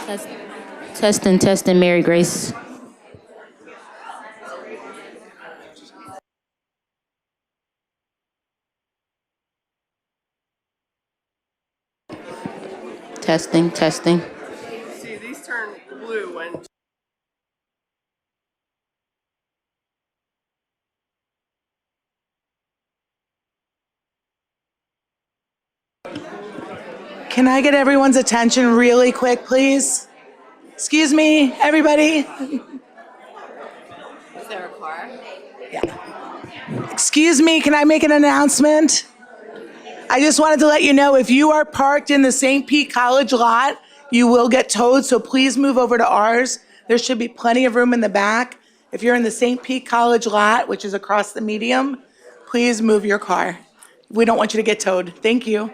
Test, testing, Mary Grace. Testing. See, these turn blue when. Can I get everyone's attention really quick, please? Excuse me, everybody. Is there a car? Excuse me, can I make an announcement? I just wanted to let you know if you are parked in the St. Pete College lot, you will get towed, so please move over to ours. There should be plenty of room in the back. If you're in the St. Pete College lot, which is across the medium, please move your car. We don't want you to get towed. Thank you.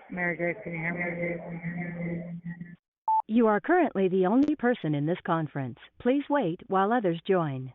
Mary Grace, can you hear me? You are currently the only person in this conference. Please wait while others join.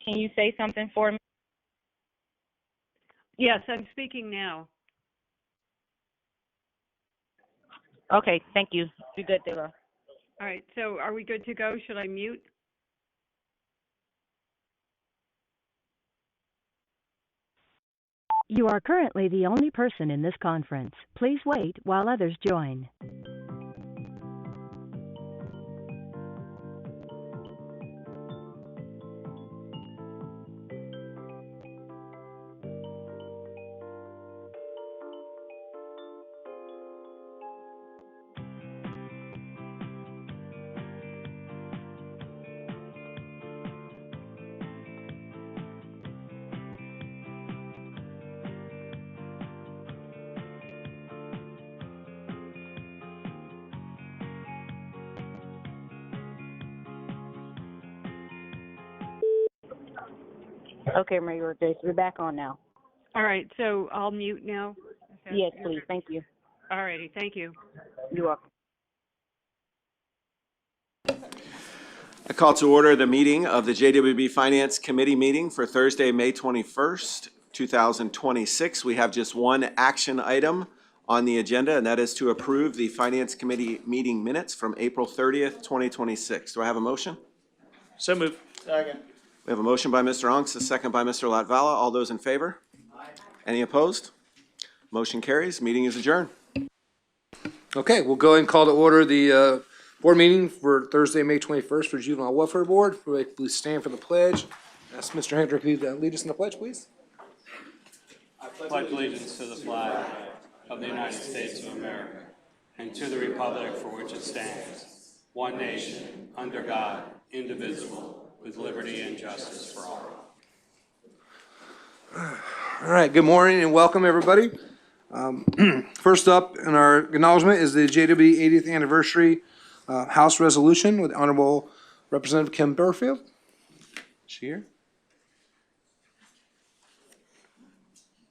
Can you say something for me? Yes, I'm speaking now. Okay, thank you. Be good, Deva. All right, so are we good to go? Should I mute? You are currently the only person in this conference. Please wait while others join. Okay, Mary Grace, we're back on now. All right, so I'll mute now? Okay. Yes, please. Thank you. All righty, thank you. You're welcome. I call to order the meeting of the JWB Finance Committee meeting for Thursday, May 21st, 2026. We have just one action item on the agenda, and that is to approve the Finance Committee meeting minutes from April 30th, 2026. Do I have a motion? So moved. Second. We have a motion by Mr. Unks, a second by Mr. Latvala. All those in favor? Aye. Any opposed? Motion carries. Meeting is adjourned. Okay, we'll go ahead and call to order the board meeting for Thursday, May 21st for Juvenile Welfare Board. Please stand for the pledge. Ask Mr. Hendrick to lead us in the pledge, please. I pledge allegiance to the flag of the United States of America and to the republic for which it stands, one nation, under God, indivisible, with liberty and justice for all. All right, good morning and welcome, everybody. First up in our acknowledgement is the JWB 80th Anniversary House Resolution with Honorable Representative Kim Burfield. Is she here?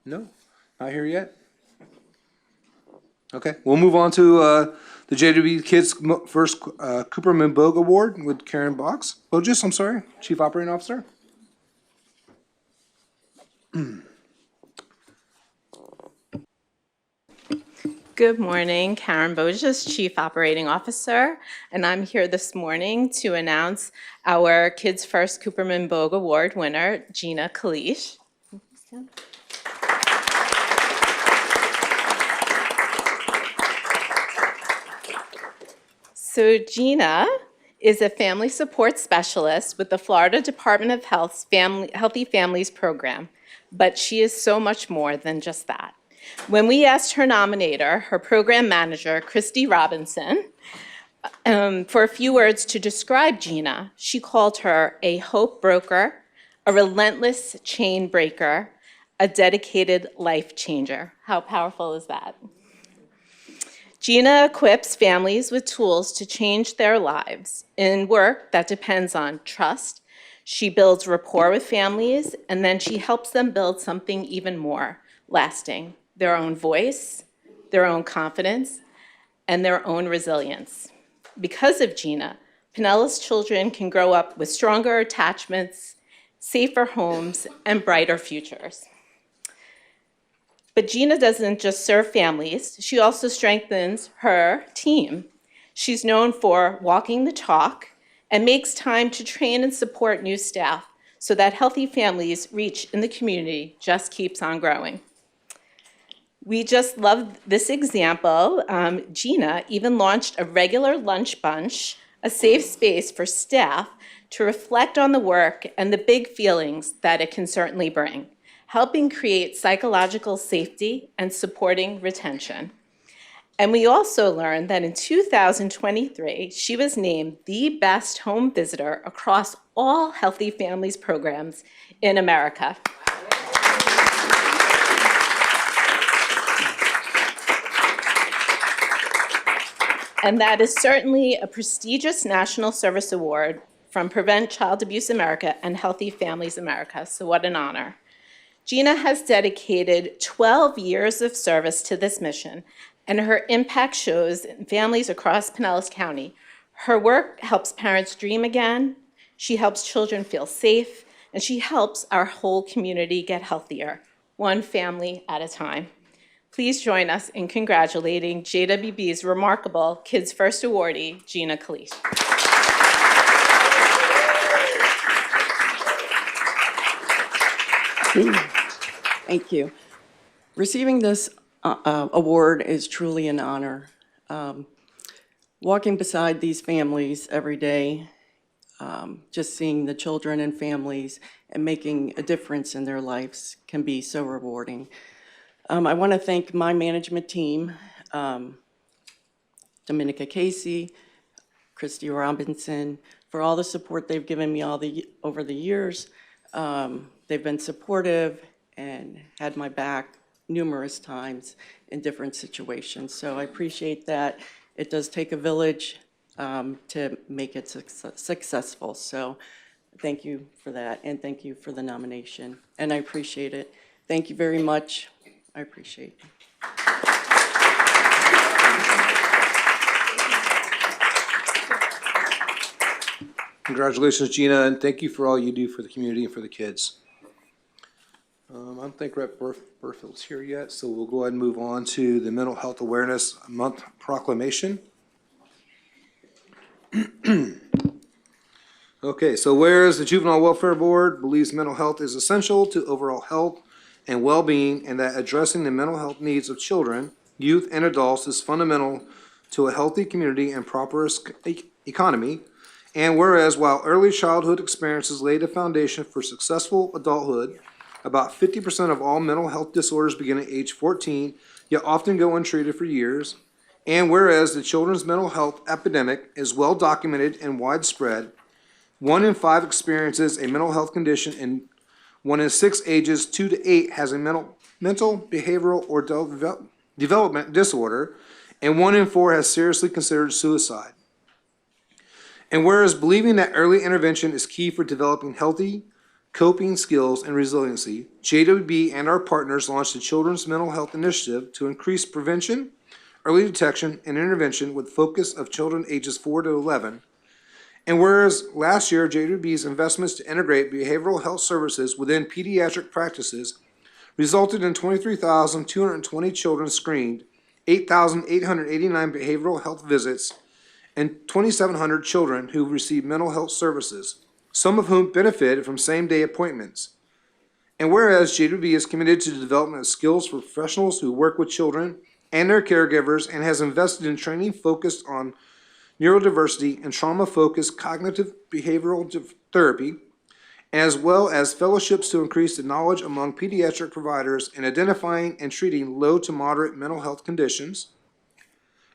No, not here yet. Okay, we'll move on to the JWB Kids First Cooperman Bogue Award with Karen Bogus, I'm sorry, Chief Operating Officer. Good morning, Karen Bogus, Chief Operating Officer, and I'm here this morning to announce our Kids First Cooperman Bogue Award winner, Gina Kalish. So Gina is a family support specialist with the Florida Department of Health's Healthy Families Program, but she is so much more than just that. When we asked her nominator, her program manager, Christy Robinson, for a few words to describe Gina, she called her a hope broker, a relentless chain breaker, a dedicated life changer. How powerful is that? Gina equips families with tools to change their lives in work that depends on trust. She builds rapport with families, and then she helps them build something even more lasting, their own voice, their own confidence, and their own resilience. Because of Gina, Pinellas children can grow up with stronger attachments, safer homes, and brighter futures. But Gina doesn't just serve families, she also strengthens her team. She's known for walking the talk and makes time to train and support new staff so that healthy families reach in the community just keeps on growing. We just love this example. Gina even launched a regular lunch bunch, a safe space for staff to reflect on the work and the big feelings that it can certainly bring, helping create psychological safety and supporting retention. And we also learned that in 2023, she was named the best home visitor across all Healthy Families programs in America. And that is certainly a prestigious National Service Award from Prevent Child Abuse America and Healthy Families America, so what an honor. Gina has dedicated 12 years of service to this mission, and her impact shows in families across Pinellas County. Her work helps parents dream again. She helps children feel safe, and she helps our whole community get healthier, one family at a time. Please join us in congratulating JWB's remarkable Kids First awardee, Gina Kalish. Thank you. Receiving this award is truly an honor. Walking beside these families every day, just seeing the children and families and making a difference in their lives can be so rewarding. I want to thank my management team, Dominica Casey, Christy Robinson, for all the support they've given me over the years. They've been supportive and had my back numerous times in different situations. So I appreciate that. It does take a village to make it successful. So thank you for that, and thank you for the nomination. And I appreciate it. Thank you very much. I appreciate it. Congratulations, Gina, and thank you for all you do for the community and for the kids. I don't think Rep. Burfield's here yet, so we'll go ahead and move on to the Mental Health Awareness Month proclamation. Okay, so whereas the Juvenile Welfare Board believes mental health is essential to overall health and well-being, and that addressing the mental health needs of children, youth, and adults is fundamental to a healthy community and prosperous economy. And whereas while early childhood experiences lay the foundation for successful adulthood, about 50% of all mental health disorders begin at age 14, yet often go untreated for years. And whereas the children's mental health epidemic is well documented and widespread, 1 in 5 experiences a mental health condition, and 1 in 6 ages 2 to 8 has a mental, behavioral, or development disorder, and 1 in 4 has seriously considered suicide. And whereas believing that early intervention is key for developing healthy coping skills and resiliency, JWB and our partners launched a Children's Mental Health Initiative to increase prevention, early detection, and intervention with focus of children ages 4 to 11. And whereas last year, JWB's investments to integrate behavioral health services within pediatric practices resulted in 23,220 children screened, 8,889 behavioral health visits, and 2,700 children who received mental health services, some of whom benefited from same-day appointments. And whereas JWB is committed to the development of skills for professionals who work with children and their caregivers, and has invested in training focused on neurodiversity and trauma-focused cognitive behavioral therapy, as well as fellowships to increase the knowledge among pediatric providers in identifying and treating low to moderate mental health conditions.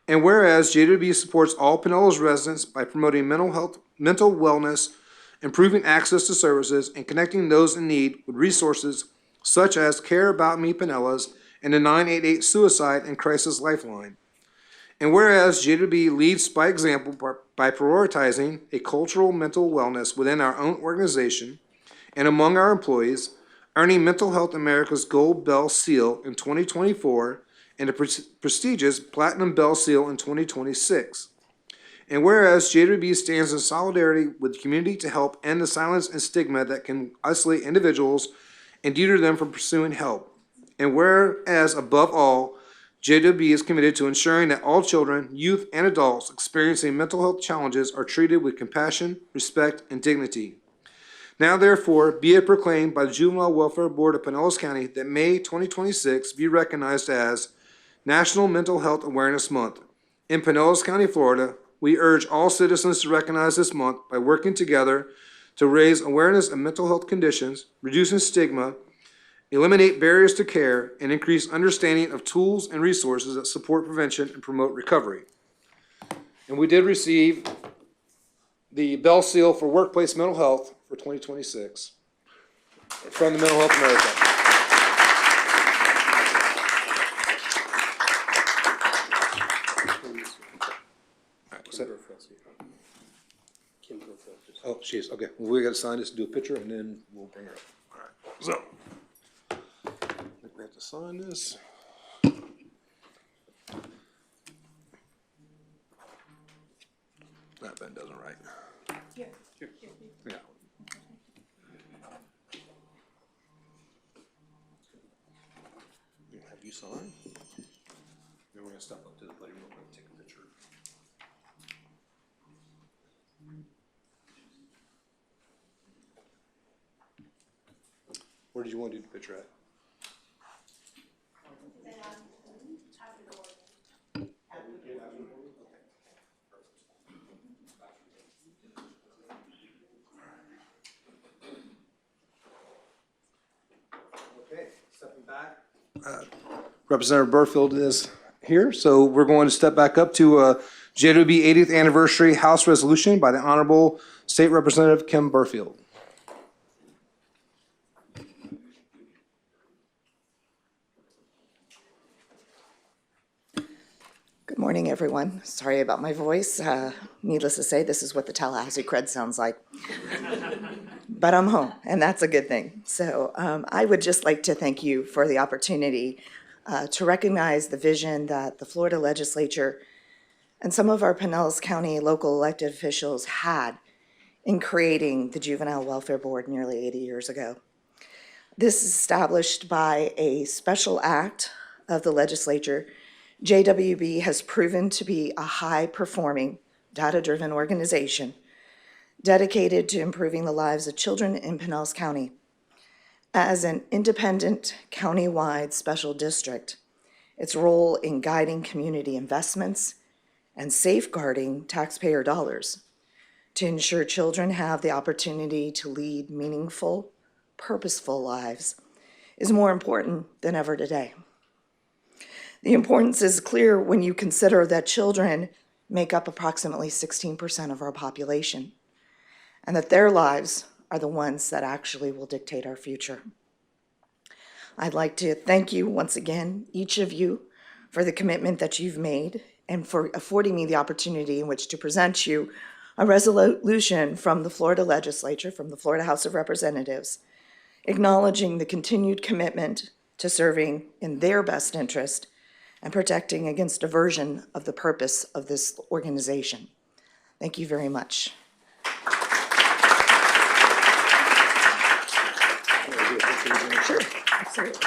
And whereas JWB supports all Pinellas residents by promoting mental wellness, improving access to services, and connecting those in need with resources such as Care About Me Pinellas and the 988 Suicide and Crisis Lifeline. And whereas JWB leads by example by prioritizing a cultural mental wellness within our own organization and among our employees, earning Mental Health America's Gold Bell Seal in 2024 and the prestigious Platinum Bell Seal in 2026. And whereas JWB stands in solidarity with the community to help end the silence and stigma that can isolate individuals and deter them from pursuing help. And whereas, above all, JWB is committed to ensuring that all children, youth, and adults experiencing mental health challenges are treated with compassion, respect, and dignity. Now, therefore, be it proclaimed by the Juvenile Welfare Board of Pinellas County that May 2026 be recognized as National Mental Health Awareness Month. In Pinellas County, Florida, we urge all citizens to recognize this month by working together to raise awareness of mental health conditions, reducing stigma, eliminate barriers to care, and increase understanding of tools and resources that support prevention and promote recovery. And we did receive the Bell Seal for Workplace Mental Health for 2026 from the Mental Health America. Oh, she is, okay. Well, we gotta sign this, do a picture, and then we'll bring her up. All right, so. I think we have to sign this. That Ben doesn't write. Yeah. you sign. Then we're gonna step up to the podium real quick and take a picture. Where did you want to do the picture at? Okay, stepping back. Representative Burfield is here, so we're going to step back up to JWB 80th Anniversary House Resolution by the Honorable State Representative Kim Burfield. Good morning, everyone. Sorry about my voice. Needless to say, this is what the Tallahassee cred sounds like. But I'm home, and that's a good thing. So I would just like to thank you for the opportunity to recognize the vision that the Florida legislature and some of our Pinellas County local elected officials had in creating the Juvenile Welfare Board nearly 80 years ago. This is established by a special act of the legislature. JWB has proven to be a high-performing, data-driven organization dedicated to improving the lives of children in Pinellas County. As an independent, county-wide special district, its role in guiding community investments and safeguarding taxpayer dollars to ensure children have the opportunity to lead meaningful, purposeful lives is more important than ever today. The importance is clear when you consider that children make up approximately 16% of our population, and that their lives are the ones that actually will dictate our future. I'd like to thank you once again, each of you, for the commitment that you've made and for affording me the opportunity in which to present you a resolution from the Florida legislature, from the Florida House of Representatives, acknowledging the continued commitment to serving in their best interest and protecting against diversion of the purpose of this organization. Thank you very much. Sure, absolutely.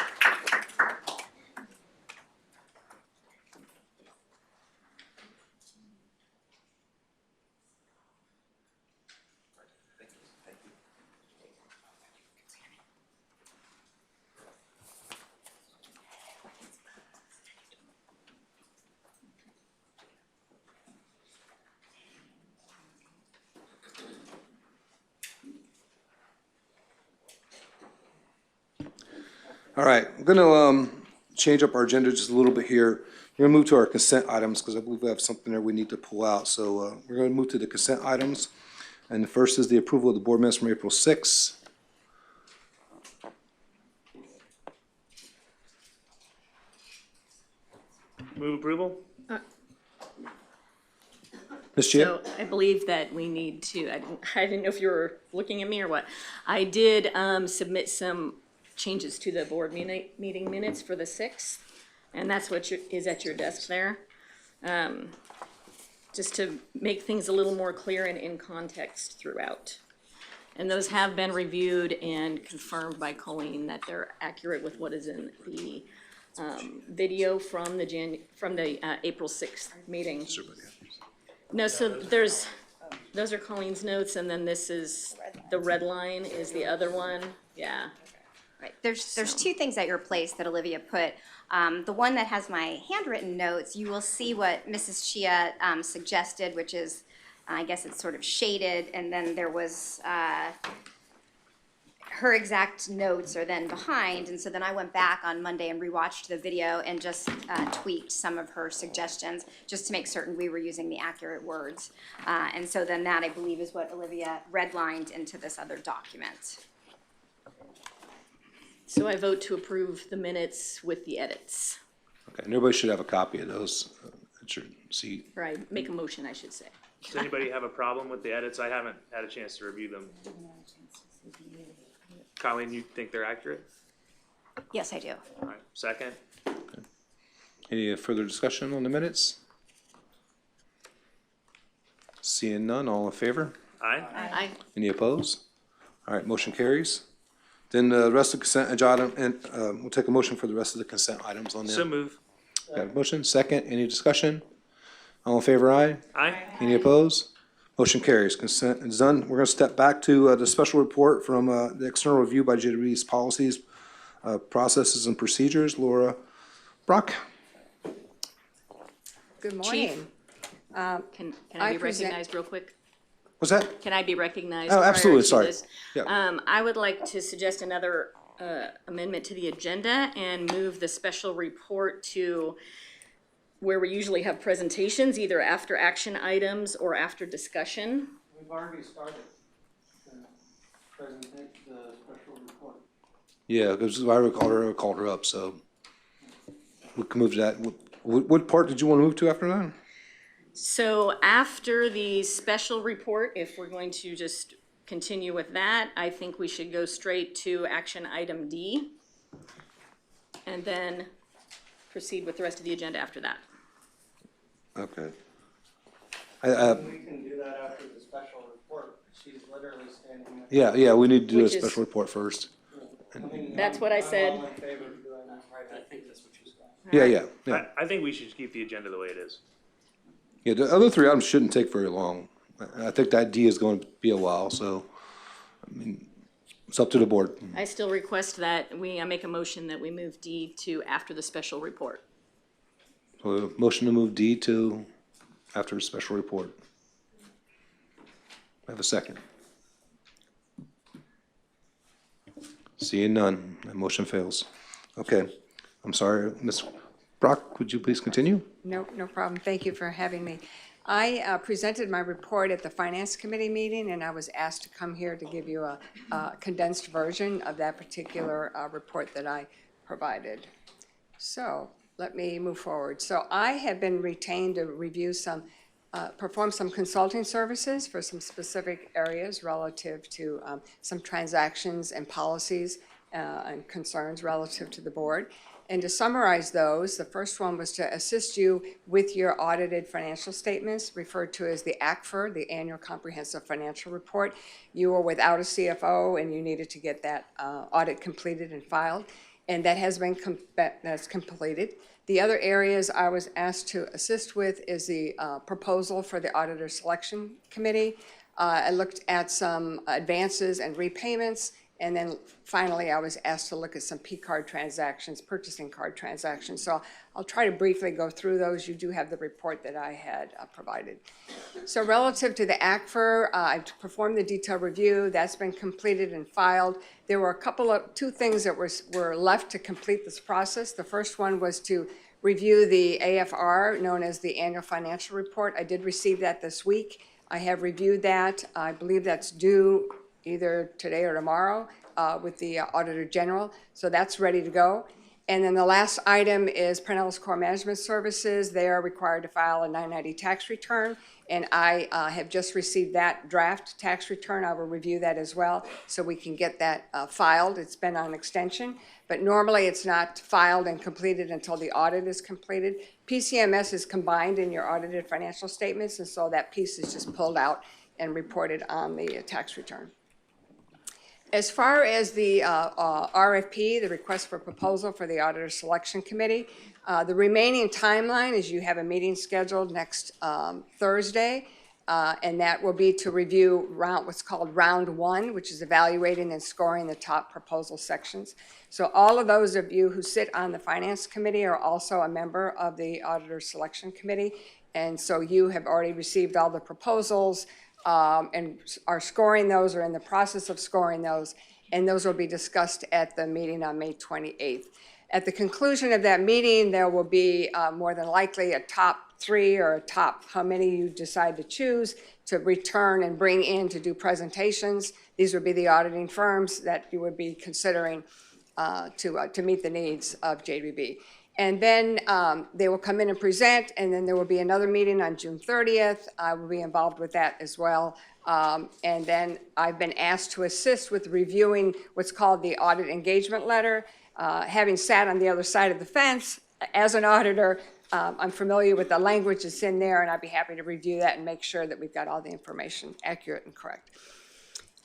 All right, I'm gonna change up our agenda just a little bit here. We're gonna move to our consent items because I believe we have something there we need to pull out. So we're gonna move to the consent items. And the first is the approval of the board minutes from April 6th. Move approval? Ms. Chia? So I believe that we need to, I didn't know if you were looking at me or what. I did submit some changes to the board meeting minutes for the 6th, and that's what is at your desk there. Just to make things a little more clear and in context throughout. And those have been reviewed and confirmed by Colleen that they're accurate with what is in the video from the April 6th meeting. No, so those are Colleen's notes, and then this is, the red line is the other one, yeah. Right, there's two things at your place that Olivia put. The one that has my handwritten notes, you will see what Mrs. Chia suggested, which is, I guess it's sort of shaded, and then there was, her exact notes are then behind, and so then I went back on Monday and rewatched the video and just tweaked some of her suggestions, just to make certain we were using the accurate words. And so then that, I believe, is what Olivia redlined into this other document. So I vote to approve the minutes with the edits. Okay, and everybody should have a copy of those at your seat. Or I make a motion, I should say. Does anybody have a problem with the edits? I haven't had a chance to review them. Colleen, you think they're accurate? Yes, I do. All right, second. Okay. Any further discussion on the minutes? Seeing none, all in favor? Aye. Aye. Any opposed? All right, motion carries. Then the rest of the consent agenda, and we'll take a motion for the rest of the consent items on there. So move. Got a motion, second, any discussion? All in favor, aye? Aye. Any opposed? Motion carries, consent is done. We're gonna step back to the special report from the external review by JWB's policies, processes and procedures. Laura Brock? Good Chief. morning. Can I be present- recognized real quick? What's that? Can I be recognized? Oh, prior absolutely, to sorry. this? Yeah. I would like to suggest another amendment to the agenda and move the special report to where we usually have presentations, either after action items or after discussion. We've already started the special report. Yeah, because I called her up, so we can move to that. What part did you want to move to after that? So after the special report, if we're going to just continue with that, I think we should go straight to action item D and then proceed with the rest of the agenda after that. Okay. We can do that after the special report. She's literally standing there. Yeah, we need to do a Which is- special report first. That's what I said. I'm all in favor of doing that, right? I think that's what you're saying. Yeah. I think we should keep the agenda the way it is. Yeah, the other three items shouldn't take very long. I think that D is going to be a while, so, I mean, it's up to the board. I still request that I make a motion that we move D to after the special report. So, motion to move D to after the special report. I have a second. Seeing none, that motion fails. Okay, I'm sorry, Ms. Brock, would you please continue? No problem. Thank you for having me. I presented my report at the Finance Committee meeting, and I was asked to come here to give you a condensed version of that particular report that I provided. So let me move forward. So I have been retained to review perform some consulting services for some specific areas relative to some transactions and policies and concerns relative to the board. And to summarize those, the first one was to assist you with your audited financial statements, referred to as the ACFR, the Annual Comprehensive Financial Report. You were without a CFO and you needed to get that audit completed and filed, and that has been that's completed. The other areas I was asked to assist with is the proposal for the Auditor Selection Committee. I looked at some advances and repayments. And then finally, I was asked to look at some P-card transactions, purchasing card transactions. So I'll try to briefly go through those. You do have the report that I had provided. So relative to the ACFR, I performed the detailed review. That's been completed and filed. There were two things that were left to complete this process. The first one was to review the AFR, known as the Annual Financial Report. I did receive that this week. I have reviewed that. I believe that's due either today or tomorrow with the Auditor General. So that's ready to go. And then the last item is Pinellas Core Management Services. They are required to file a 990 tax return. And I have just received that draft tax return. I will review that as well so we can get that filed. It's been on extension, but normally it's not filed and completed until the audit is completed. PCMS is combined in your audited financial statements, and so that piece is just pulled out and reported on the tax return. As far as the RFP, the request for proposal for the Auditor Selection Committee, the remaining timeline is you have a meeting scheduled next Thursday, and that will be to review what's called round one, which is evaluating and scoring the top proposal sections. So all of those of you who sit on the Finance Committee are also a member of the Auditor Selection Committee, and so you have already received all the proposals and are scoring those or in the process of scoring those, and those will be discussed at the meeting on May 28th. At the conclusion of that meeting, there will be more than likely a top three or a top how many you decide to choose to return and bring in to do presentations. These would be the auditing firms that you would be considering to meet the needs of JWB. And then they will come in and present, and then there will be another meeting on June 30th. I will be involved with that as well. And then I've been asked to assist with reviewing what's called the audit engagement letter. Having sat on the other side of the fence as an auditor, I'm familiar with the language that's in there, and I'd be happy to review that and make sure that we've got all the information accurate and correct.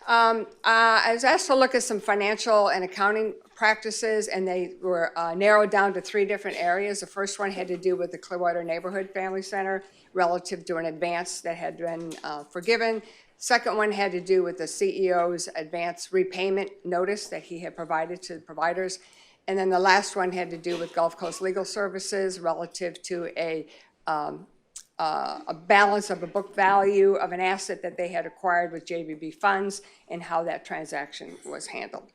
I was asked to look at some financial and accounting practices, and they were narrowed down to 3 different areas. The first one had to do with the Clearwater Neighborhood Family Center relative to an advance that had been forgiven. Second one had to do with the CEO's advance repayment notice that he had provided to the providers. And then the last one had to do with Gulf Coast Legal Services relative to a balance of a book value of an asset that they had acquired with JWB funds and how that transaction was handled.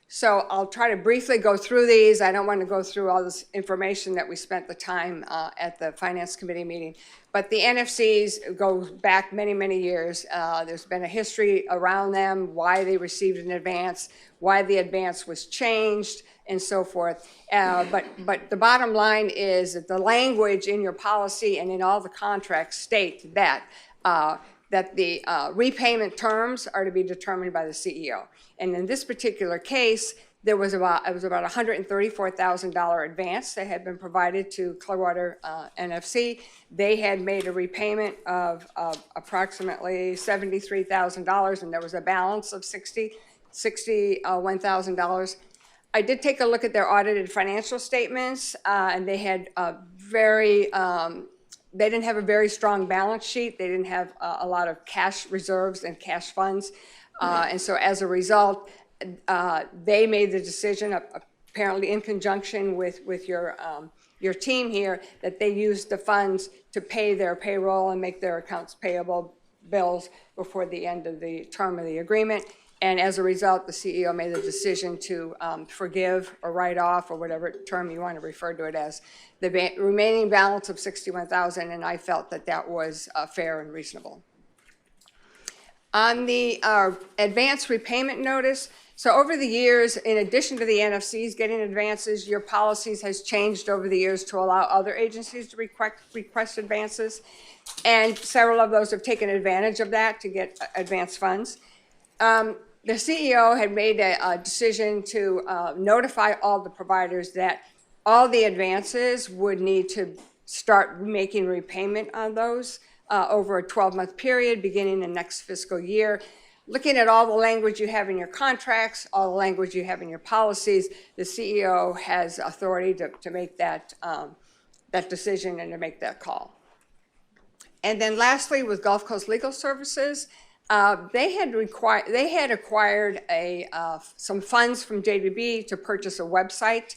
So I'll try to briefly go through these. I don't want to go through all this information that we spent the time at the Finance Committee meeting. But the NFCs go back many, many years. There's been a history around them, why they received an advance, why the advance was changed, and so forth. But the bottom line is that the language in your policy and in all the contracts state that the repayment terms are to be determined by the CEO. And in this particular case, it was about $134,000 advance that had been provided to Clearwater NFC. They had made a repayment of approximately $73,000, and there was a balance of $61,000. I did take a look at their audited financial statements, and they had they didn't have a very strong balance sheet. They didn't have a lot of cash reserves and cash funds. And so as a result, they made the decision, apparently in conjunction with your team here, that they used the funds to pay their payroll and make their accounts payable bills before the end of the term of the agreement. And as a result, the CEO made the decision to forgive or write off, or whatever term you want to refer to it as, the remaining balance of $61,000, and I felt that that was fair and reasonable. On the advance repayment notice, so over the years, in addition to the NFCs getting advances, your policies has changed over the years to allow other agencies to request advances, and several of those have taken advantage of that to get advance funds. The CEO had made a decision to notify all the providers that all the advances would need to start making repayment on those over a 12-month period beginning the next fiscal year. Looking at all the language you have in your contracts, all the language you have in your policies, the CEO has authority to make that decision and to make that call. And then lastly, with Gulf Coast Legal Services, they had acquired some funds from JWB to purchase a website.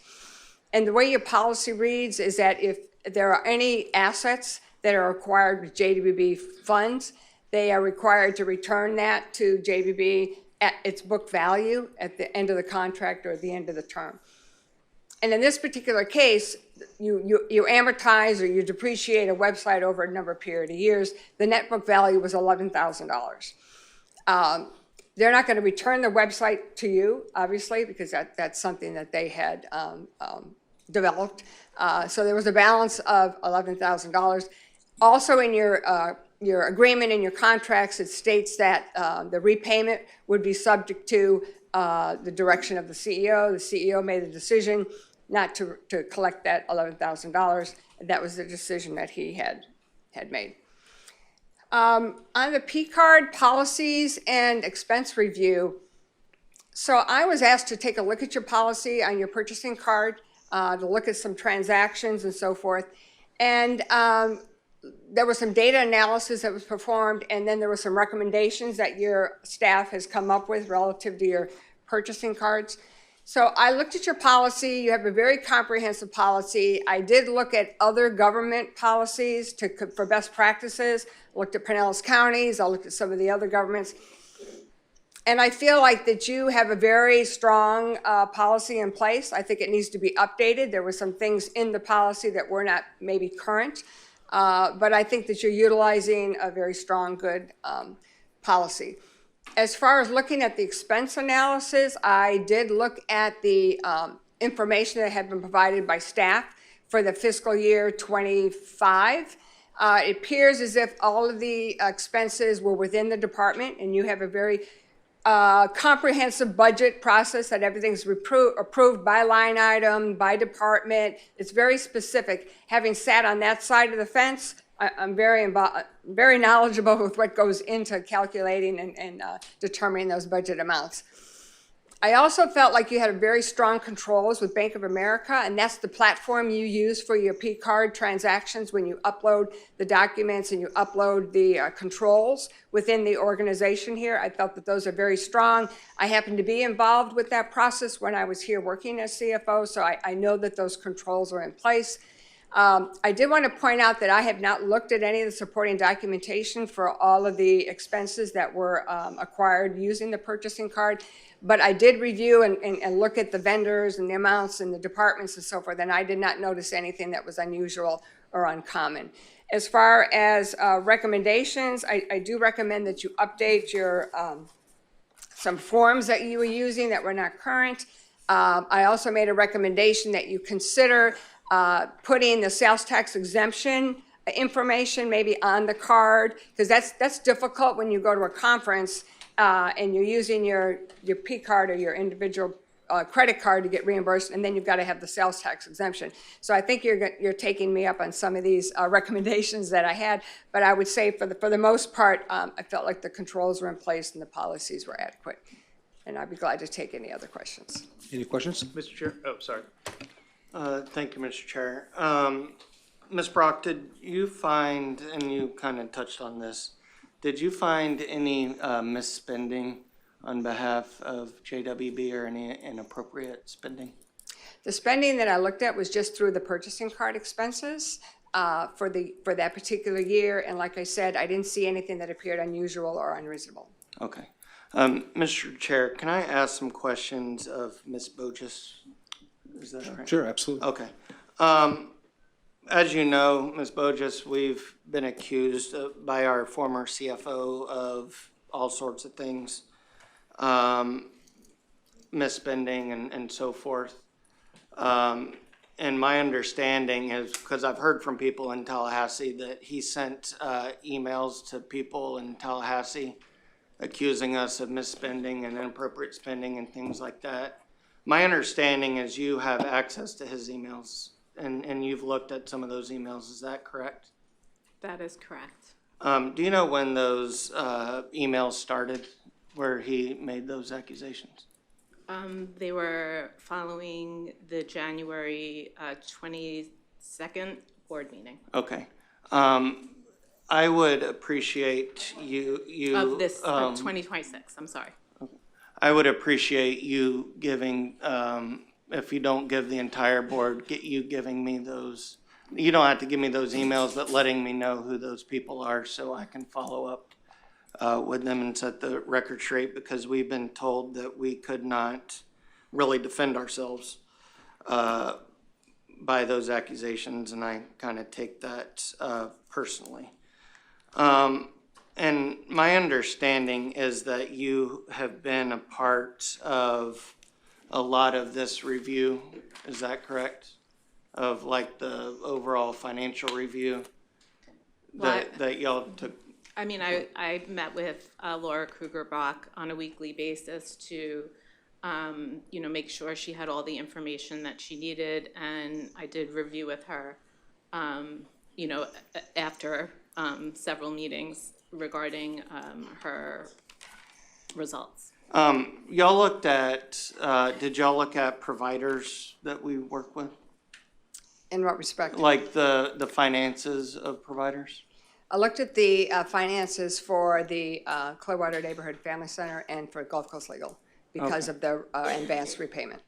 And the way your policy reads is that if there are any assets that are acquired with JWB funds, they are required to return that to JWB at its book value at the end of the contract or at the end of the term. And in this particular case, you amortize or you depreciate a website over a period of years. The net book value was $11,000. They're not going to return the website to you, obviously, because that's something that they had developed. So there was a balance of $11,000. Also in your agreement in your contracts, it states that the repayment would be subject to the direction of the CEO. The CEO made the decision not to collect that $11,000. That was the decision that he had made. On the P-card policies and expense review, so I was asked to take a look at your policy on your purchasing card, to look at some transactions and so forth. And there was some data analysis that was performed, and then there were some recommendations that your staff has come up with relative to your purchasing cards. So I looked at your policy. You have a very comprehensive policy. I did look at other government policies for best practices. I looked at Pinellas counties. I looked at some of the other governments. And I feel like that you have a very strong policy in place. I think it needs to be updated. There were some things in the policy that were not maybe current. But I think that you're utilizing a very strong, good policy. As far as looking at the expense analysis, I did look at the information that had been provided by staff for the fiscal year 25. It appears as if all of the expenses were within the department, and you have a very comprehensive budget process that everything's approved by line item, by department. It's very specific. Having sat on that side of the fence, I'm very knowledgeable with what goes into calculating and determining those budget amounts. I also felt like you had very strong controls with Bank of America, and that's the platform you use for your P-card transactions when you upload the documents and you upload the controls within the organization here. I felt that those are very strong. I happened to be involved with that process when I was here working as CFO, so I know that those controls are in place. I did want to point out that I have not looked at any of the supporting documentation for all of the expenses that were acquired using the purchasing card. But I did review and look at the vendors and the amounts and the departments and so forth, and I did not notice anything that was unusual or uncommon. As far as recommendations, I do recommend that you update your some forms that you were using that were not current. I also made a recommendation that you consider putting the sales tax exemption information maybe on the card, because that's difficult when you go to a conference and you're using your P card or your individual credit card to get reimbursed, and then you've got to have the sales tax exemption. So I think you're taking me up on some of these recommendations that I had, but I would say for the most part, I felt like the controls were in place and the policies were adequate. And I'd be glad to take any other questions. Any questions? Mr. Chair, oh, sorry. Thank you, Mr. Chair. Ms. Brock, did you find, and you kind of touched on this, did you find any misspending on behalf of JWB or any inappropriate spending? The spending that I looked at was just through the purchasing card expenses for that particular year. And like I said, I didn't see anything that appeared unusual or unreasonable. Okay. Mr. Chair, can I ask some questions of Ms. Bogus? Is that right? Sure, absolutely. Okay. As you know, Ms. Bogus, we've been accused by our former CFO of all sorts of things, misspending and so forth. And my understanding is, because I've heard from people in Tallahassee, that he sent emails to people in Tallahassee accusing us of misspending and inappropriate spending and things like that. My understanding is you have access to his emails, and you've looked at some of those emails. Is that correct? That is correct. Do you know when those emails started where he made those accusations? They were following the January 22nd board meeting. Okay. I would appreciate you Of this, 2026, I'm sorry. I would appreciate you giving, if you don't give the entire board, giving me those. You don't have to give me those emails, but letting me know who those people are so I can follow up with them and set the record straight, because we've been told that we could not really defend ourselves by those accusations, and I kind of take that personally. And my understanding is that you have been a part of a lot of this review. Is that correct? Of like the overall financial review that y'all took? I mean, I met with Laura Kruger-Brock on a weekly basis to, make sure she had all the information that she needed, and I did review with her, after several meetings regarding her results. Y'all looked at, did y'all look at providers that we work with? In what respect? Like the finances of providers? I looked at the finances for the Clearwater Neighborhood Family Center and for Gulf Coast Legal because of their advanced repayment.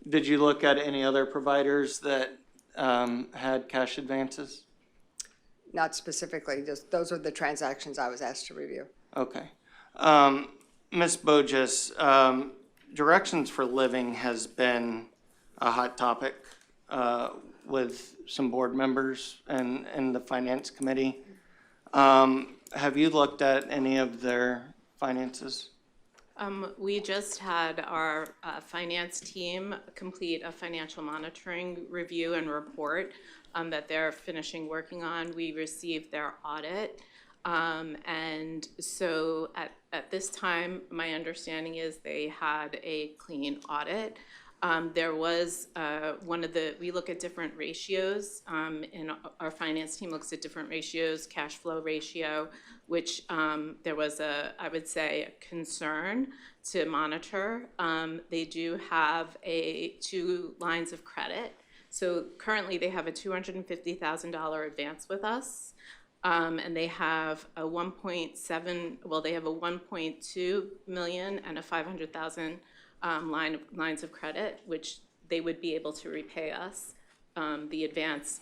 Did you look at any other providers that had cash advances? Not specifically, just those are the transactions I was asked to review. Okay. Ms. Bogus, directions for living has been a hot topic with some board members and the finance committee. Have you looked at any of their finances? We just had our finance team complete a financial monitoring review and report that they're finishing working on. We received their audit. And so at this time, my understanding is they had a clean audit. There was we look at different ratios, and our finance team looks at different ratios, cash flow ratio, which there was I would say, a concern to monitor. They do have 2 lines of credit. So currently they have a $250,000 advance with us. And they have a 1.2 million and a 500,000 lines of credit, which they would be able to repay us, the advance,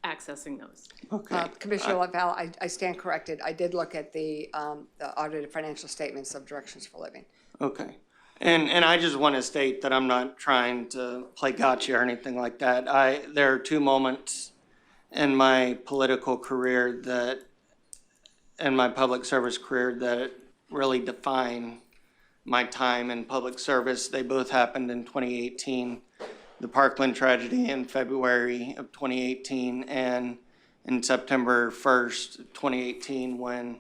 accessing those. Okay. Commissioner Lavelle, I stand corrected. I did look at the audited financial statements of Directions for Living. Okay. And I just want to state that I'm not trying to play gotcha or anything like that. There are 2 moments in my political career and my public service career that really define my time in public service. They both happened in 2018. The Parkland tragedy in February of 2018, and in September 1st, 2018, when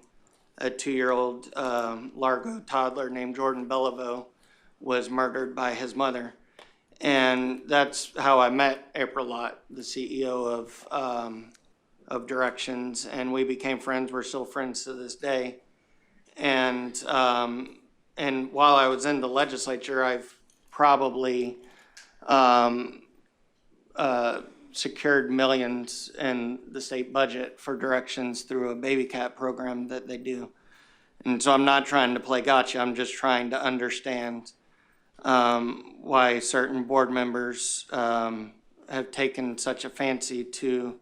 a 2-year-old Largo toddler named Jordan Bellevue was murdered by his mother. And that's how I met April Lott, the CEO of Directions, and we became friends. We're still friends to this day. And while I was in the legislature, I've probably secured millions in the state budget for Directions through a baby cat program that they do. And so I'm not trying to play gotcha. I'm just trying to understand why certain board members have taken such a fancy to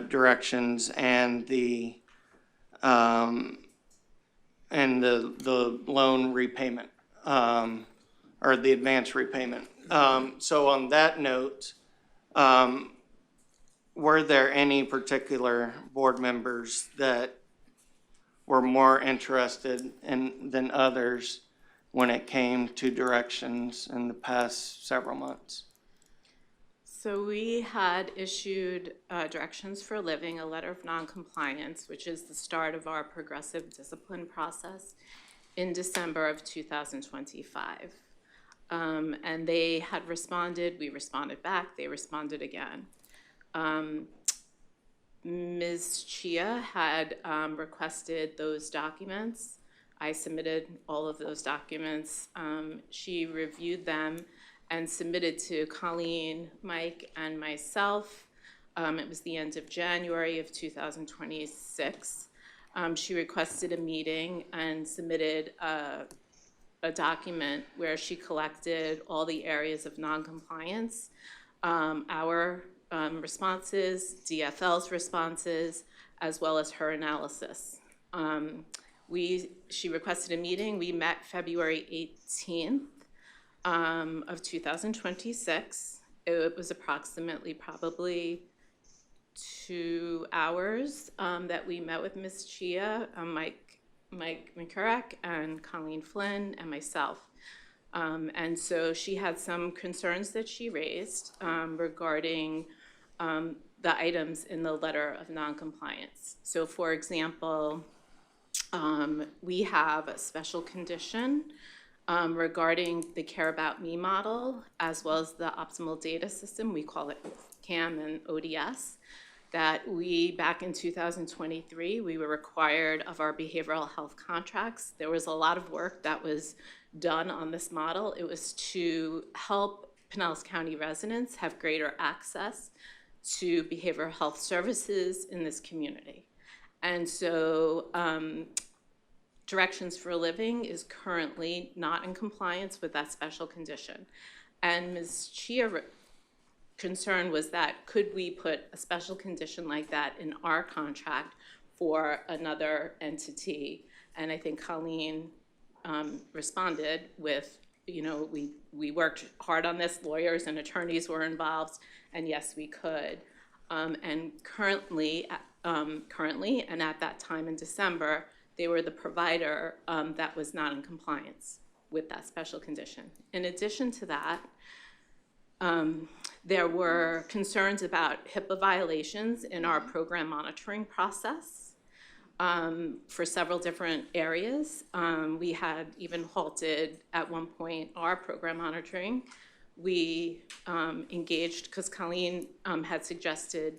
Directions and the loan repayment or the advance repayment. So on that note, were there any particular board members that were more interested than others when it came to Directions in the past several months? So we had issued Directions for Living, a letter of noncompliance, which is the start of our progressive discipline process, in December of 2025. And they had responded, we responded back, they responded again. Ms. Chia had requested those documents. I submitted all of those documents. She reviewed them and submitted to Colleen, Mike, and myself. It was the end of January of 2026. She requested a meeting and submitted a document where she collected all the areas of noncompliance, our responses, DFL's responses, as well as her analysis. She requested a meeting. We met February 18th of 2026. It was approximately probably 2 hours that we met with Ms. Chia, Mike McCurrack, and Colleen Flynn, and myself. And so she had some concerns that she raised regarding the items in the letter of noncompliance. So for example, we have a special condition regarding the Care About Me model, as well as the optimal data system, we call it CAM and ODS, that back in 2023, we were required of our behavioral health contracts. There was a lot of work that was done on this model. It was to help Pinellas County residents have greater access to behavioral health services in this community. And so Directions for Living is currently not in compliance with that special condition. And Ms. Chia's concern was that could we put a special condition like that in our contract for another entity? And I think Colleen responded with, we worked hard on this, lawyers and attorneys were involved, and yes, we could. And currently, and at that time in December, they were the provider that was not in compliance with that special condition. In addition to that, there were concerns about HIPAA violations in our program monitoring process. for several different areas. We had even halted at one point our program monitoring. We engaged, because Colleen had suggested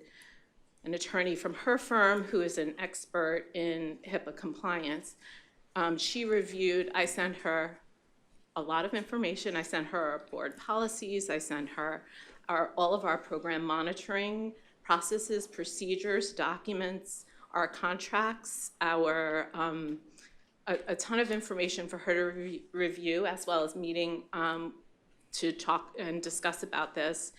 an attorney from her firm who is an expert in HIPAA compliance. She reviewed, I sent her a lot of information. I sent her our board policies. I sent her all of our program monitoring processes, procedures, documents, our contracts, a ton of information for her to review, as well as meeting to talk and discuss about this.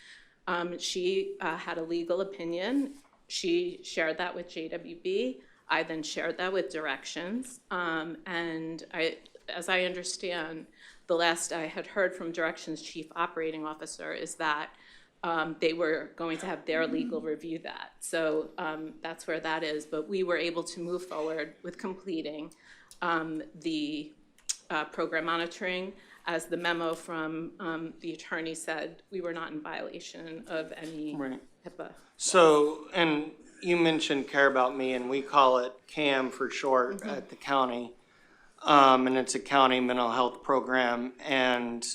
She had a legal opinion. She shared that with JWB. I then shared that with Directions. And as I understand, the last I had heard from Directions Chief Operating Officer is that they were going to have their legal review that. So that's where that is. But we were able to move forward with completing the program monitoring. As the memo from the attorney said, we were not in violation of any HIPAA. So, and you mentioned Care About Me, and we call it CAM for short at the county. And it's a county mental health program. And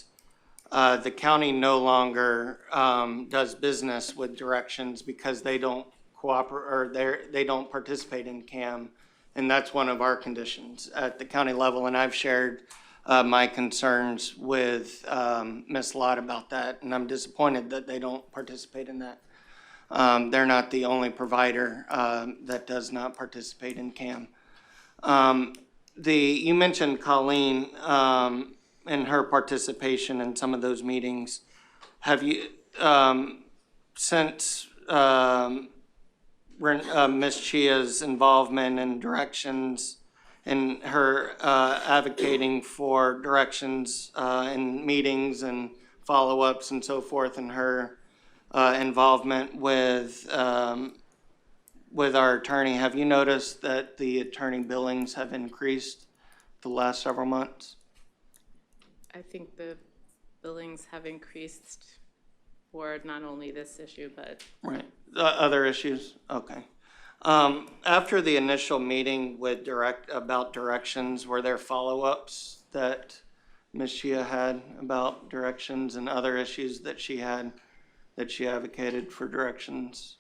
the county no longer does business with Directions because they don't cooperate, or they don't participate in CAM. And that's one of our conditions at the county level. And I've shared my concerns with Ms. Lott about that. And I'm disappointed that they don't participate in that. They're not the only provider that does not participate in CAM. You mentioned Colleen and her participation in some of those meetings. Have you, since Ms. Chia's involvement in Directions and her advocating for Directions in meetings and follow-ups and so forth, and her involvement with our attorney, have you noticed that the attorney billings have increased the last several months? I think the billings have increased for not only this issue, but Right. Other issues? Okay. After the initial meeting with about Directions, were there follow-ups that Ms. Chia had about Directions and other issues that she had, that she advocated for Directions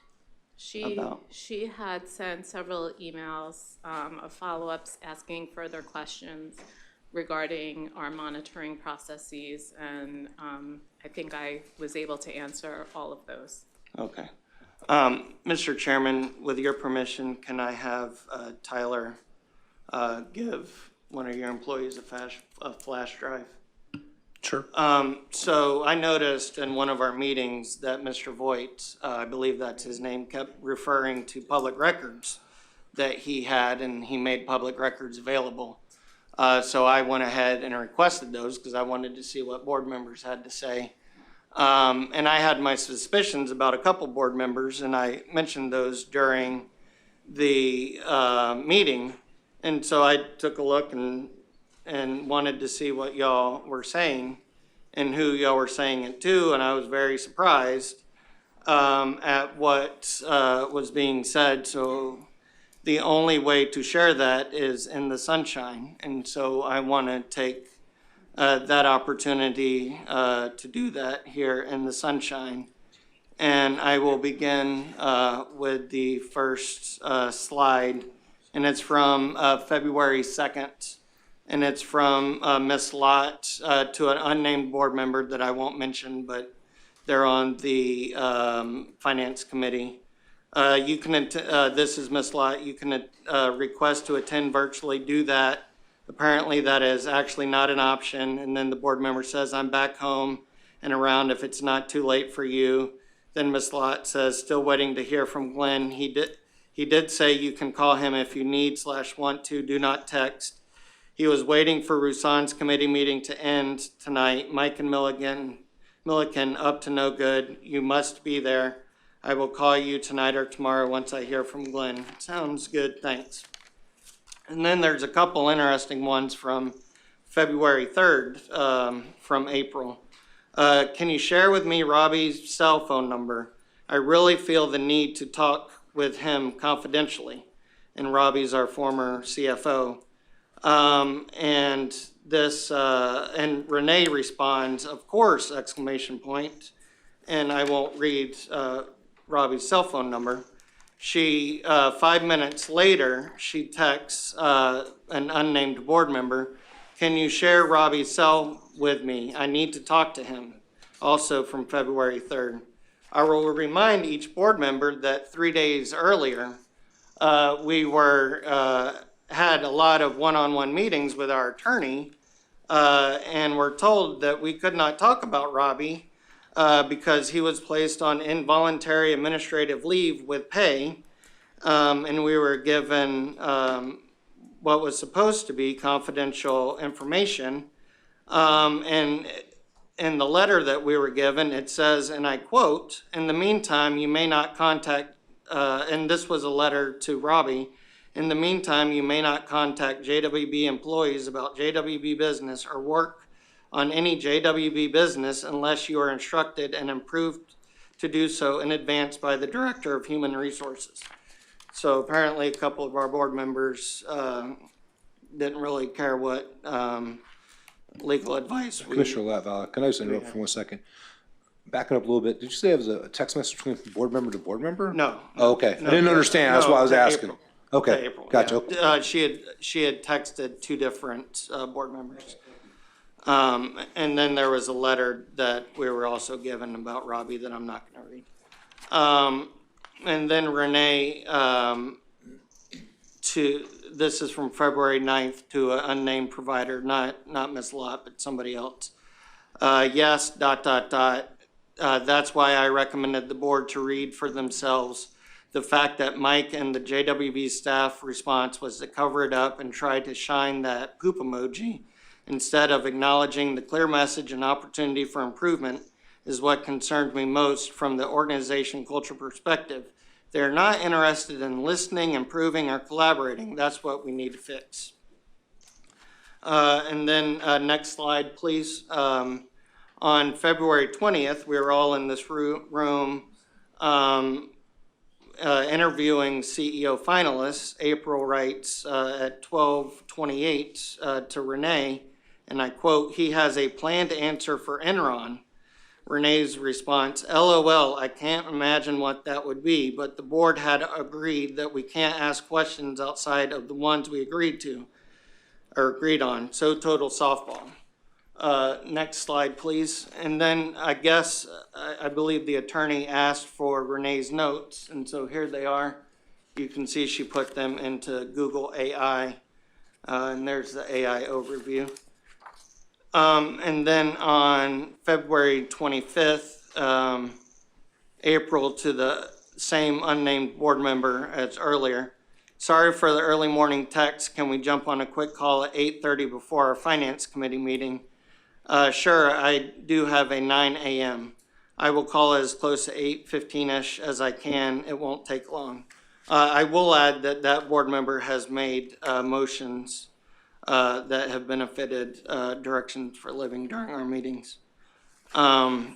about? She had sent several emails of follow-ups asking further questions regarding our monitoring processes, and I think I was able to answer all of those. Okay. Mr. Chairman, with your permission, can I have Tyler give one of your employees a flash drive? Sure. So I noticed in one of our meetings that Mr. Voigt, I believe that's his name, kept referring to public records that he had, and he made public records available. So I went ahead and requested those because I wanted to see what board members had to say. And I had my suspicions about a couple board members, and I mentioned those during the meeting. And so I took a look and wanted to see what y'all were saying and who y'all were saying it to, and I was very surprised at what was being said. So the only way to share that is in the sunshine, and so I want to take that opportunity to do that here in the sunshine. And I will begin with the first slide, and it's from February 2nd. And it's from Ms. Lott to an unnamed board member that I won't mention, but they're on the Finance Committee. You can, this is Ms. Lott, you can request to attend virtually, do that. Apparently that is actually not an option. And then the board member says, I'm back home and around if it's not too late for you. Then Ms. Lott says, still waiting to hear from Glenn. He did say you can call him if you need/want to, do not text. He was waiting for Rusan's committee meeting to end tonight. Mike and Milliken up to no good. You must be there. I will call you tonight or tomorrow once I hear from Glenn. Sounds good, thanks. And then there's a couple interesting ones from February 3rd from April. Can you share with me Robbie's cell phone number? I really feel the need to talk with him confidentially. and Robbie's our former CFO. And this, and Renee responds, "Of course!" exclamation point. And I won't read Robbie's cell phone number. She, 5 minutes later, she texts an unnamed board member, "Can you share Robbie's cell with me? I need to talk to him." Also from February 3rd. I will remind each board member that 3 days earlier, we had a lot of one-on-one meetings with our attorney, and were told that we could not talk about Robbie because he was placed on involuntary administrative leave with pay, and we were given what was supposed to be confidential information. And in the letter that we were given, it says, and I quote, "In the meantime, you may not contact," and this was a letter to Robbie, "In the meantime, you may not contact JWB employees about JWB business or work on any JWB business unless you are instructed and approved to do so in advance by the Director of Human Resources." So apparently a couple of our board members didn't really care what legal advice we... Commissioner Latvala, can I just interrupt for 1 second? Backing up a little bit, did you say it was a text message between board member to board member? No. Oh, okay, No, I didn't understand, that's why I was to asking. April. Okay, To April, gotcha. yeah. She had texted two different board members. And then there was a letter that we were also given about Robbie that I'm not gonna read. And then Renee, this is from February 9th to an unnamed provider, not Ms. Lott, but somebody else. Yes, ... That's why I recommended the board to read for themselves the fact that Mike and the JWB staff response was to cover it up and try to shine that poop emoji instead of acknowledging the clear message and opportunity for improvement is what concerned me most from the organization culture perspective. They're not interested in listening, improving, or collaborating. That's what we need to fix. And then next slide, please. On February 20th, we were all in this room interviewing CEO finalists. April writes at 12:28 to Renee, and I quote, "He has a planned answer for Enron." Renee's response, "LOL, I can't imagine what that would be, but the board had agreed that we can't ask questions outside of the ones we agreed on, so total softball." Next slide, please. And then I guess, I believe the attorney asked for Renee's notes, and so here they are. You can see she put them into Google AI, and there's the AI overview. And then on February 25th, April to the same unnamed board member as earlier. "Sorry for the early morning text. Can we jump on a quick call at 8:30 before our finance committee meeting?" Sure, I do have a 9 a.m. I will call as close to 8:15-ish as I can. It won't take long. I will add that that board member has made motions that have benefited Directions for Living during our meetings. I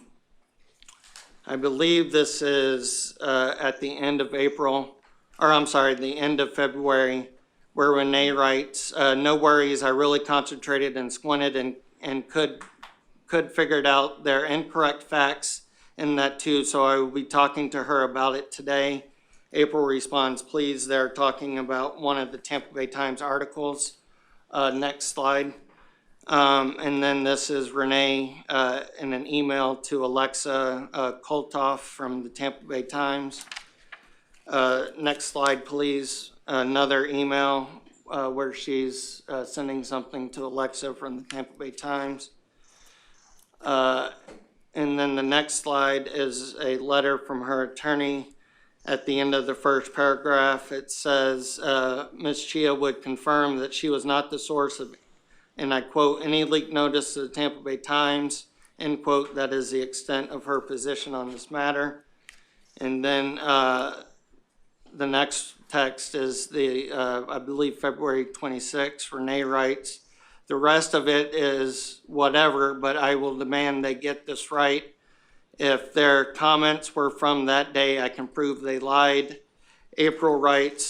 believe this is at the end of April, or I'm sorry, the end of February, where Renee writes, "No worries, I really concentrated and squinted and could figure it out. There are incorrect facts in that too, so I will be talking to her about it today." April responds, "Please, they're talking about one of the Tampa Bay Times articles." Next slide. And then this is Renee in an email to Alexa Koltoff from the Tampa Bay Times. Next slide, please. Another email where she's sending something to Alexa from the Tampa Bay Times. And then the next slide is a letter from her attorney. At the end of the first paragraph, it says, Ms. Chia would confirm that she was not the source of, and I quote, "any leak notice to the Tampa Bay Times," end quote. That is the extent of her position on this matter. And then the next text is the, I believe, February 26th. Renee writes, "The rest of it is whatever, but I will demand they get this right. If their comments were from that day, I can prove they lied." April writes,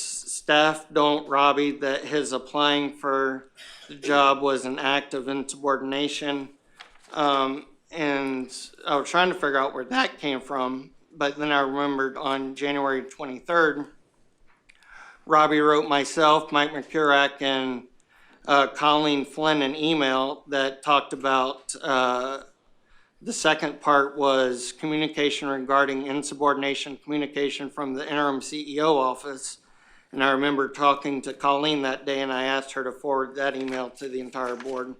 staff don't, Robbie, that his applying for the job was an act of insubordination. And I was trying to figure out where that came from, but then I remembered on January 23rd, Robbie wrote myself, Mike McCurrack, and Colleen Flynn an email that talked about the second part was communication regarding insubordination, communication from the interim CEO office. And I remember talking to Colleen that day, and I asked her to forward that email to the entire board.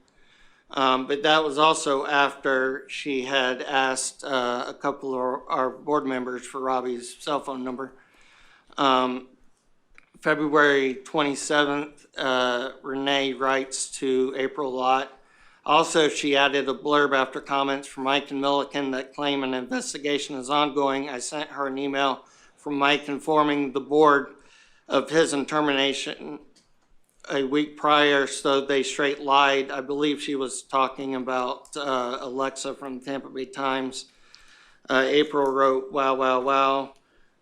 But that was also after she had asked a couple of our board members for Robbie's cell phone number. February 27th, Renee writes to April Lott. Also, she added a blurb after comments from Mike and Milliken that claim an investigation is ongoing. I sent her an email from Mike informing the board of his termination a week prior, so they straight lied. I believe she was talking about Alexa from Tampa Bay Times. April wrote, wow, wow, wow.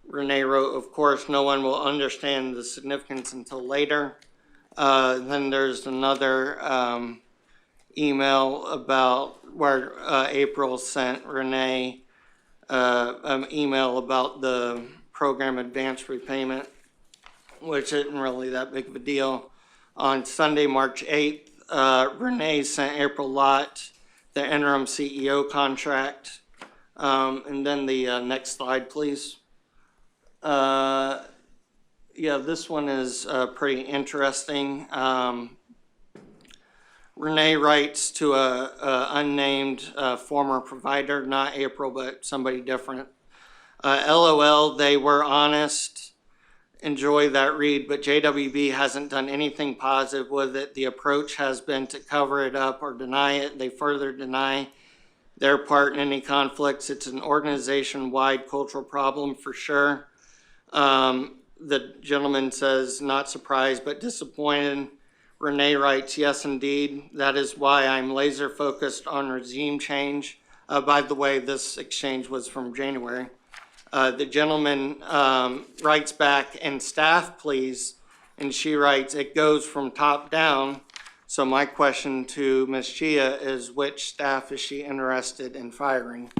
Renee wrote, of course, no one will understand the significance until later. Then there's another email about where April sent Renee an email about the program advance repayment, which isn't really that big of a deal. On Sunday, March 8th, Renee sent April Lott the interim CEO contract. And then the next slide, please. Yeah, this one is pretty interesting. Renee writes to a unnamed former provider, not April, but somebody different. LOL, they were honest. Enjoy that read, but JWB hasn't done anything positive with it. The approach has been to cover it up or deny it. They further deny their part in any conflicts. It's an organization-wide cultural problem for sure. The gentleman says, not surprised, but disappointed. Renee writes, yes, indeed. That is why I'm laser focused on regime change. By the way, this exchange was from January. The gentleman writes back, and staff, please. And she writes, it goes from top down. So my question to Ms. Chia is, which staff is she interested in firing?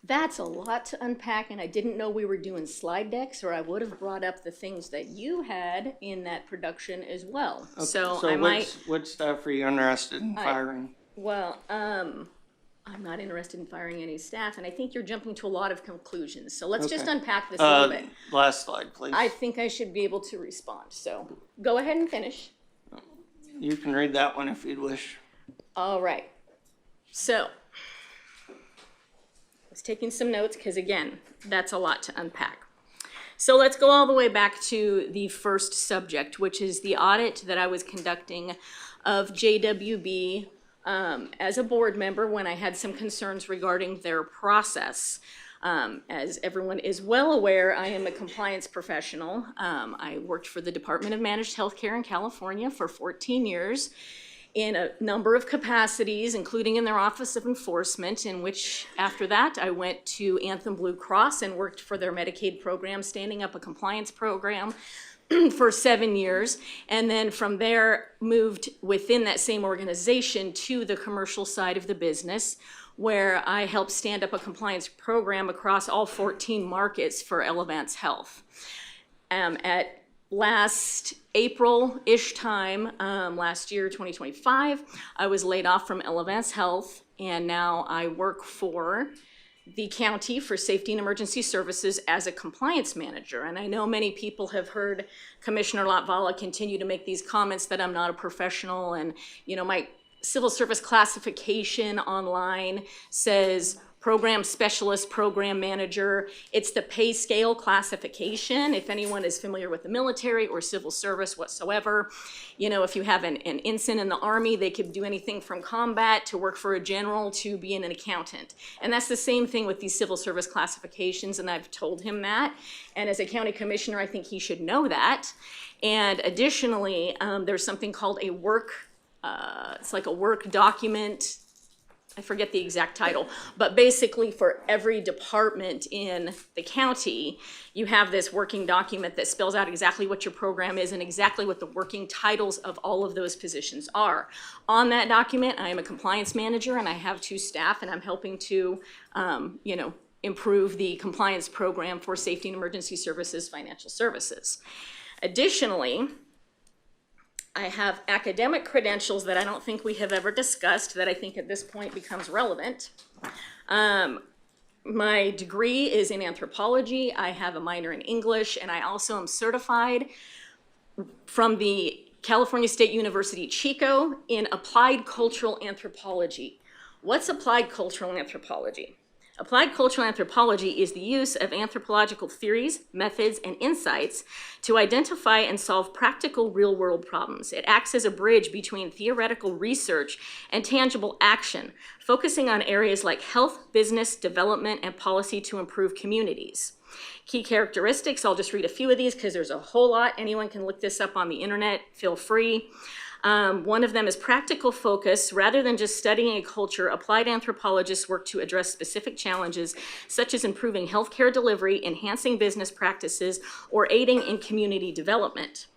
That's a lot to unpack, and I didn't know we were doing slide decks, or I would have brought up the things that you had in that production as well. Okay, So I might. Which staff are you interested in firing? Well, I'm not interested in firing any staff, and I think you're jumping to a lot of conclusions. So let's just unpack this a little bit. Last slide, please. I think I should be able to respond. So go ahead and finish. You can read that one if you'd wish. All right. So I was taking some notes because, again, that's a lot to unpack. So let's go all the way back to the first subject, which is the audit that I was conducting of JWB as a board member when I had some concerns regarding their process. As everyone is well aware, I am a compliance professional. I worked for the Department of Managed Healthcare in California for 14 years in a number of capacities, including in their Office of Enforcement, in which after that I went to Anthem Blue Cross and worked for their Medicaid program, standing up a compliance program for 7 years, and then from there moved within that same organization to the commercial side of the business, where I helped stand up a compliance program across all 14 markets for Elevance Health. At last April-ish time, last year, 2025, I was laid off from Elevance Health, and now I work for the county for safety and emergency services as a compliance manager. And I know many people have heard Commissioner Latvala continue to make these comments that I'm not a professional, and my civil service classification online says program specialist, program manager. It's the pay scale classification. If anyone is familiar with the military or civil service whatsoever, if you have an ensign in the Army, they could do anything from combat to work for a general to being an accountant. And that's the same thing with these civil service classifications, and I've told him that. And as a county commissioner, I think he should know that. And additionally, there's something called a work, it's like a work document I forget the exact title, but basically for every department in the county, you have this working document that spells out exactly what your program is and exactly what the working titles of all of those positions are. On that document, I am a compliance manager and I have 2 staff, and I'm helping to, improve the compliance program for safety and emergency services, financial services. Additionally, I have academic credentials that I don't think we have ever discussed that I think at this point becomes relevant. My degree is in anthropology. I have a minor in English, and I also am certified from the California State University, Chico, in applied cultural anthropology. What's applied cultural anthropology? Applied cultural anthropology is the use of anthropological theories, methods, and insights to identify and solve practical real-world problems. It acts as a bridge between theoretical research and tangible action, focusing on areas like health, business, development, and policy to improve communities. Key characteristics, I'll just read a few of these because there's a whole lot. Anyone can look this up on the internet, feel free. One of them is practical focus. Rather than just studying a culture, applied anthropologists work to address specific challenges such as improving healthcare delivery, enhancing business practices, or aiding in community development.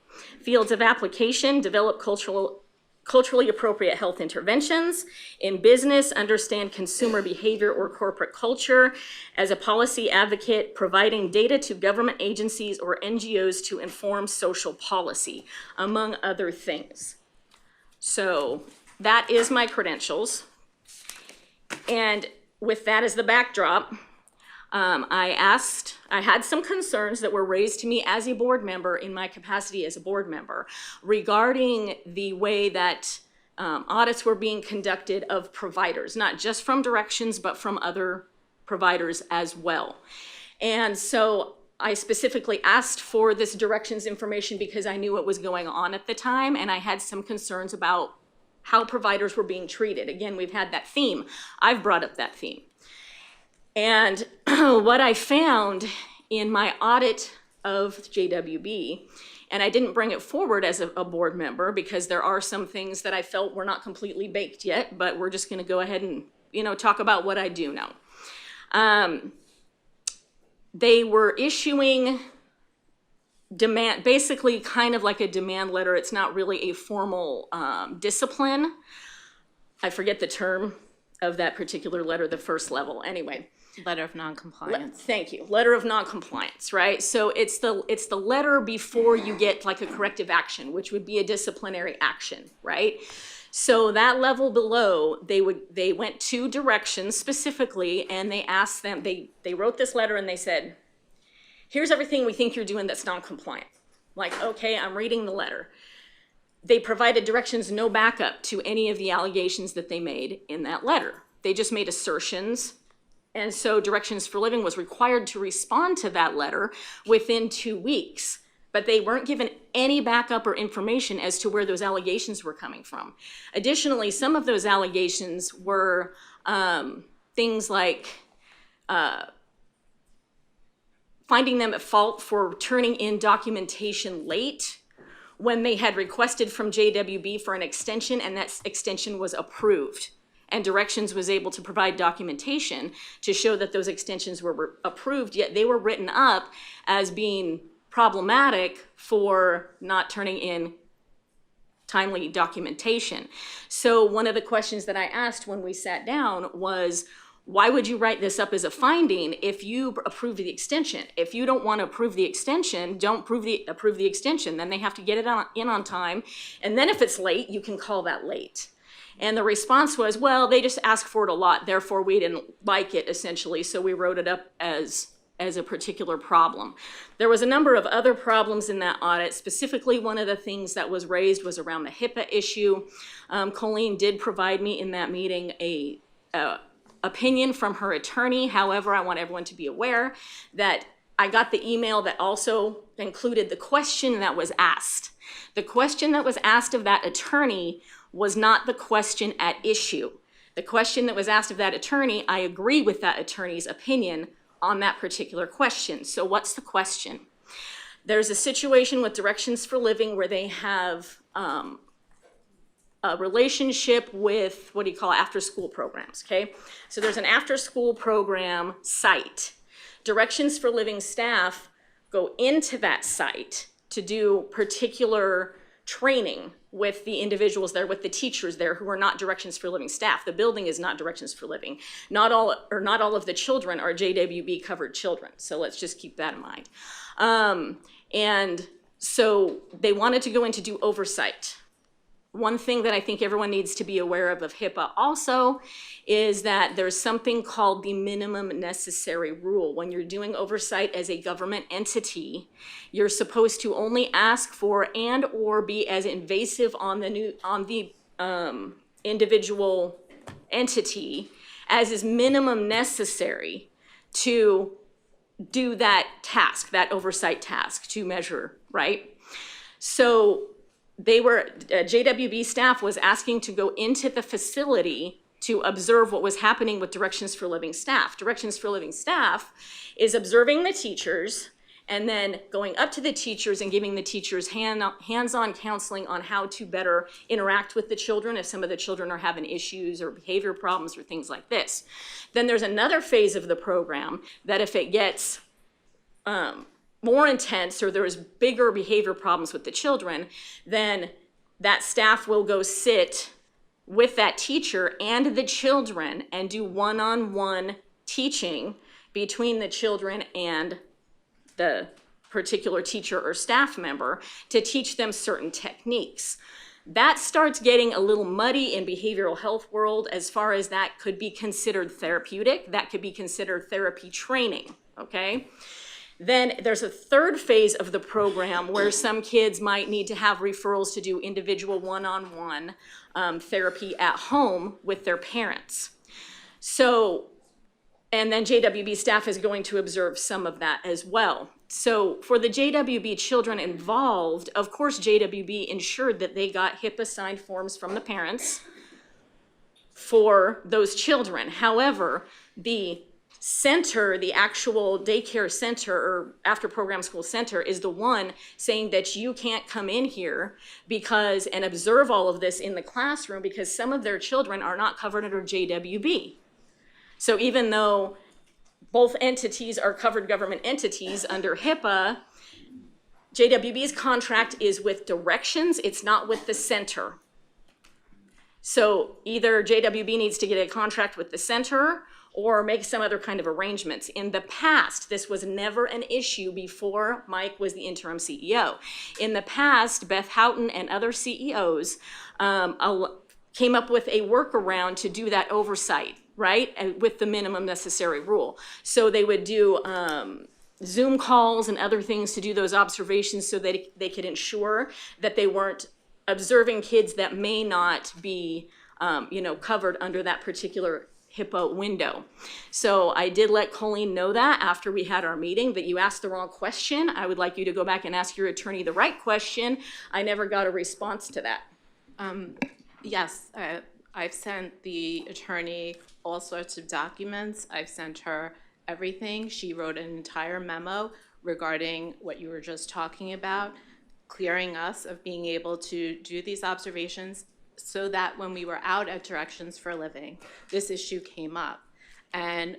Fields of application, develop culturally appropriate health interventions. In business, understand consumer behavior or corporate culture. As a policy advocate, providing data to government agencies or NGOs to inform social policy, among other things. So that is my credentials. And with that as the backdrop, I had some concerns that were raised to me as a board member in my capacity as a board member regarding the way that audits were being conducted of providers, not just from directions, but from other providers as well. And so I specifically asked for this directions information because I knew what was going on at the time, and I had some concerns about how providers were being treated. Again, we've had that theme. I've brought up that theme. And what I found in my audit of JWB, and I didn't bring it forward as a board member because there are some things that I felt were not completely baked yet, but we're just gonna go ahead and talk about what I do know. They were issuing demand, basically kind of like a demand letter. It's not really a formal discipline. I forget the term of that particular letter, the first level. Anyway. Letter of non-compliance. Thank you. Letter of non-compliance, right? So it's the letter before you get like a corrective action, which would be a disciplinary action, right? So that level below, they went to directions specifically, and they asked them, they wrote this letter and they said, here's everything we think you're doing that's non-compliant. Like, okay, I'm reading the letter. They provided directions, no backup to any of the allegations that they made in that letter. They just made assertions. And so Directions for Living was required to respond to that letter within 2 weeks. But they weren't given any backup or information as to where those allegations were coming from. Additionally, some of those allegations were things like finding them at fault for turning in documentation late when they had requested from JWB for an extension, and that extension was approved. And Directions was able to provide documentation to show that those extensions were approved, yet they were written up as being problematic for not turning in timely documentation. So one of the questions that I asked when we sat down was, why would you write this up as a finding if you approve the extension? If you don't want to approve the extension, don't approve the extension. Then they have to get it in on time. And then if it's late, you can call that late. And the response was, well, they just asked for it a lot, therefore we didn't like it, essentially, so we wrote it up as a particular problem. There was a number of other problems in that audit. Specifically, one of the things that was raised was around the HIPAA issue. Colleen did provide me in that meeting a opinion from her attorney. However, I want everyone to be aware that I got the email that also included the question that was asked. The question that was asked of that attorney was not the question at issue. The question that was asked of that attorney, I agree with that attorney's opinion on that particular question. So what's the question? There's a situation with Directions for Living where they have a relationship with, what do you call after-school programs, okay? So there's an after-school program site. Directions for Living staff go into that site to do particular training with the individuals there, with the teachers there who are not Directions for Living staff. The building is not Directions for Living. Not all of the children are JWB covered children. So let's just keep that in mind. And so they wanted to go in to do oversight. One thing that I think everyone needs to be aware of HIPAA also is that there's something called the minimum necessary rule. When you're doing oversight as a government entity, you're supposed to only ask for and or be as invasive on the individual entity as is minimum necessary to do that task, that oversight task, to measure, right? So JWB staff was asking to go into the facility to observe what was happening with Directions for Living staff. Directions for Living staff is observing the teachers and then going up to the teachers and giving the teachers hands-on counseling on how to better interact with the children if some of the children are having issues or behavior problems or things like this. Then there's another phase of the program that if it gets more intense or there's bigger behavior problems with the children, then that staff will go sit with that teacher and the children and do one-on-one teaching between the children and the particular teacher or staff member to teach them certain techniques. That starts getting a little muddy in behavioral health world as far as that could be considered therapeutic, that could be considered therapy training, okay? Then there's a third phase of the program where some kids might need to have referrals to do individual one-on-one therapy at home with their parents. So, and then JWB staff is going to observe some of that as well. So for the JWB children involved, of course JWB ensured that they got HIPAA signed forms from the parents for those children. However, the center, the actual daycare center or after program school center is the one saying that you can't come in here because and observe all of this in the classroom because some of their children are not covered under JWB. So even though both entities are covered government entities under HIPAA, JWB's contract is with Directions, it's not with the center. So either JWB needs to get a contract with the center or make some other kind of arrangements. In the past, this was never an issue before Mike was the interim CEO. In the past, Beth Houghton and other CEOs came up with a workaround to do that oversight, right? And with the minimum necessary rule. So they would do Zoom calls and other things to do those observations so that they could ensure that they weren't observing kids that may not be covered under that particular HIPAA window. So I did let Colleen know that after we had our meeting that you asked the wrong question. I would like you to go back and ask your attorney the right question. I never got a response to that. Yes, I've sent the attorney all sorts of documents. I've sent her everything. She wrote an entire memo regarding what you were just talking about, clearing us of being able to do these observations so that when we were out at Directions for Living, this issue came up. And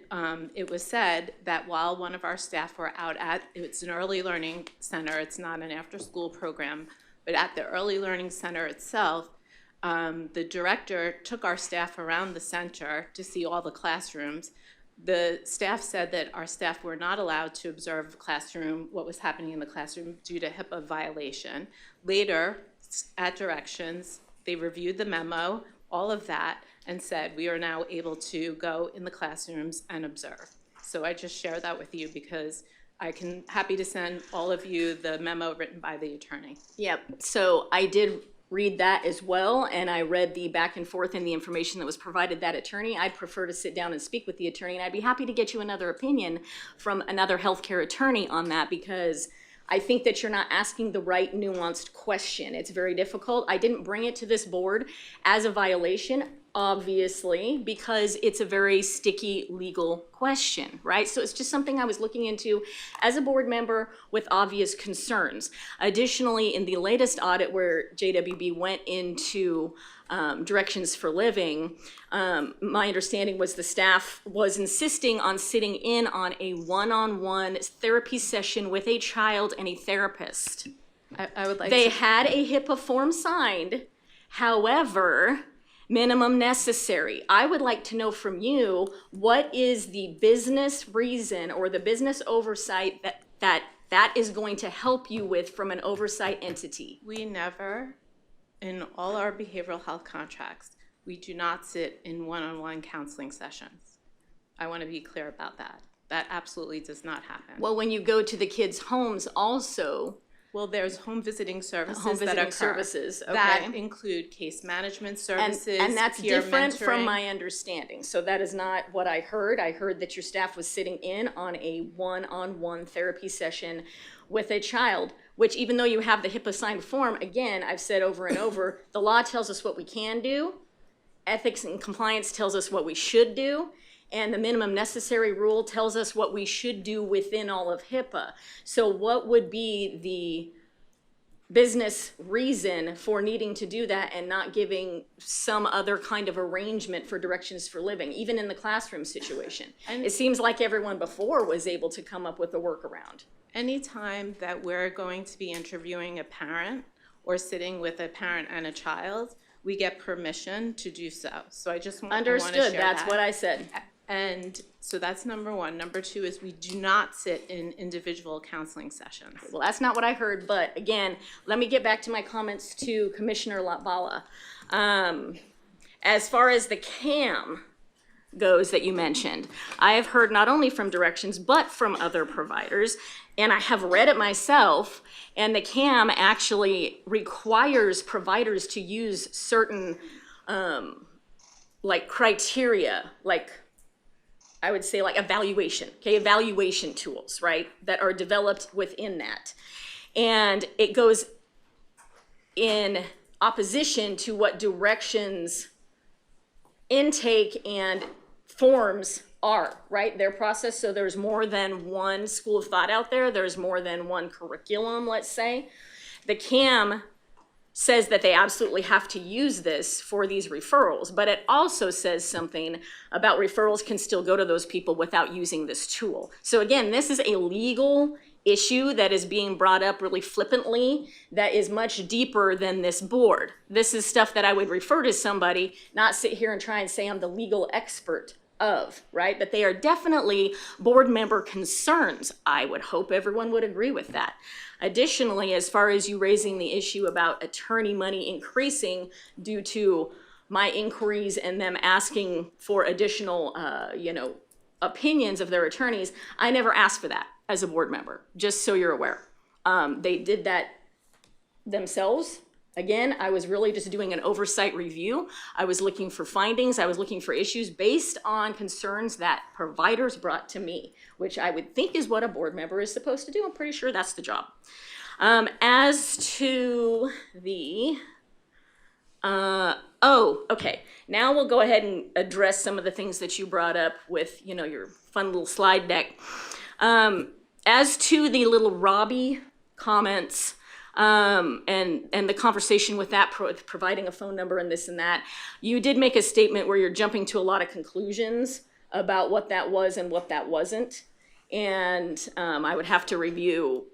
it was said that while one of our staff were out at, it's an early learning center, it's not an after-school program, but at the early learning center itself, the director took our staff around the center to see all the classrooms. The staff said that our staff were not allowed to observe the classroom, what was happening in the classroom due to HIPAA violation. Later, at Directions, they reviewed the memo, all of that, and said we are now able to go in the classrooms and observe. So I just share that with you because happy to send all of you the memo written by the attorney. Yep, so I did read that as well, and I read the back and forth and the information that was provided that attorney. I'd prefer to sit down and speak with the attorney, and I'd be happy to get you another opinion from another healthcare attorney on that because I think that you're not asking the right nuanced question. It's very difficult. I didn't bring it to this board as a violation. obviously, because it's a very sticky legal question, right? So it's just something I was looking into as a board member with obvious concerns. Additionally, in the latest audit where JWB went into directions for living, my understanding was the staff was insisting on sitting in on a one-on-one therapy session with a child and a therapist. I would like They to. had a HIPAA form signed, however, minimum necessary. I would like to know from you, what is the business reason or the business oversight that is going to help you with from an oversight entity? We never, in all our behavioral health contracts, we do not sit in one-on-one counseling sessions. I want to be clear about that. That absolutely does not happen. Well, when you go to the kids' homes also. Well, there's home visiting services Home that visiting occur. services, okay. That include case management services, And that's peer different from mentoring. my understanding. So that is not what I heard. I heard that your staff was sitting in on a one-on-one therapy session with a child, which even though you have the HIPAA signed form, again, I've said over and over, the law tells us what we can do. Ethics and compliance tells us what we should do. And the minimum necessary rule tells us what we should do within all of HIPAA. So what would be the business reason for needing to do that and not giving some other kind of arrangement for directions for living, even in the classroom situation? It seems like everyone before was able to come up with a workaround. Anytime that we're going to be interviewing a parent or sitting with a parent and a child, we get permission to do so. So I just want to share Understood, that's that. what I said. And so that's number one. Number two is we do not sit in individual counseling sessions. Well, that's not what I heard, but again, let me get back to my comments to Commissioner Latvala. As far as the CAM goes that you mentioned, I have heard not only from directions, but from other providers, and I have read it myself, and the CAM actually requires providers to use certain like criteria, like I would say like evaluation, okay, evaluation tools, right, that are developed within that. And it goes in opposition to what directions intake and forms are, right, their process. So there's more than one school of thought out there. There's more than one curriculum, let's say. The CAM says that they absolutely have to use this for these referrals, but it also says something about referrals can still go to those people without using this tool. So again, this is a legal issue that is being brought up really flippantly that is much deeper than this board. This is stuff that I would refer to somebody, not sit here and try and say I'm the legal expert of, right? But they are definitely board member concerns. I would hope everyone would agree with that. Additionally, as far as you raising the issue about attorney money increasing due to my inquiries and them asking for additional, opinions of their attorneys, I never asked for that as a board member, just so you're aware. They did that themselves. Again, I was really just doing an oversight review. I was looking for findings. I was looking for issues based on concerns that providers brought to me, which I would think is what a board member is supposed to do. I'm pretty sure that's the job. As to the, okay. Now we'll go ahead and address some of the things that you brought up with, your fun little slide deck. As to the little Robbie comments, and the conversation with that, providing a phone number and this and that, you did make a statement where you're jumping to a lot of conclusions about what that was and what that wasn't. And I would have to review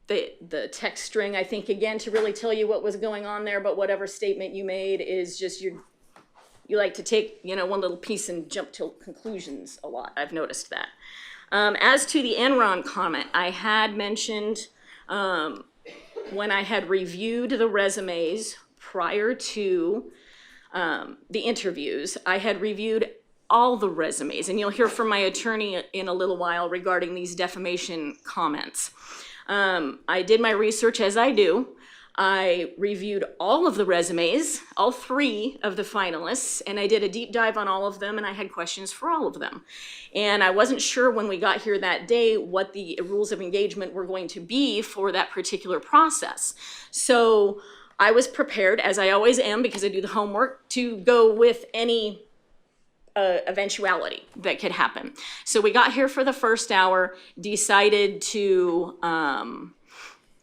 the text string, I think, again, to really tell you what was going on there. But whatever statement you made is just you like to take, one little piece and jump to conclusions a lot. I've noticed that. As to the Enron comment, I had mentioned when I had reviewed the resumes prior to the interviews, I had reviewed all the resumes, and you'll hear from my attorney in a little while regarding these defamation comments. I did my research as I do. I reviewed all of the resumes, all 3 of the finalists, and I did a deep dive on all of them, and I had questions for all of them. And I wasn't sure when we got here that day what the rules of engagement were going to be for that particular process. So I was prepared, as I always am because I do the homework, to go with any eventuality that could happen. So we got here for the first hour, decided to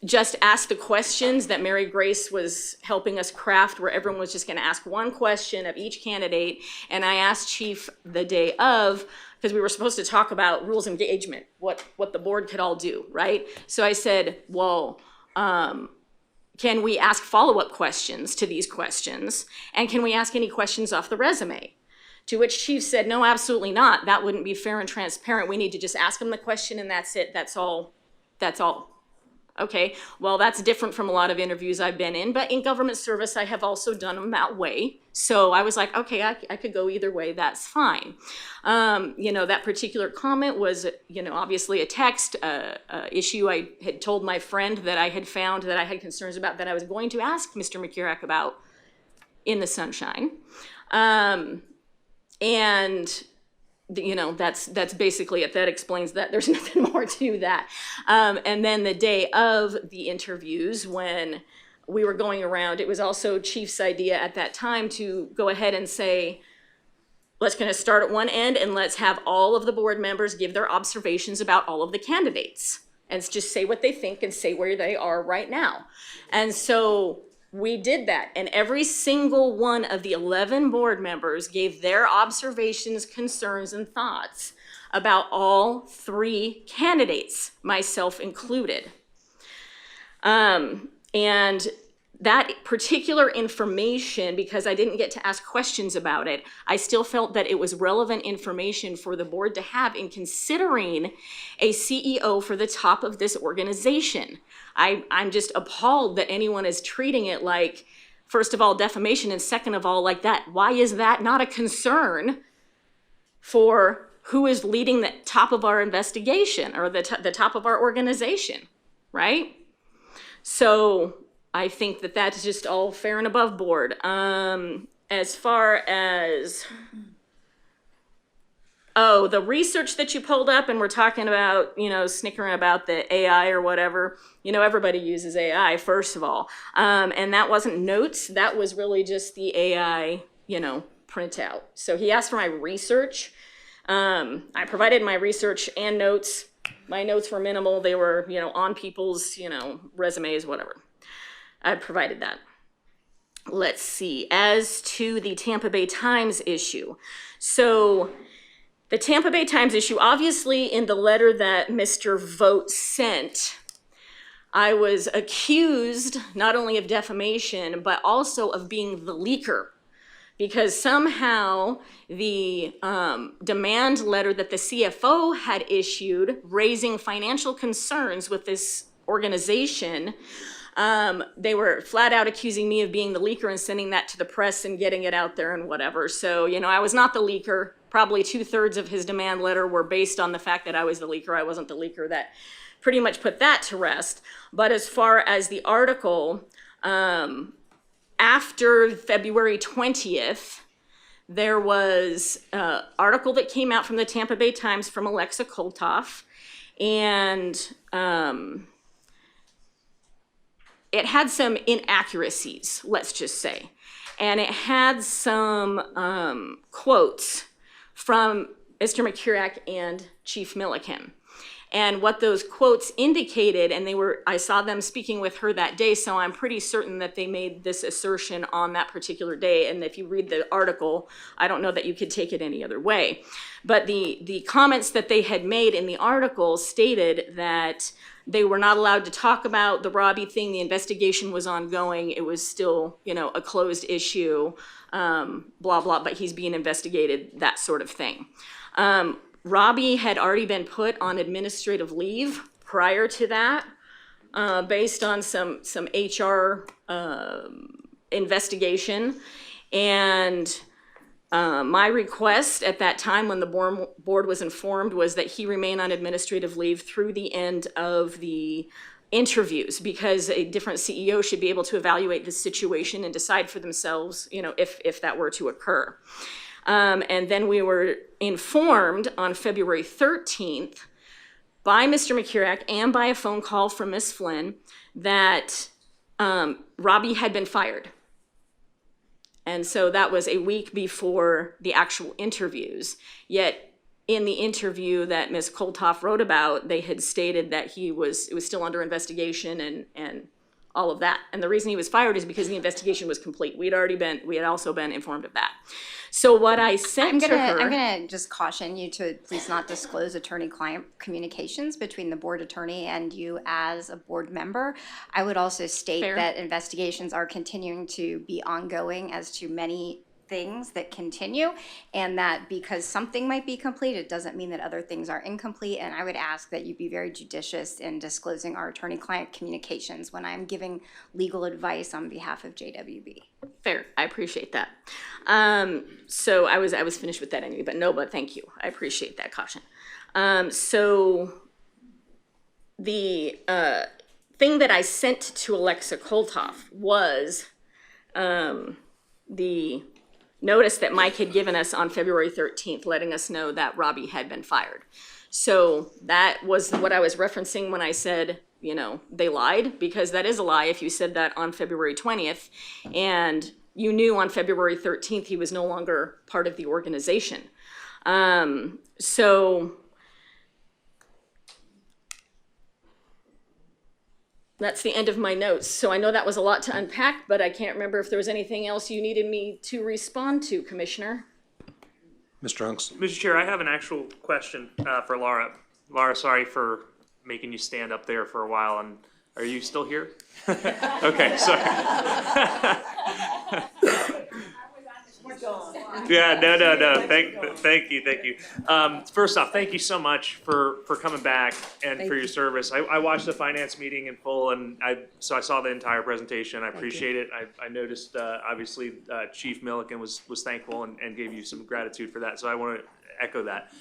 just ask the questions that Mary Grace was helping us craft, where everyone was just going to ask one question of each candidate. And I asked Chief the day of, because we were supposed to talk about rules of engagement, what the board could all do, right? So I said, well, can we ask follow-up questions to these questions? And can we ask any questions off the resume? To which Chief said, no, absolutely not. That wouldn't be fair and transparent. We need to just ask them the question and that's it. That's all. That's all. Okay, well, that's different from a lot of interviews I've been in, but in government service, I have also done them that way. So I was like, okay, I could go either way, that's fine. That particular comment was, obviously a text issue. I had told my friend that I had found that I had concerns about that I was going to ask Mr. McCurrack about in the sunshine. That's basically it. That explains that. There's nothing more to that. And then the day of the interviews, when we were going around, it was also Chief's idea at that time to go ahead and say, let's kind of start at one end and let's have all of the board members give their observations about all of the candidates and just say what they think and say where they are right now. And so we did that, and every single one of the 11 board members gave their observations, concerns, and thoughts about all 3 candidates, myself included. And that particular information, because I didn't get to ask questions about it, I still felt that it was relevant information for the board to have in considering a CEO for the top of this organization. I'm just appalled that anyone is treating it like, first of all, defamation, and second of all, like that. Why is that not a concern for who is leading the top of our investigation or the top of our organization, right? So I think that that's just all fair and above board. As far as, the research that you pulled up, and we're talking about, snickering about the AI or whatever, everybody uses AI, first of all. And that wasn't notes, that was really just the AI, printout. So he asked for my research. I provided my research and notes. My notes were minimal. They were, on people's, resumes, whatever. I provided that. Let's see, as to the Tampa Bay Times issue. So the Tampa Bay Times issue, obviously in the letter that Mr. Vogt sent, I was accused not only of defamation, but also of being the leaker. Because somehow the demand letter that the CFO had issued raising financial concerns with this organization, they were flat out accusing me of being the leaker and sending that to the press and getting it out there and whatever. So, I was not the leaker. Probably 2/3 of his demand letter were based on the fact that I was the leaker. I wasn't the leaker. That pretty much put that to rest. But as far as the article, after February 20th, there was an article that came out from the Tampa Bay Times from Alexa Koltoff, and it had some inaccuracies, let's just say. And it had some quotes from Mr. McCurrack and Chief Milliken. And what those quotes indicated, and I saw them speaking with her that day, so I'm pretty certain that they made this assertion on that particular day. And if you read the article, I don't know that you could take it any other way. But the comments that they had made in the article stated that they were not allowed to talk about the Robbie thing. The investigation was ongoing. It was still, a closed issue, blah, blah, but he's being investigated, that sort of thing. Robbie had already been put on administrative leave prior to that, based on some HR investigation. And my request at that time when the board was informed was that he remain on administrative leave through the end of the interviews, because a different CEO should be able to evaluate the situation and decide for themselves, if that were to occur. And then we were informed on February 13th by Mr. McCurrack and by a phone call from Ms. Flynn that Robbie had been fired. And so that was a week before the actual interviews. Yet in the interview that Ms. Koltoff wrote about, they had stated that it was still under investigation and all of that. And the reason he was fired is because the investigation was complete. We had also been informed of that. So what I sent to her. I'm gonna just caution you to please not disclose attorney-client communications between the board attorney and you as a board member. I would also state that investigations are continuing to be ongoing as to many things that continue, and that because something might be complete, it doesn't mean that other things are incomplete. And I would ask that you be very judicious in disclosing our attorney-client communications when I'm giving legal advice on behalf of JWB. Fair, I appreciate that. So I was finished with that anyway, but thank you. I appreciate that caution. So the thing that I sent to Alexa Koltoff was the notice that Mike had given us on February 13th, letting us know that Robbie had been fired. So that was what I was referencing when I said, they lied, because that is a lie if you said that on February 20th, and you knew on February 13th he was no longer part of the organization. So that's the end of my notes. So I know that was a lot to unpack, but I can't remember if there was anything else you needed me to respond to, Commissioner. Mr. Hunks. Mr. Chair, I have an actual question for Laura. Laura, sorry for making you stand up there for a while. And are you still here? Okay, sorry. Yeah, no. Thank you. First off, thank you so much for coming back and for your service. I watched the finance meeting in full, and so I saw the entire presentation. I appreciate it. I noticed obviously Chief Milliken was thankful and gave you some gratitude for that. So I want to echo that.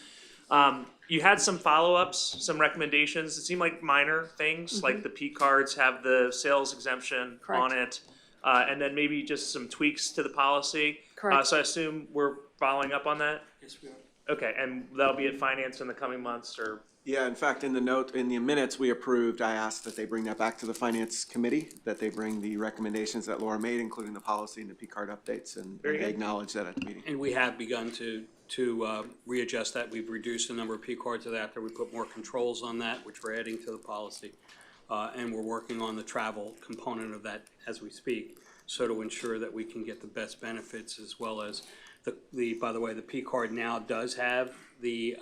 You had some follow-ups, some recommendations. It seemed like minor things, like the P cards have the sales exemption on it. And then maybe just some tweaks to the policy. Correct. So I assume we're following up on that? Yes, we are. Okay, and that'll be at finance in the coming months, or? Yeah, in fact, in the minutes we approved, I asked that they bring that back to the finance committee, that they bring the recommendations that Laura made, including the policy and the P card updates, and they acknowledge that at the meeting. And we have begun to readjust that. We've reduced the number of P cards after we put more controls on that, which we're adding to the policy. And we're working on the travel component of that as we speak, so to ensure that we can get the best benefits, as well as by the way, the P card now does have the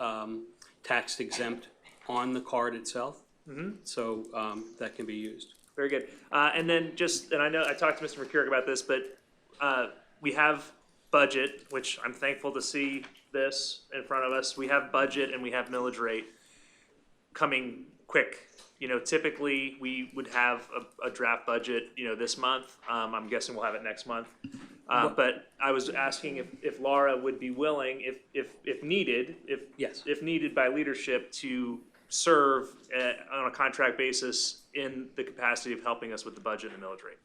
tax exempt on the card itself. Mm-hmm. So that can be used. Very good. And then and I know I talked to Mr. McCurrick about this, but we have budget, which I'm thankful to see this in front of us. We have budget and we have millage rate coming quick. Typically we would have a draft budget, this month. I'm guessing we'll have it next month. But I was asking if Laura would be willing, if needed, if needed by leadership, to serve on a contract basis in the capacity of helping us with the budget and the millage rate.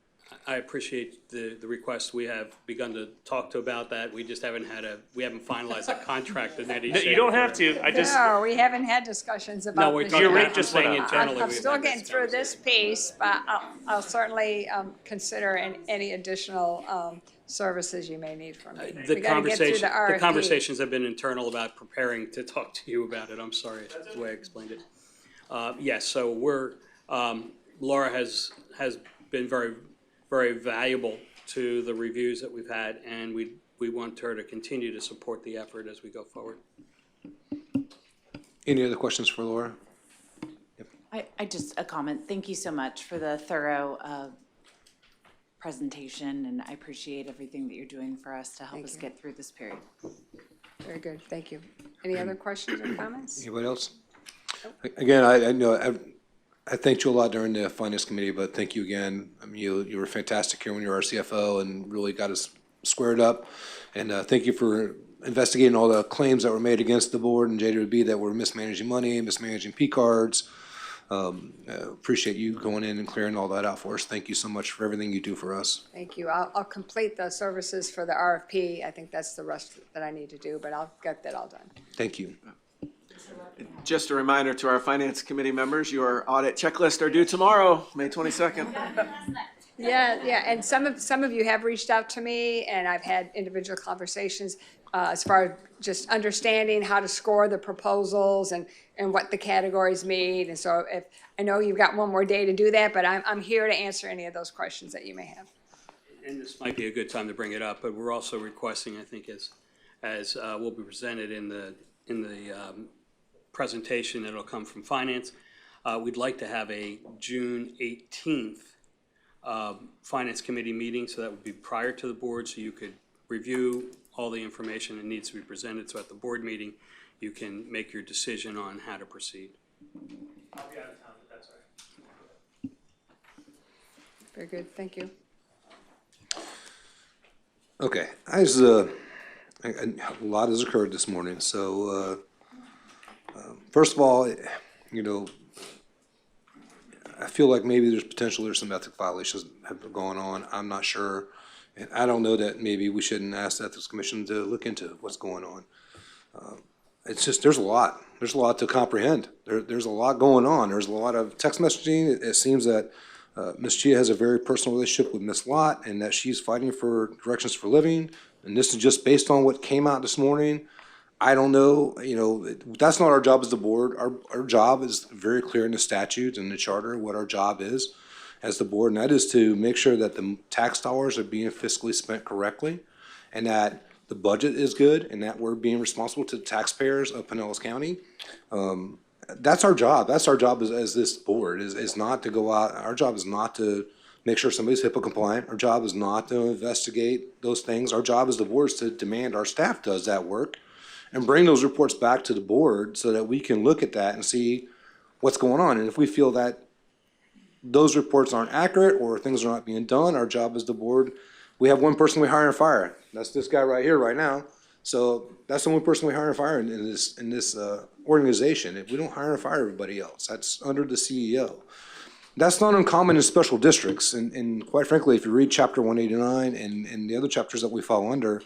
I appreciate the request. We have begun to talk about that. We just haven't finalized a contract in any shape. You don't have to. No, we haven't had discussions about we're this talking yet. about just saying internally. I'm still getting through this piece, but I'll certainly consider any additional services you may need from me. We gotta get through the RFP. The conversations have been internal about preparing to talk to you about it. I'm sorry, that's the way I explained it. Yes, so Laura has been very valuable to the reviews that we've had, and we want her to continue to support the effort as we go forward. Any other questions for Laura? I just a comment. Thank you so much for the thorough presentation, and I appreciate everything that you're doing for us to help us get through this period. Very good, thank you. Any other questions or comments? Anybody else? Again, I know I thanked you a lot during the finance committee, but thank you again. I mean, you were fantastic here when you were our CFO and really got us squared up. And thank you for investigating all the claims that were made against the board and JWB that were mismanaging money, mismanaging P cards. Appreciate you going in and clearing all that out for us. Thank you so much for everything you do for us. Thank you. I'll complete the services for the RFP. I think that's the rest that I need to do, but I'll get that all done. Thank you. Just a reminder to our finance committee members, your audit checklist are due tomorrow, May 22nd. Yeah, and some of you have reached out to me, and I've had individual conversations as far as just understanding how to score the proposals and what the categories mean. And so if I know you've got one more day to do that, but I'm here to answer any of those questions that you may have. And this might be a good time to bring it up, but we're also requesting, I think, as will be presented in the presentation that'll come from finance, we'd like to have a June 18th Finance Committee meeting, so that would be prior to the board, so you could review all the information that needs to be presented. So at the board meeting, you can make your decision on how to proceed. I'll be out of town, but that's all right. Very good, thank you. Okay, a lot has occurred this morning. So first of all, you know, I feel like maybe there's some ethics violations have gone on. I'm not sure. And I don't know that maybe we shouldn't ask the Ethics Commission to look into what's going on. It's just, there's a lot to comprehend. There's a lot going on. There's a lot of text messaging. It seems that Ms. Chia has a very personal relationship with Ms. Lott and that she's fighting for directions for living. And this is just based on what came out this morning. I don't know, you know, that's not our job as the board. Our job is very clear in the statutes and the charter what our job is as the board, and that is to make sure that the tax dollars are being fiscally spent correctly and that the budget is good and that we're being responsible to the taxpayers of Pinellas County. That's our job. That's our job as this board is not to go out. Our job is not to make sure somebody's HIPAA compliant. Our job is not to investigate those things. Our job as the board is to demand our staff does that work and bring those reports back to the board so that we can look at that and see what's going on. And if we feel that those reports aren't accurate or things are not being done, our job as the board, we have one person we hire and fire. That's this guy right here right now. So that's the only person we hire and fire in this organization. If we don't hire and fire everybody else, that's under the CEO. That's not uncommon in special districts. And quite frankly, if you read Chapter 189 and the other chapters that we fall under,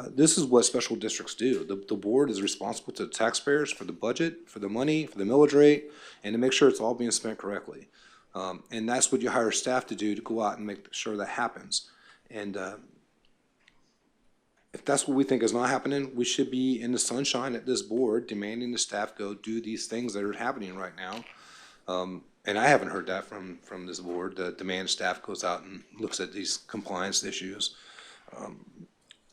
this is what special districts do. The board is responsible to the taxpayers for the budget, for the money, for the millage rate, and to make sure it's all being spent correctly. And that's what you hire staff to do, to go out and make sure that happens. And if that's what we think is not happening, we should be in the sunshine at this board demanding the staff go do these things that are happening right now. And I haven't heard that from this board. The demand staff goes out and looks at these compliance issues.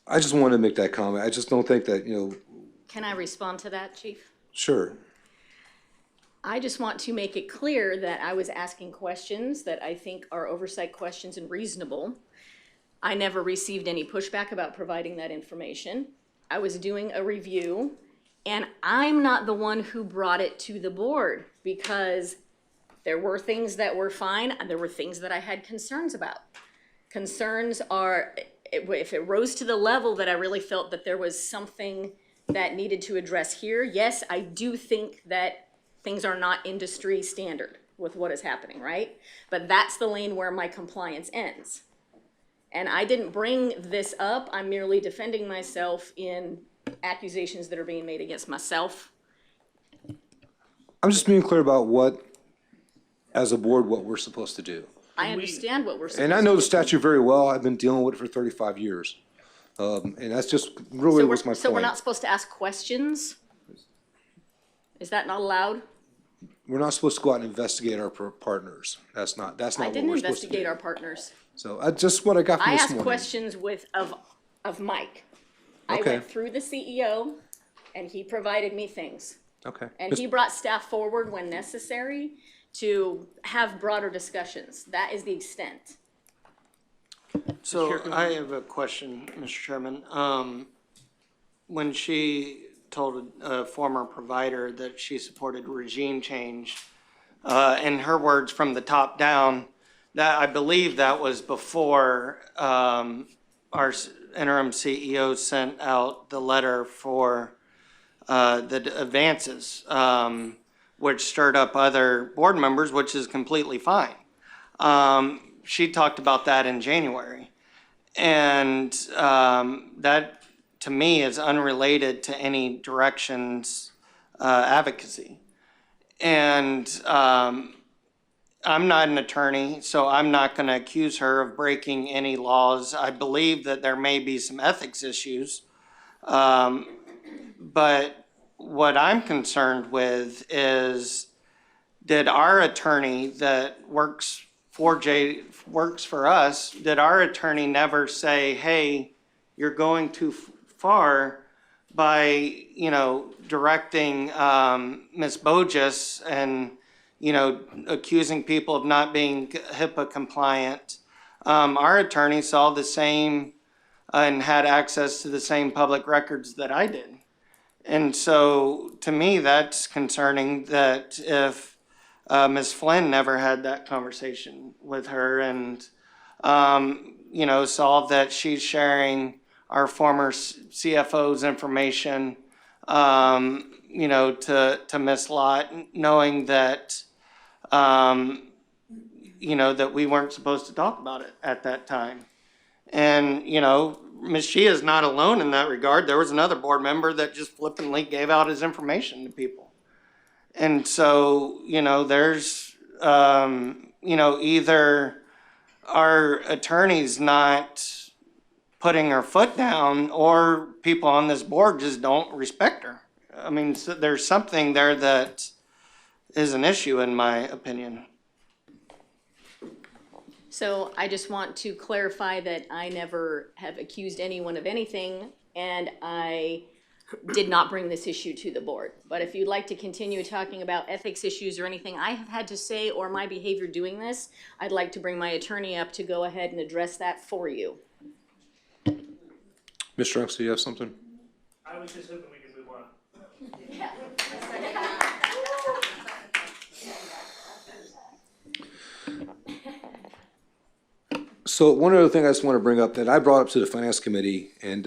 I just wanted to make that comment. I just don't think that, you know. Can I respond to that, Chief? Sure. I just want to make it clear that I was asking questions that I think are oversight questions and reasonable. I never received any pushback about providing that information. I was doing a review, and I'm not the one who brought it to the board because there were things that were fine and there were things that I had concerns about. Concerns are, if it rose to the level that I really felt that there was something that needed to address here, yes, I do think that things are not industry standard with what is happening, right? But that's the lane where my compliance ends. And I didn't bring this up. I'm merely defending myself in accusations that are being made against myself. I'm just being clear about what, as a board, what we're supposed to do. I understand what we're supposed to do. And I know the statute very well. I've been dealing with it for 35 years. And that's just really what's my point. So we're not supposed to ask questions? Is that not allowed? We're not supposed to go out and investigate our partners. That's not what we're supposed to do. I didn't investigate our partners. So that's just what I got from I this asked morning. questions of Mike. I Okay. went through the CEO and he provided me things. Okay. And he brought staff forward when necessary to have broader discussions. That is the extent. So I have a question, Mr. Chairman. When she told a former provider that she supported regime change, in her words, from the top down, that I believe that was before our interim CEO sent out the letter for the advances, which stirred up other board members, which is completely fine. She talked about that in January. And that, to me, is unrelated to any directions advocacy. And I'm not an attorney, so I'm not going to accuse her of breaking any laws. I believe that there may be some ethics issues. But what I'm concerned with is, did our attorney that works for us, did our attorney never say, hey, you're going too far by, directing Ms. Bogus and, accusing people of not being HIPAA compliant? Our attorney saw the same and had access to the same public records that I did. And so to me, that's concerning that if Ms. Flynn never had that conversation with her and, saw that she's sharing our former CFO's information, to Ms. Lott, knowing that, that we weren't supposed to talk about it at that time. And, Ms. Shea is not alone in that regard. There was another board member that just flippantly gave out his information to people. And so, there's, either our attorney's not putting her foot down or people on this board just don't respect her. I mean, so there's something there that is an issue in my opinion. So I just want to clarify that I never have accused anyone of anything, and I did not bring this issue to the board. But if you'd like to continue talking about ethics issues or anything I have had to say or my behavior doing this, I'd like to bring my attorney up to go ahead and address that for you. Mr. Unks, do you have something? I was just hoping we could move on. So one other thing I just want to bring up that I brought up to the Finance Committee, and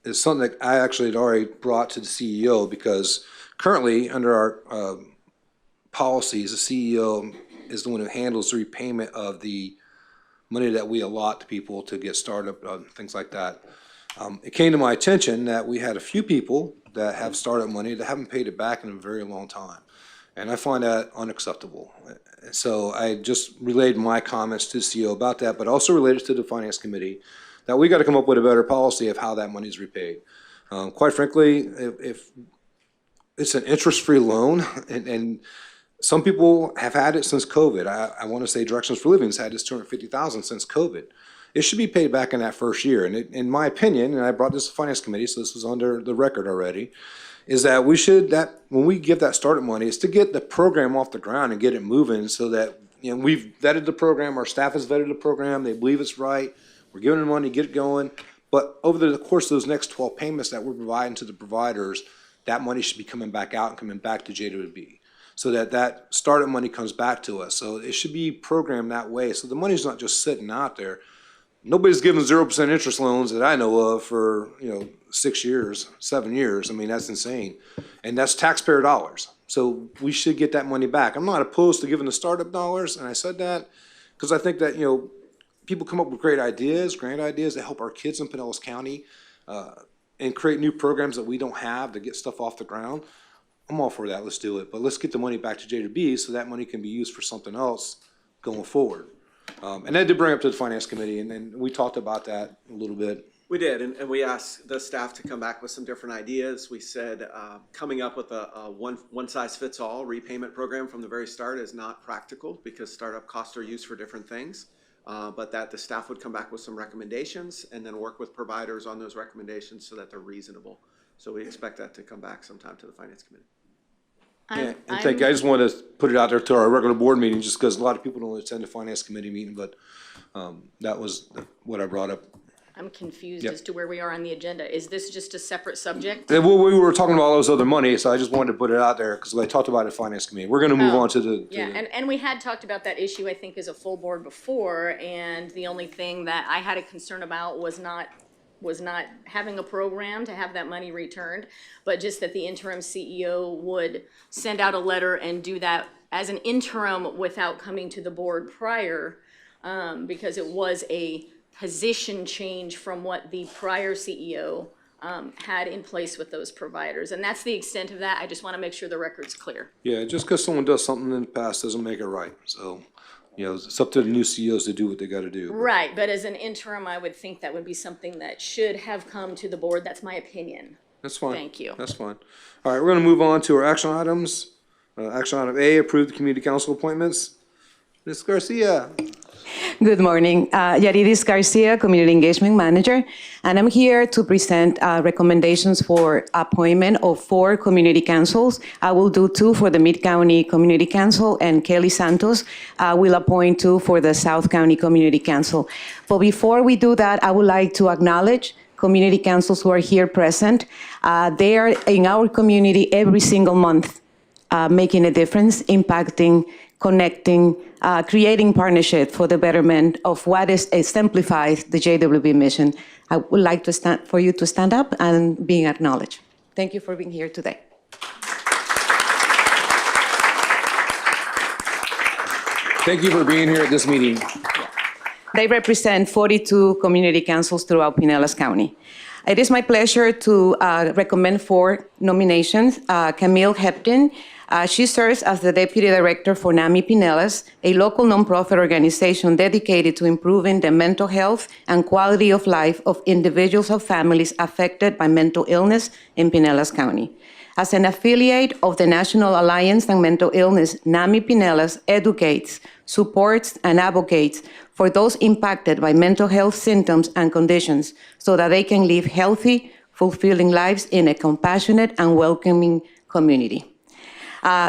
is something that I actually had already brought to the CEO, because currently under our policies, the CEO is the one who handles the repayment of the money that we allot to people to get started, things like that. It came to my attention that we had a few people that have startup money that haven't paid it back in a very long time. And I find that unacceptable. So I just relayed my comments to the CEO about that, but also related to the Finance Committee, that we got to come up with a better policy of how that money is repaid. Quite frankly, if it's an interest-free loan, and some people have had it since COVID. I want to say Directions for Living's had this $250,000 since COVID. It should be paid back in that first year. And in my opinion, and I brought this to the Finance Committee, so this was under the record already, is that we should, when we give that startup money, is to get the program off the ground and get it moving, so that, we've vetted the program, our staff has vetted the program, they believe it's right, we're giving them money, get it going. But over the course of those next 12 payments that we're providing to the providers, that money should be coming back out and coming back to JWB, so that startup money comes back to us. So it should be programmed that way, so the money's not just sitting out there. Nobody's given 0% interest loans that I know of for 6 years, 7 years. I mean, that's insane, and that's taxpayer dollars. So we should get that money back. I'm not opposed to giving the startup dollars, and I said that because I think that people come up with great ideas that help our kids in Pinellas County, and create new programs that we don't have to get stuff off the ground. I'm all for that. Let's do it, but let's get the money back to JWB so that money can be used for something else going forward. And I did bring up to the Finance Committee, and we talked about that a little bit. We did, and we asked the staff to come back with some different ideas. We said coming up with a one-size-fits-all repayment program from the very start is not practical, because startup costs are used for different things, but that the staff would come back with some recommendations and then work with providers on those recommendations so that they're reasonable. So we expect that to come back sometime to the Finance Committee. Yeah, and I just want to put it out there to our regular board meeting, just because a lot of people don't attend the Finance Committee meeting, but that was what I brought up. I'm confused as to where we are on the agenda. Is this just a separate subject? Well, we were talking about all those other money, so I just wanted to put it out there because I talked about it at Finance Committee. We're going to move on to the. Yeah, and we had talked about that issue, I think, as a full board before, and the only thing that I had a concern about was not having a program to have that money returned, but just that the interim CEO would send out a letter and do that as an interim without coming to the board prior, because it was a position change from what the prior CEO had in place with those providers. And that's the extent of that. I just want to make sure the record's clear. Yeah, just because someone does something in the past doesn't make it right. So, it's up to the new CEOs to do what they got to do. Right, but as an interim, I would think that would be something that should have come to the board. That's my opinion. That's fine. Thank you. That's fine. All right, we're going to move on to our action items. Action item A, approve the community council appointments. Ms. Garcia. Good morning. Yaridis Garcia, Community Engagement Manager, and I'm here to present recommendations for appointment of 4 community councils. I will do 2 for the Mid-County Community Council, and Kelly Santos will appoint 2 for the South County Community Council. But before we do that, I would like to acknowledge community councils who are here present. They are in our community every single month, making a difference, impacting, connecting, creating partnership for the betterment of what exemplifies the JWB mission. I would like for you to stand up and being acknowledged. Thank you for being here today. Thank you for being here at this meeting. They represent 42 community councils throughout Pinellas County. It is my pleasure to recommend 4 nominations. Camille Hepton. She serves as the Deputy Director for NAMI Pinellas, a local nonprofit organization dedicated to improving the mental health and quality of life of individuals or families affected by mental illness in Pinellas County. As an affiliate of the National Alliance on Mental Illness, NAMI Pinellas educates, supports, and advocates for those impacted by mental health symptoms and conditions so that they can live healthy, fulfilling lives in a compassionate and welcoming community.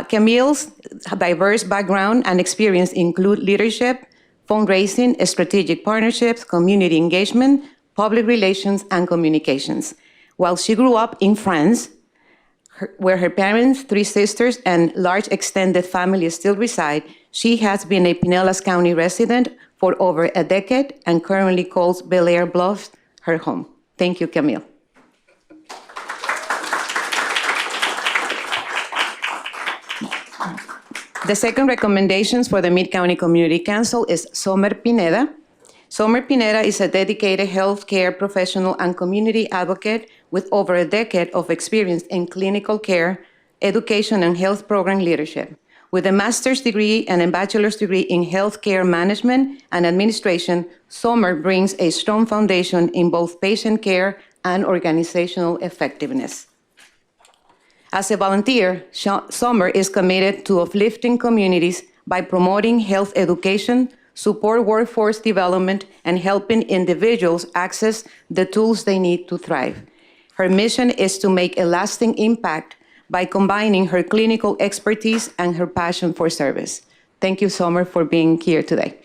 Camille's diverse background and experience include leadership, fundraising, strategic partnerships, community engagement, public relations, and communications. While she grew up in France, where her parents, 3 sisters, and large extended family still reside, she has been a Pinellas County resident for over a decade and currently calls Bel Air Bluffs her home. Thank you, Camille. The second recommendations for the Mid-County Community Council is Somer Pineda. Somer Pineda is a dedicated healthcare professional and community advocate with over a decade of experience in clinical care, education, and health program leadership. With a master's degree and a bachelor's degree in healthcare management and administration, Somer brings a strong foundation in both patient care and organizational effectiveness. As a volunteer, Somer is committed to uplifting communities by promoting health education, support workforce development, and helping individuals access the tools they need to thrive. Her mission is to make a lasting impact by combining her clinical expertise and her passion for service. Thank you, Somer, for being here today.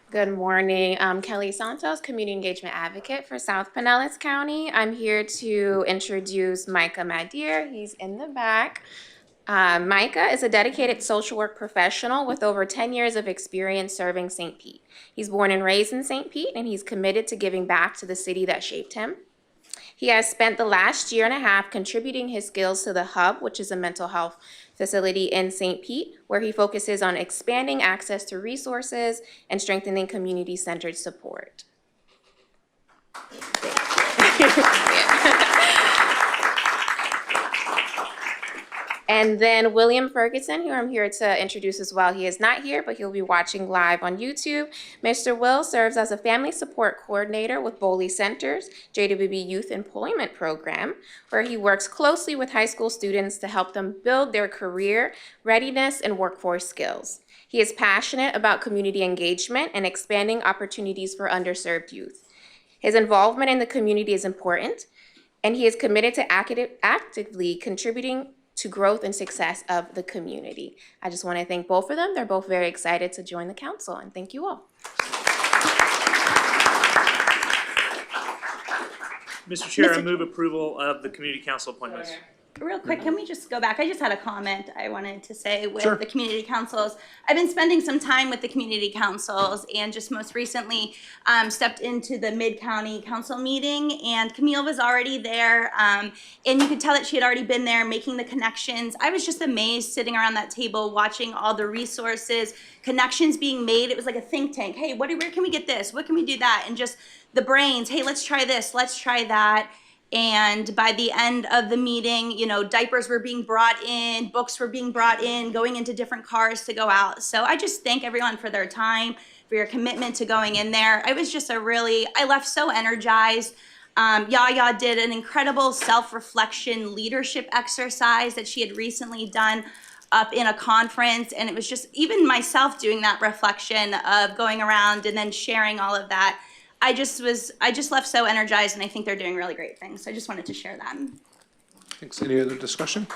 Good morning. I'm Kelly Santos, Community Engagement Advocate for South Pinellas County. I'm here to introduce Micah Madir. He's in the back. Micah is a dedicated social work professional with over 10 years of experience serving St. Pete. He's born and raised in St. Pete, and he's committed to giving back to the city that shaped him. He has spent the last year and a half contributing his skills to the Hub, which is a mental health facility in St. Pete, where he focuses on expanding access to resources and strengthening community-centered support. And then William Ferguson, who I'm here to introduce as well. He is not here, but he'll be watching live on YouTube. Mr. Will serves as a family support coordinator with Boley Center's JWB Youth Employment Program, where he works closely with high school students to help them build their career readiness and workforce skills. He is passionate about community engagement and expanding opportunities for underserved youth. His involvement in the community is important, and he is committed to actively contributing to growth and success of the community. I just want to thank both of them. They're both very excited to join the council, and thank you all. Mr. Chair, I move approval of the community council appointments. real quick, can we just go back? I just had a comment I wanted to say with Sure. the community councils. I've been spending some time with the community councils and just most recently stepped into the Mid-County Council meeting, and Camille was already there, and you could tell that she had already been there making the connections. I was just amazed sitting around that table watching all the resources, connections being made. It was like a think tank. Hey, where can we get this? What can we do that? And just the brains, hey, let's try this, let's try that. And by the end of the meeting, you know, diapers were being brought in, books were being brought in, going into different cars to go out. So I just thank everyone for their time, for your commitment to going in there. I was just I left so energized. Yaya did an incredible self-reflection leadership exercise that she had recently done up in a conference. And it was just, even myself doing that reflection of going around and then sharing all of that, I just left so energized, and I think they're doing really great things. So I just wanted to share that. Thanks. Any other discussion?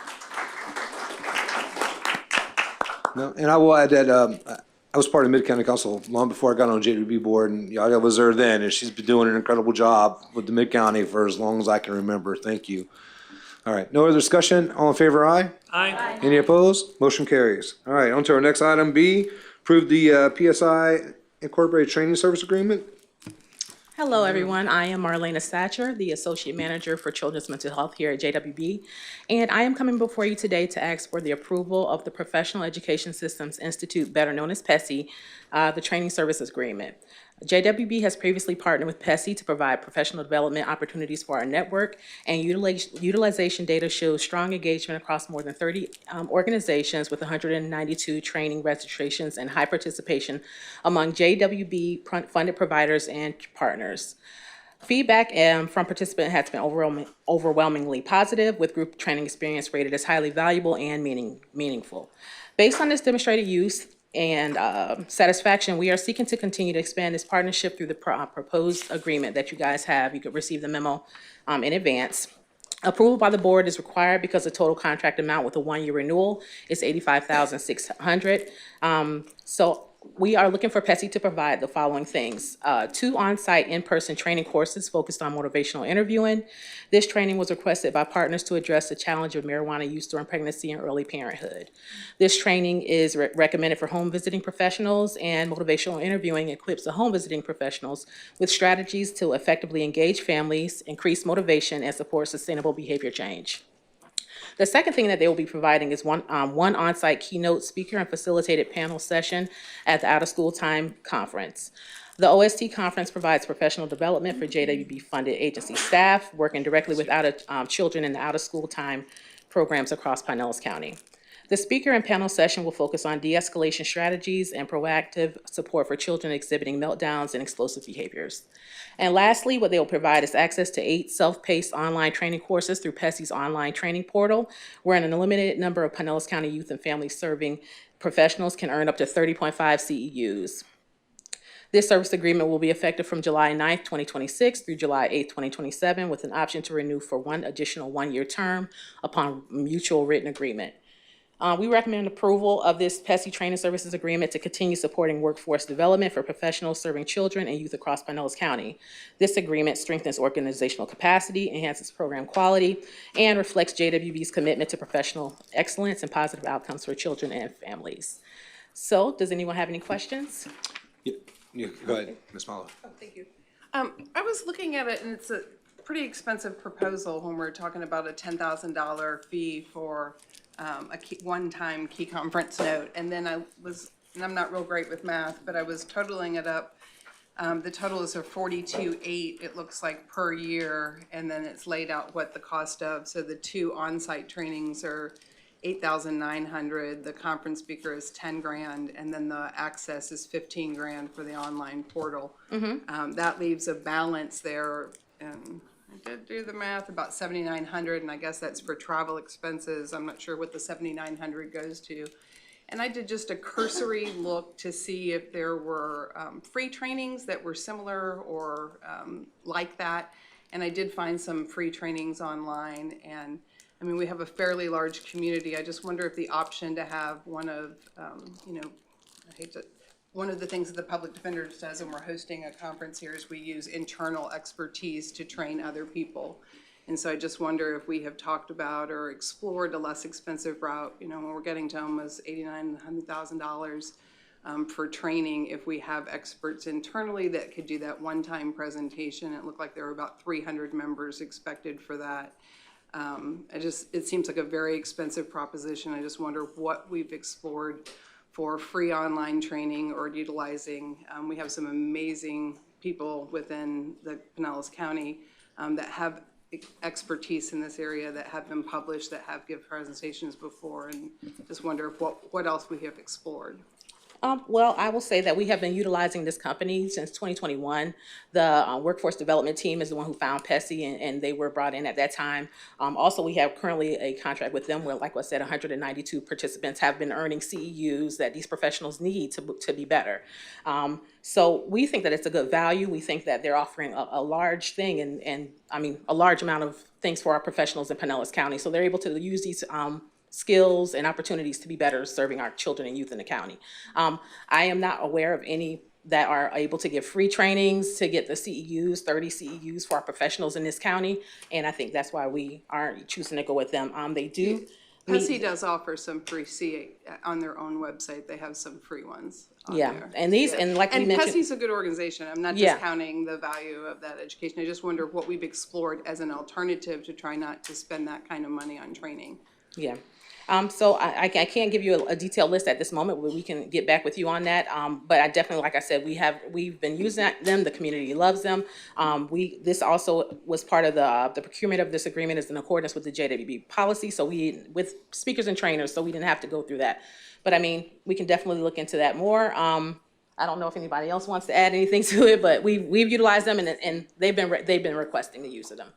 No, and I will add that I was part of the Mid-County Council long before I got on the JWB board, and Yaya was there then, and she's been doing an incredible job with the Mid-County for as long as I can remember. Thank you. All right, no other discussion? All in favor, aye? Aye. Any opposed? Motion carries. All right, on to our next item, B, approve the PESI Incorporated Training Service Agreement. Hello, everyone. I am Marlena Satcher, the Associate Manager for Children's Mental Health here at JWB, and I am coming before you today to ask for the approval of the Professional Education Systems Institute, better known as PESI, the Training Services Agreement. JWB has previously partnered with PESI to provide professional development opportunities for our network, and utilization data shows strong engagement across more than 30 organizations with 192 training registrations and high participation among JWB funded providers and partners. Feedback from participants has been overwhelmingly positive, with group training experience rated as highly valuable and meaningful. Based on this demonstrated use and satisfaction, we are seeking to continue to expand this partnership through the proposed agreement that you guys have. You could receive the memo in advance. Approval by the board is required because the total contract amount with a one-year renewal is $85,600. So we are looking for PESI to provide the following things: 2 on-site in-person training courses focused on motivational interviewing. This training was requested by partners to address the challenge of marijuana use during pregnancy and early parenthood. This training is recommended for home visiting professionals, and motivational interviewing equips the home visiting professionals with strategies to effectively engage families, increase motivation, and support sustainable behavior change. The second thing that they will be providing is one on-site keynote speaker and facilitated panel session at the out-of-school time conference. The OST conference provides professional development for JWB-funded agency staff working directly with children in the out-of-school time programs across Pinellas County. The speaker and panel session will focus on de-escalation strategies and proactive support for children exhibiting meltdowns and explosive behaviors. And lastly, what they will provide is access to 8 self-paced online training courses through PESI's online training portal, where an unlimited number of Pinellas County youth and family serving professionals can earn up to 30.5 CEUs. This service agreement will be effective from July 9th, 2026 through July 8th, 2027, with an option to renew for one additional one-year term upon mutual written agreement. We recommend approval of this PESI Training Services Agreement to continue supporting workforce development for professionals serving children and youth across Pinellas County. This agreement strengthens organizational capacity, enhances program quality, and reflects JWB's commitment to professional excellence and positive outcomes for children and families. So, does anyone have any questions? Yeah, go ahead, Ms. Malo. Oh, thank you. I was looking at it, and it's a pretty expensive proposal when we're talking about a $10,000 fee for a one-time key conference note. And then and I'm not real great with math, but I was totaling it up. The total is a $42,800, it looks like, per year, and then it's laid out what the cost of. So the 2 on-site trainings are $8,900. The conference speaker is $10,000, and then the access is $15,000 for the online portal. That leaves a balance there. I did do the math, about $7,900, and I guess that's for travel expenses. I'm not sure what the $7,900 goes to. And I did just a cursory look to see if there were free trainings that were similar or like that. And I did find some free trainings online. And I mean, we have a fairly large community. I just wonder if the option to have one of, one of the things that the public defender does when we're hosting a conference here is we use internal expertise to train other people. And so I just wonder if we have talked about or explored a less expensive route, you know, when we're getting to almost $89,000 for training, if we have experts internally that could do that one-time presentation. It looked like there were about 300 members expected for that. It seems like a very expensive proposition. I just wonder what we've explored for free online training or utilizing. We have some amazing people within the Pinellas County that have expertise in this area, that have been published, that have given presentations before, and just wonder what else we have explored. Well, I will say that we have been utilizing this company since 2021. The workforce development team is the one who found PESI, and they were brought in at that time. Also, we have currently a contract with them where, like I said, 192 participants have been earning CEUs that these professionals need to be better. So we think that it's a good value. We think that they're offering a large thing, and I mean, a large amount of things for our professionals in Pinellas County. So they're able to use these skills and opportunities to be better serving our children and youth in the county. I am not aware of any that are able to give free trainings to get the CEUs, 30 CEUs for our professionals in this county, and I think that's why we aren't choosing to go with them. They do. PESI does offer some free CA on their own website. They have some free ones on there. And these, and like we mentioned, PESI's a good organization. I'm not discounting the value of that education. I just wonder what we've explored as an alternative to try not to spend that kind of money on training. Yeah. So I can't give you a detailed list at this moment, but we can get back with you on that. But I definitely, like I said, we've been using them. The community loves them. This also was part of the procurement of this agreement is in accordance with the JWB policy. So with speakers and trainers, so we didn't have to go through that. But I mean, we can definitely look into that more. I don't know if anybody else wants to add anything to it, but we've utilized them, and they've been requesting the use of them.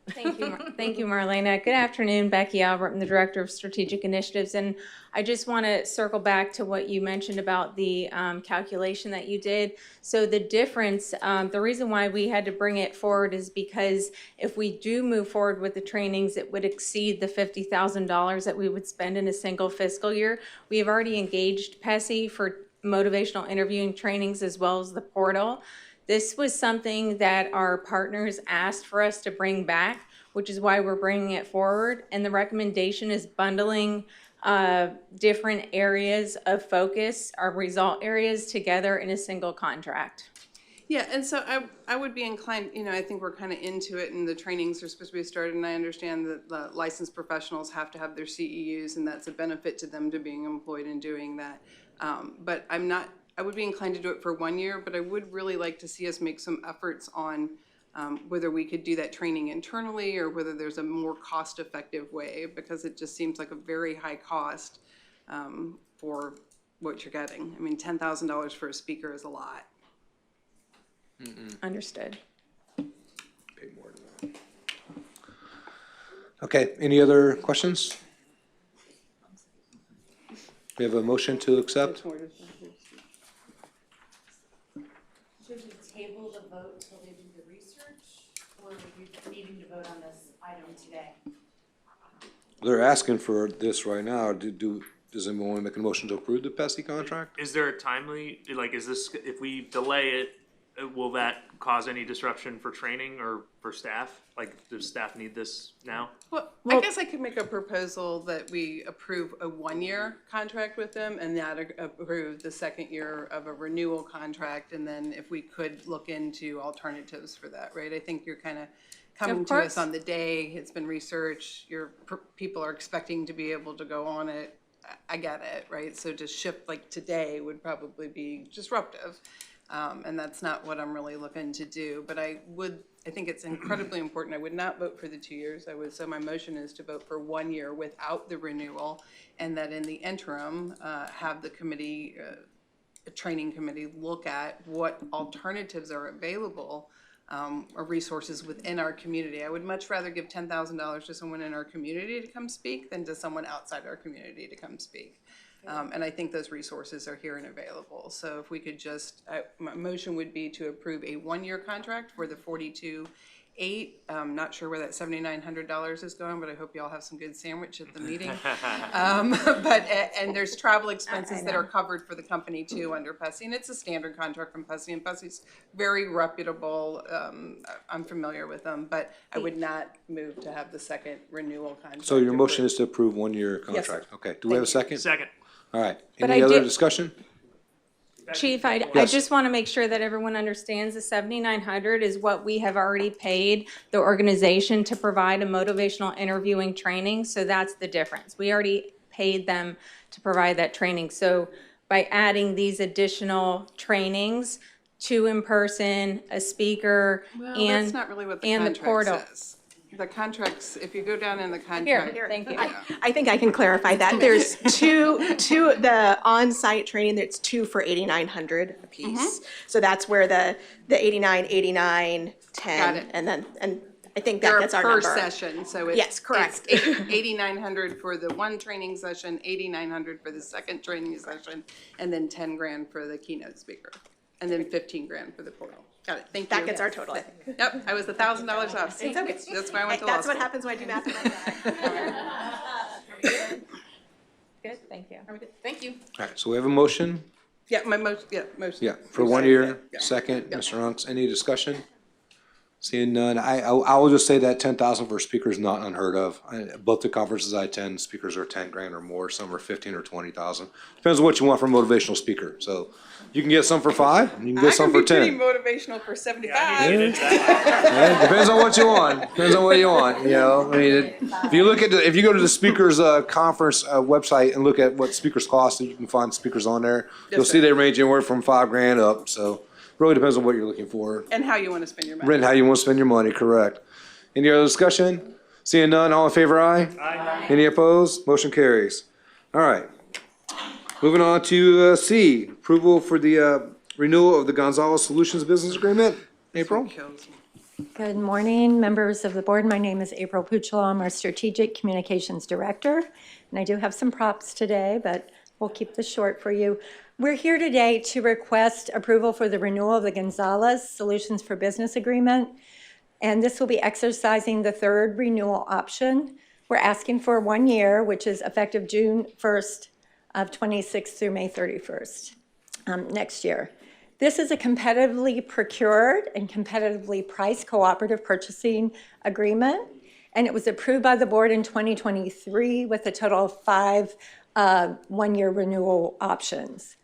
Thank you, Marlena. Good afternoon, Becky Albert. I'm the Director of Strategic Initiatives, and I just want to circle back to what you mentioned about the calculation that you did. So the difference, the reason why we had to bring it forward is because if we do move forward with the trainings, it would exceed the $50,000 that we would spend in a single fiscal year. We have already engaged PESI for motivational interviewing trainings as well as the portal. This was something that our partners asked for us to bring back, which is why we're bringing it forward. And the recommendation is bundling different areas of focus, our result areas, together in a single contract. Yeah, and so I would be inclined, you know, I think we're kind of into it, and the trainings are supposed to be started, and I understand that the licensed professionals have to have their CEUs, and that's a benefit to them to being employed in doing that. But I would be inclined to do it for 1 year, but I would really like to see us make some efforts on whether we could do that training internally or whether there's a more cost-effective way, because it just seems like a very high cost for what you're getting. I mean, $10,000 for a speaker is a lot. Understood. Pay more than that. Okay, any other questions? We have a motion to accept. Should we table the vote till they do the research, or are we needing to vote on this item today? They're asking for this right now. Does anyone want to make a motion to approve the PESI contract? Is there a timely, like, is this, if we delay it, will that cause any disruption for training or for staff? Like, does staff need this now? Well, I guess I could make a proposal that we approve a 1-year contract with them and not approve the second year of a renewal contract. And then if we could look into alternatives for that, right? I think you're kind of coming to us on the day. It's been researched. People are expecting to be able to go on it. I get it, right? So to shift like today would probably be disruptive. And that's not what I'm really looking to do. But I think it's incredibly important. I would not vote for the 2 years. So my motion is to vote for 1 year without the renewal, and that in the interim, have the committee, a training committee, look at what alternatives are available or resources within our community. I would much rather give $10,000 to someone in our community to come speak than to someone outside our community to come speak. And I think those resources are here and available. So if we could just, my motion would be to approve a 1-year contract for the 42 8. Not sure where that $7,900 is going, but I hope you all have some good sandwich at the meeting. And there's travel expenses that are covered for the company too under PESI, and it's a standard contract from PESI, and PESI's very reputable. I'm familiar with them, but I would not move to have the second renewal contract. So your motion is to approve 1-year Yes, sir. contract? Okay, do we have a second? Second. All right, But any I other did- discussion? Chief, I Yes. just want to make sure that everyone understands the $7,900 is what we have already paid the organization to provide a motivational interviewing training. So that's the difference. We already paid them to provide that training. So by adding these additional trainings, 2 in person, a speaker, Well, and that's not really what the and the contract portal. says. The contracts, if you go down in the contract. Thank you. I think I can clarify that. There's two, the on-site training, that's 2 for $8,900 a piece. So that's where the 89, 10, Got it. and I think that They're gets our per number. session, so it's. Yes, correct. It's $8,900 for the one training session, $8,900 for the second training session, and then $10,000 for the keynote speaker, and then $15,000 for the portal. Got it, thank you. That gets our total, I think. Yep, I was $1,000 off. It's okay. That's why I went to law That's what school. happens when I do math. Good, thank you. Thank you. All right, so we have a motion, Yeah, motion. yeah, for 1 year, second, Mr. Unks, any discussion? Seeing none, I will just say that 10,000 for a speaker is not unheard of. Both the conferences I attend, speakers are 10,000 or more, some are 15 or 20,000. Depends on what you want from a motivational speaker, so you can get some for 5, you can get some for 10. I can be pretty motivational for 75. Yeah, depends on what you want. Depends on what you want. You know, I mean, if you look at if you go to the speakers conference website and look at what speakers cost, you can find speakers on there. You'll see they range anywhere from $5,000 up. So, really depends on what you're looking for. And how you want to spend your money. Rent how you want to spend your money. Correct. Any other discussion? Seeing none, all in favor, aye. Aye. Any opposed? Motion carries. All right. Moving on to C, approval for the renewal of the Gonzalez Solutions Business Agreement. April? Good morning, members of the board. My name is April Puccio. I'm our Strategic Communications Director, and I do have some props today, but we'll keep this short for you. We're here today to request approval for the renewal of the Gonzalez Solutions for Business Agreement, and this will be exercising the 3rd renewal option. We're asking for 1 year, which is effective June 1st of 26 through May 31st next year. This is a competitively procured and competitively priced cooperative purchasing agreement, and it was approved by the board in 2023 with a total of 5 1-year renewal options.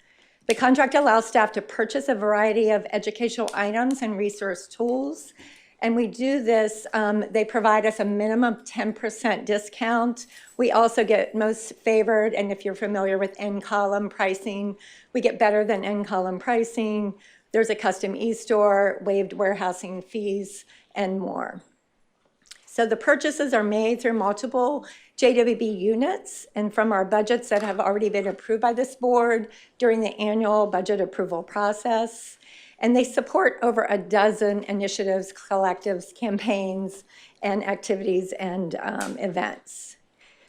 The contract allows staff to purchase a variety of educational items and resource tools, and we do this, they provide us a minimum 10% discount. We also get most favored, and if you're familiar with end-column pricing, we get better than end-column pricing. There's a custom e-store, waived warehousing fees, and more. So the purchases are made through multiple JWB units and from our budgets that have already been approved by this board during the annual budget approval process. And they support over a dozen initiatives, collectives, campaigns, and activities and events.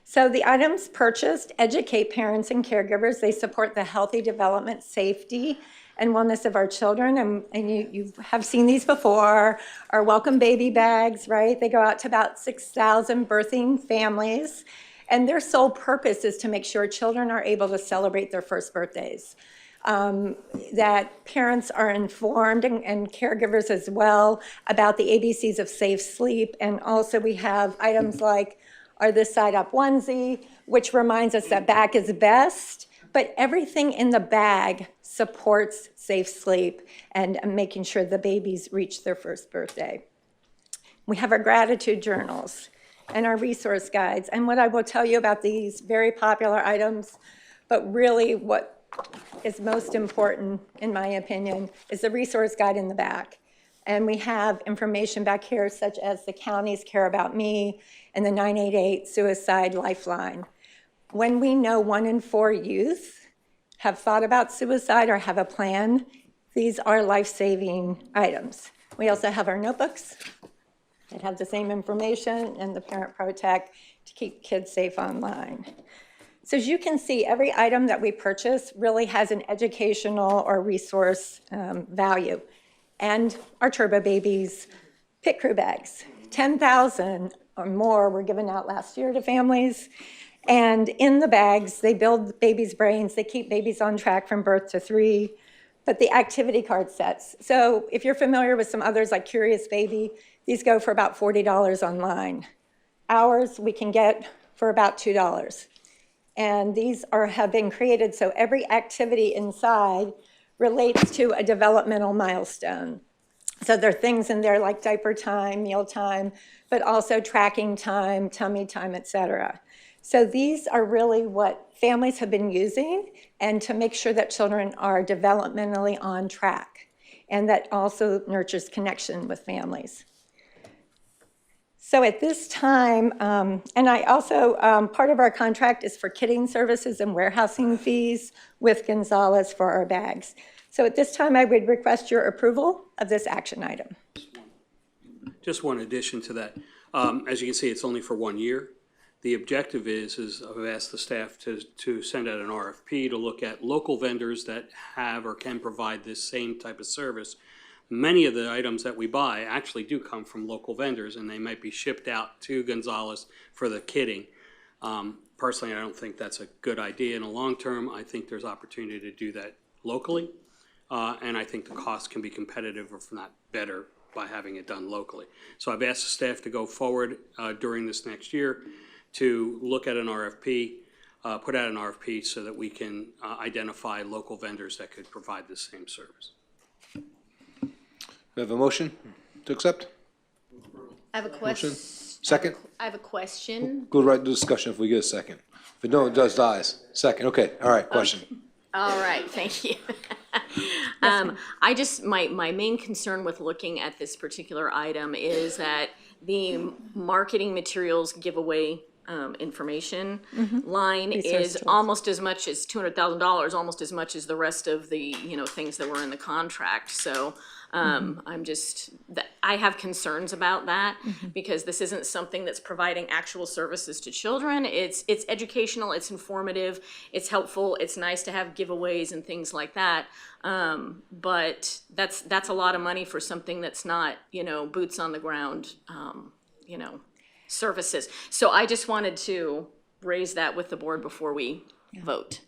So the items purchased educate parents and caregivers. They support the healthy development, safety, and wellness of our children. And you have seen these before, our welcome baby bags, right? They go out to about 6,000 birthing families. And their sole purpose is to make sure children are able to celebrate their first birthdays. That parents are informed and caregivers as well about the ABCs of safe sleep. And also we have items like our This Side Up onesie, which reminds us that back is best, but everything in the bag supports safe sleep and making sure the babies reach their first birthday. We have our gratitude journals and our resource guides. And what I will tell you about these very popular items, but really what is most important, in my opinion, is the resource guide in the back. And we have information back here such as the county's Care About Me and the 988 Suicide Lifeline. When we know 1 in 4 youth have thought about suicide or have a plan, these are life-saving items. We also have our notebooks that have the same information and the Parent Protect to keep kids safe online. So as you can see, every item that we purchase really has an educational or resource value. And our Turbo Babies pit crew bags. 10,000 or more were given out last year to families. And in the bags, they build babies' brains. They keep babies on track from birth to 3. But the activity card sets. So if you're familiar with some others like Curious Baby, these go for about $40 online. Ours we can get for about $2. And these have been created so every activity inside relates to a developmental milestone. So there are things in there like diaper time, meal time, but also tracking time, tummy time, et cetera. So these are really what families have been using and to make sure that children are developmentally on track. And that also nurtures connection with families. So at this time, and I also, part of our contract is for kitting services and warehousing fees with Gonzalez for our bags. So at this time, I would request your approval of this action item. Just one addition to that. As you can see, it's only for 1 year. The objective is I've asked the staff to send out an RFP to look at local vendors that have or can provide this same type of service. Many of the items that we buy actually do come from local vendors, and they might be shipped out to Gonzalez for the kitting. Personally, I don't think that's a good idea in the long term. I think there's opportunity to do that locally, and I think the cost can be competitive, if not better, by having it done locally. So I've asked the staff to go forward during this next year to look at an RFP, put out an RFP so that we can identify local vendors that could provide the same service. We have a motion to accept? I have a question. Second? I have a question. Go right to discussion if we get a second. If it don't, it does dies. Second, okay, all right, question. All right, thank you. My main concern with looking at this particular item is that the marketing materials giveaway information line is almost as much as $200,000, almost as much as the rest of the things that were in the contract. So I have concerns about that because this isn't something that's providing actual services to children. It's educational, it's informative, it's helpful, it's nice to have giveaways and things like that. But that's a lot of money for something that's not, boots on the ground, services. So I just wanted to raise that with the board before we vote.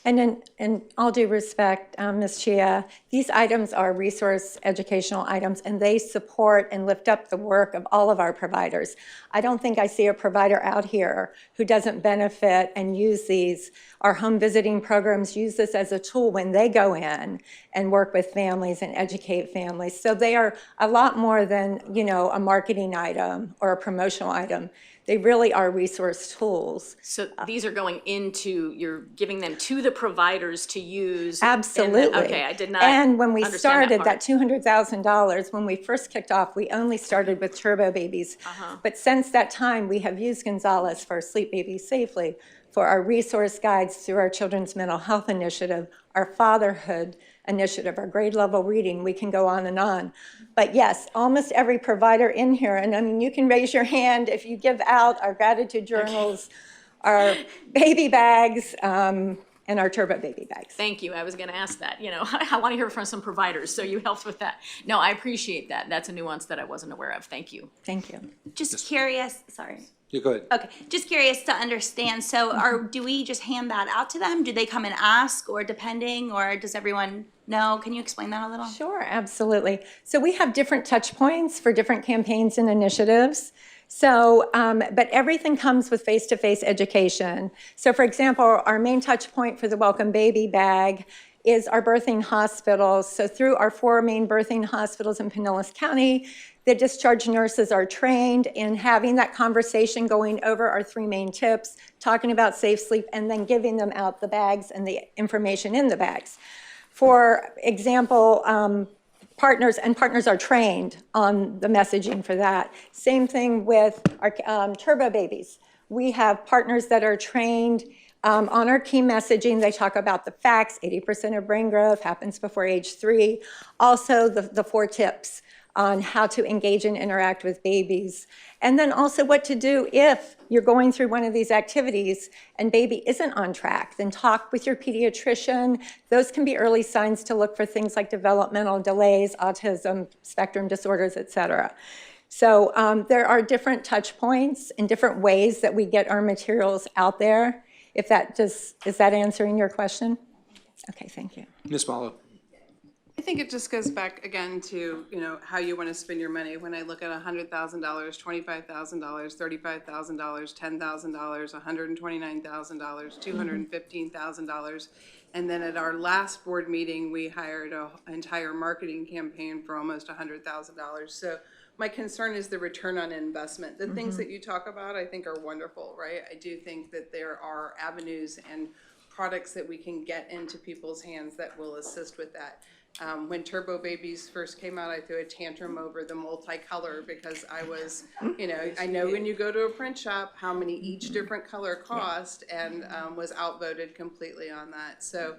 And in all due respect, Ms. Chia, these items are resource educational items, and they support and lift up the work of all of our providers. I don't think I see a provider out here who doesn't benefit and use these. Our home visiting programs use this as a tool when they go in and work with families and educate families. So they are a lot more than, a marketing item or a promotional item. They really are resource tools. So these are going into, you're giving them to the providers to use. Absolutely. Okay, I did not. And when we understand started that part. $200,000, when we first kicked off, we only started with turbo babies. But since that time, we have used Gonzalez for Sleep Babies Safely, for our resource guides through our Children's Mental Health Initiative, our Fatherhood Initiative, our grade level reading, we can go on and on. But yes, almost every provider in here, and I mean, you can raise your hand if you give out our gratitude journals, our baby bags, and our turbo baby bags. Thank you. I was going to ask that. I want to hear from some providers, so you helped with that. No, I appreciate that. That's a nuance that I wasn't aware of. Thank you. Thank you. Just curious, sorry. Yeah, go ahead. Okay, just curious to understand, so do we just hand that out to them? Do they come and ask, or depending, or does everyone know? Can you explain that a little? Sure, absolutely. So we have different touch points for different campaigns and initiatives. So, but everything comes with face-to-face education. So for example, our main touch point for the Welcome Baby Bag is our birthing hospitals. So through our 4 main birthing hospitals in Pinellas County, the discharge nurses are trained in having that conversation, going over our 3 main tips, talking about safe sleep, and then giving them out the bags and the information in the bags. For example, partners are trained on the messaging for that. Same thing with our turbo babies. We have partners that are trained on our key messaging. They talk about the facts, 80% of brain growth happens before age 3. Also the 4 tips on how to engage and interact with babies. And then also what to do if you're going through one of these activities and baby isn't on track, then talk with your pediatrician. Those can be early signs to look for things like developmental delays, autism, spectrum disorders, et cetera. So there are different touch points and different ways that we get our materials out there. If that is that answering your question? Okay, thank you. Ms. Malo. I think it just goes back again to, how you want to spend your money. When I look at $100,000, $25,000, $35,000, $10,000, $129,000, $215,000. And then at our last board meeting, we hired an entire marketing campaign for almost $100,000. So my concern is the return on investment. The things that you talk about, I think, are wonderful, right? I do think that there are avenues and products that we can get into people's hands that will assist with that. When Turbo Babies first came out, I threw a tantrum over the multicolor because I was, I know when you go to a print shop how many each different color cost, and was outvoted completely on that. So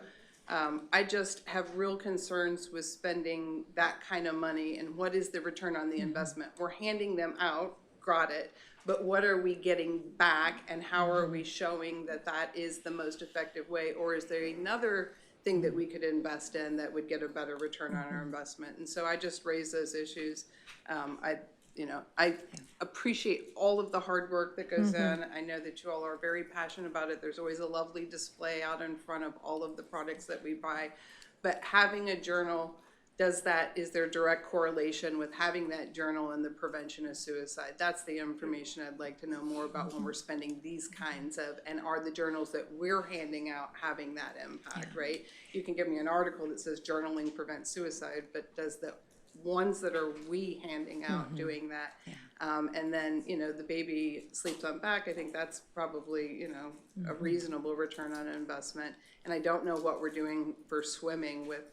I just have real concerns with spending that kind of money, and what is the return on the investment? We're handing them out, got it, but what are we getting back, and how are we showing that that is the most effective way, or is there another thing that we could invest in that would get a better return on our investment? And so I just raise those issues. I appreciate all of the hard work that goes in. I know that you all are very passionate about it. There's always a lovely display out in front of all of the products that we buy. But having a journal, is there direct correlation with having that journal and the prevention of suicide? That's the information I'd like to know more about when we're spending these kinds of, and are the journals that we're handing out having that impact, right? You can give me an article that says journaling prevents suicide, but does the ones that are we handing out doing that? And then, the baby sleeps on back, I think that's probably, a reasonable return on investment. And I don't know what we're doing for swimming with,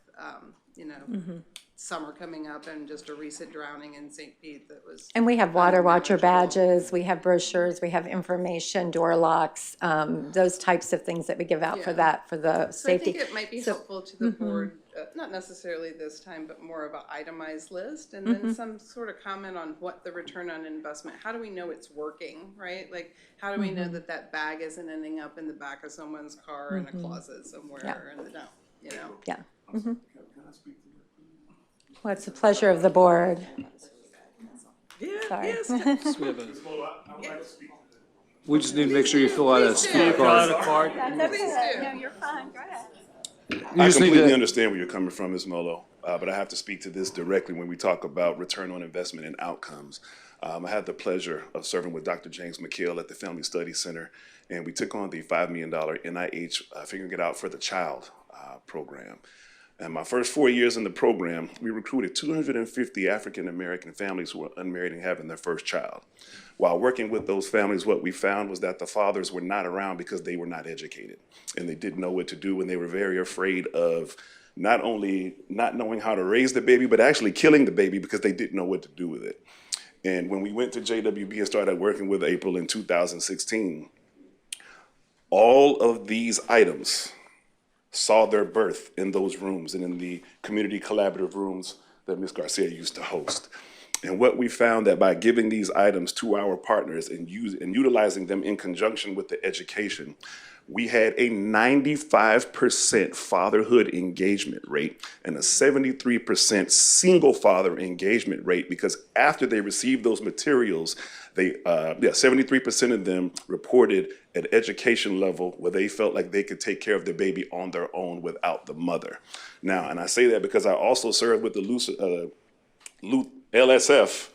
summer coming up and just a recent drowning in St. Pete that was. And we have water watcher badges, we have brochures, we have information, door locks, those types of things that we give out for that, for the safety. So I think it might be helpful to the board, not necessarily this time, but more of an itemized list, and then some sort of comment on what the return on investment, how do we know it's working, right? Like, how do we know that that bag isn't ending up in the back of someone's car in a closet somewhere in the dump, Yeah. Well, it's a pleasure of the board. Sorry. We just need to make sure you fill out a speaker card. No, you're fine. Go ahead. I completely understand where you're coming from, Ms. Molo, but I have to speak to this directly when we talk about return on investment and outcomes. I had the pleasure of serving with Dr. James McKeel at the Family Studies Center, and we took on the $5 million NIH Figuring It Out for the Child program. And my first 4 years in the program, we recruited 250 African-American families who were unmarried and having their first child. While working with those families, what we found was that the fathers were not around because they were not educated and they didn't know what to do, and they were very afraid of not only not knowing how to raise the baby, but actually killing the baby because they didn't know what to do with it. And when we went to JWB and started working with April in 2016, all of these items saw their birth in those rooms and in the community collaborative rooms that Ms. Garcia used to host. And what we found that by giving these items to our partners and utilizing them in conjunction with the education, we had a 95% fatherhood engagement rate and a 73% single father engagement rate, because after they received those materials, 73% of them reported an education level where they felt like they could take care of the baby on their own without the mother. Now, and I say that because I also served with the LSF,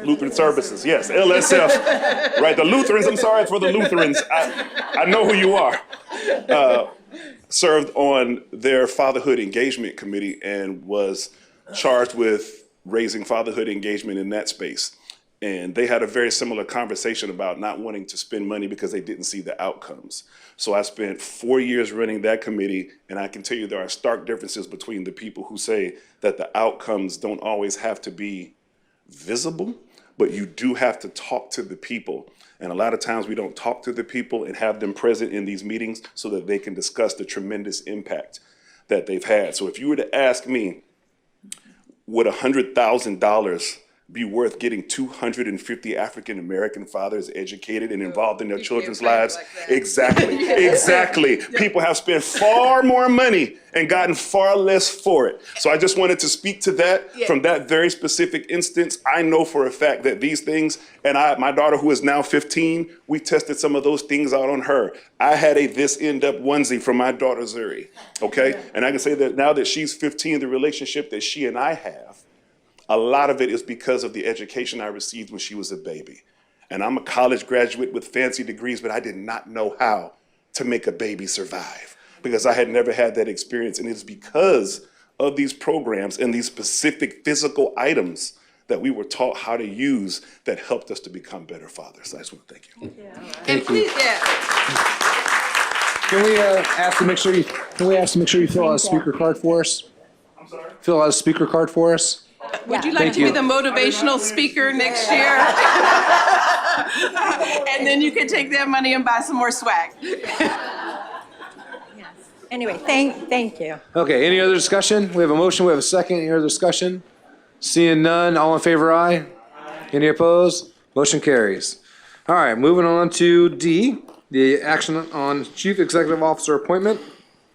Lutheran Services, yes, LSF, right, the Lutherans, I'm sorry for the Lutherans, I know who you are, served on their fatherhood engagement committee and was charged with raising fatherhood engagement in that space. And they had a very similar conversation about not wanting to spend money because they didn't see the outcomes. So I spent 4 years running that committee, and I can tell you there are stark differences between the people who say that the outcomes don't always have to be visible, but you do have to talk to the people. And a lot of times we don't talk to the people and have them present in these meetings so that they can discuss the tremendous impact that they've had. So if you were to ask me, would $100,000 be worth getting 250 African American fathers educated and involved in their children's lives? Exactly, exactly. People have spent far more money and gotten far less for it. So I just wanted to speak to that from that very specific instance. I know for a fact that these things, and my daughter who is now 15, we tested some of those things out on her. I had a This End Up onesie from my daughter Zuri, okay? And I can say that now that she's 15, the relationship that she and I have, a lot of it is because of the education I received when she was a baby. And I'm a college graduate with fancy degrees, but I did not know how to make a baby survive because I had never had that experience. And it's because of these programs and these specific physical items that we were taught how to use that helped us to become better fathers. I just want to thank you. Thank you. Can we ask to make sure you fill out a speaker card for us? I'm sorry? Fill out a speaker card for us? Would you like to be the motivational speaker next year? And then you can take that money and buy some more swag. Anyway, thank you. Okay, any other discussion? We have a motion, we have a second. Any other discussion? Seeing none, all in favor, aye. Any opposed? Motion carries. All right, moving on to D, the action on Chief Executive Officer appointment.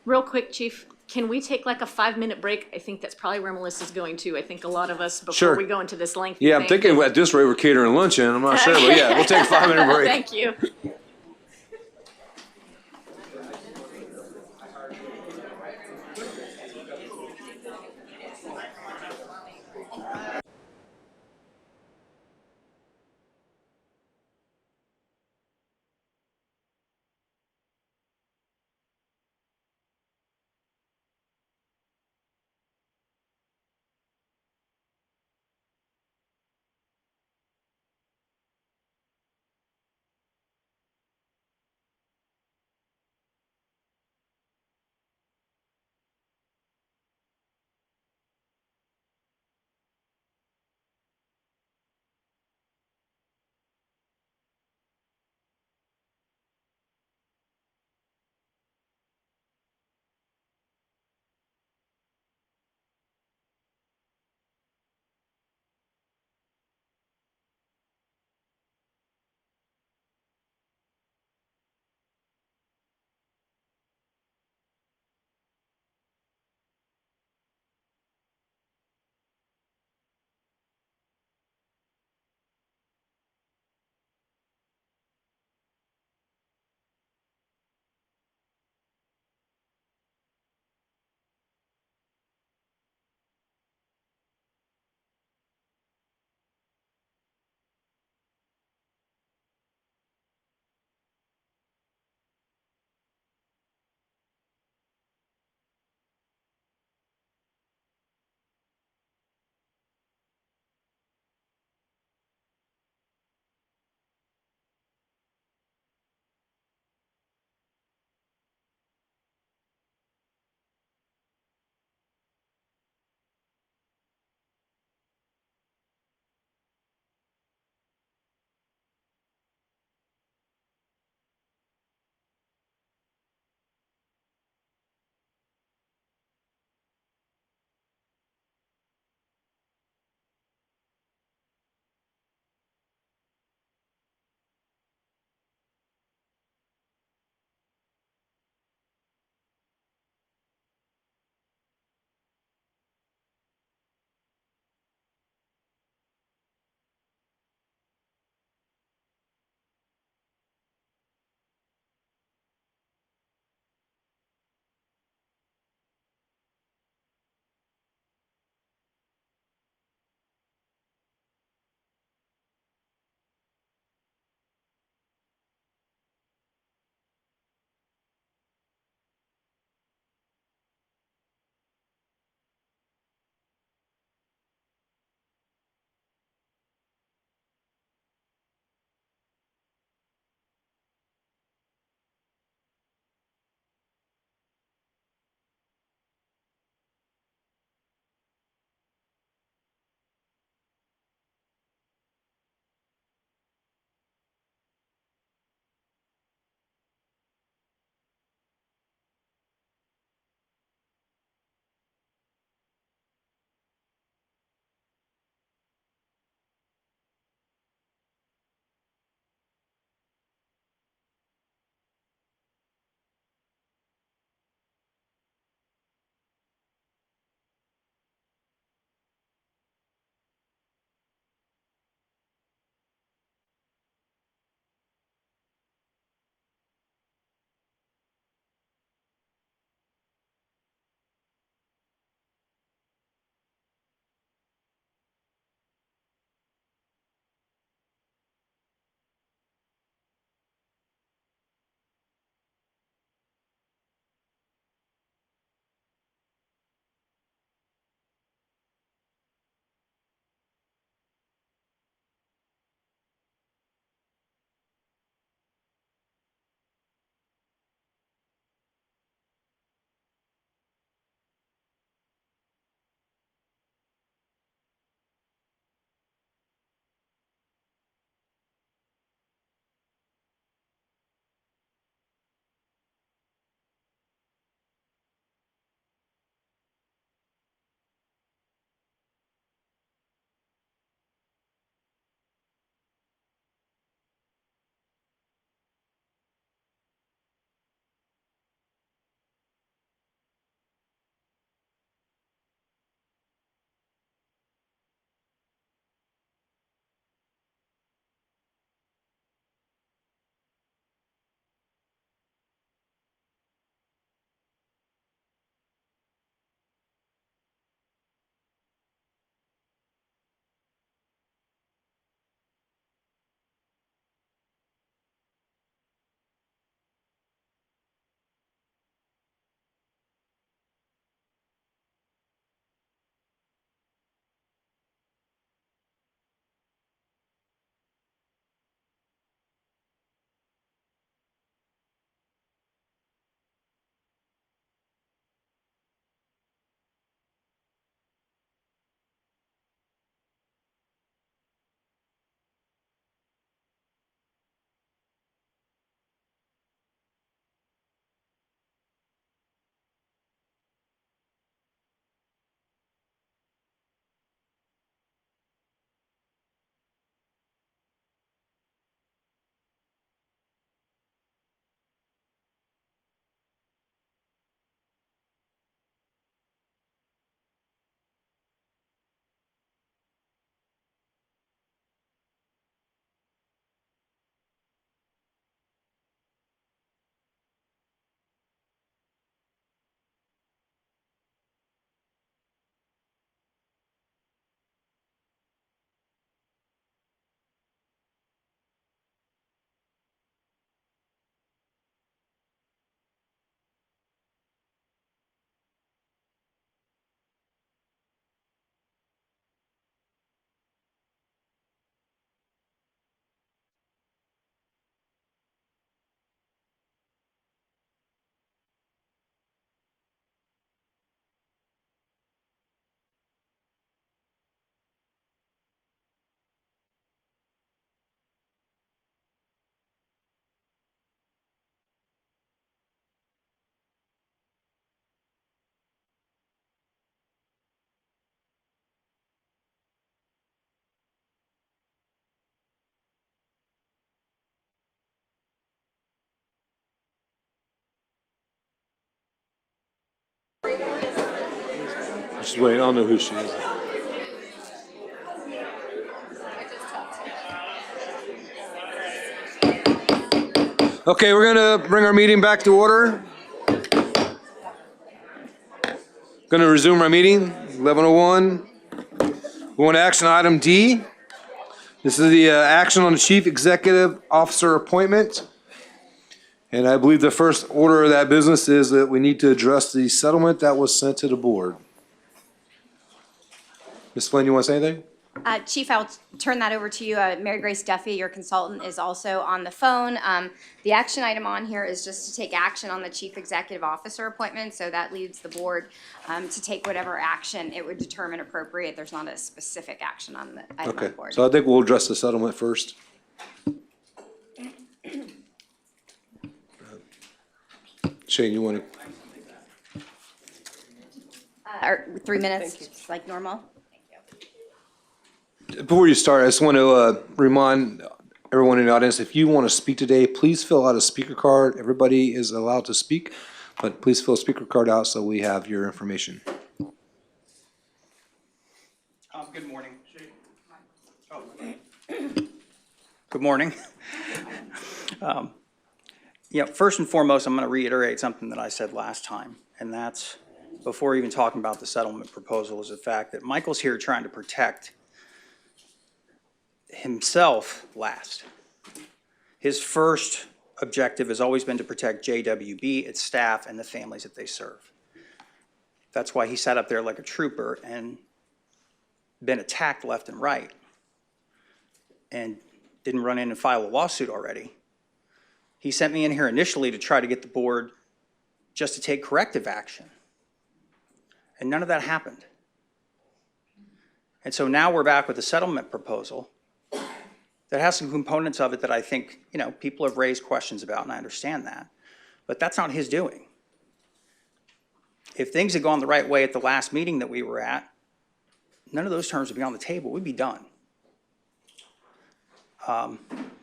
Real quick, Chief, can we take like a 5-minute break? I think that's probably where Melissa's going to. I think a lot of us, before Sure. we go into this lengthy Yeah, I'm thing- thinking at this rate we're catering luncheon. I'm not sure, but yeah, we'll take a 5-minute break. Thank you. Just wait, I don't know who she is. Okay, we're gonna bring our meeting back to order. Gonna resume our meeting, 11:01. We want to action item D. This is the action on the chief executive officer appointment. And I believe the first order of that business is that we need to address the settlement that was sent to the board. Ms. Flynn, you want to say anything? Chief, I'll turn that over to you. Mary Grace Duffy, your consultant, is also on the phone. The action item on here is just to take action on the chief executive officer appointment, so that leaves the board to take whatever action it would determine appropriate. There's not a specific action on the item on Okay, the board. so I think we'll address the settlement first. Shane, you want to? Or 3 minutes, like normal? Before you start, I just want to remind everyone in the audience, if you want to speak today, please fill out a speaker card. Everybody is allowed to speak, but please fill a speaker card out so we have your information. Good morning. Good morning. First and foremost, I'm going to reiterate something that I said last time, and that's, before even talking about the settlement proposal, is the fact that Michael's here trying to protect himself last. His first objective has always been to protect JWB, its staff, and the families that they serve. That's why he sat up there like a trooper and been attacked left and right and didn't run in and file a lawsuit already. He sent me in here initially to try to get the board just to take corrective action. And none of that happened. And so now we're back with a settlement proposal that has some components of it that I think, people have raised questions about, and I understand that. But that's not his doing. If things had gone the right way at the last meeting that we were at, none of those terms would be on the table. We'd be done.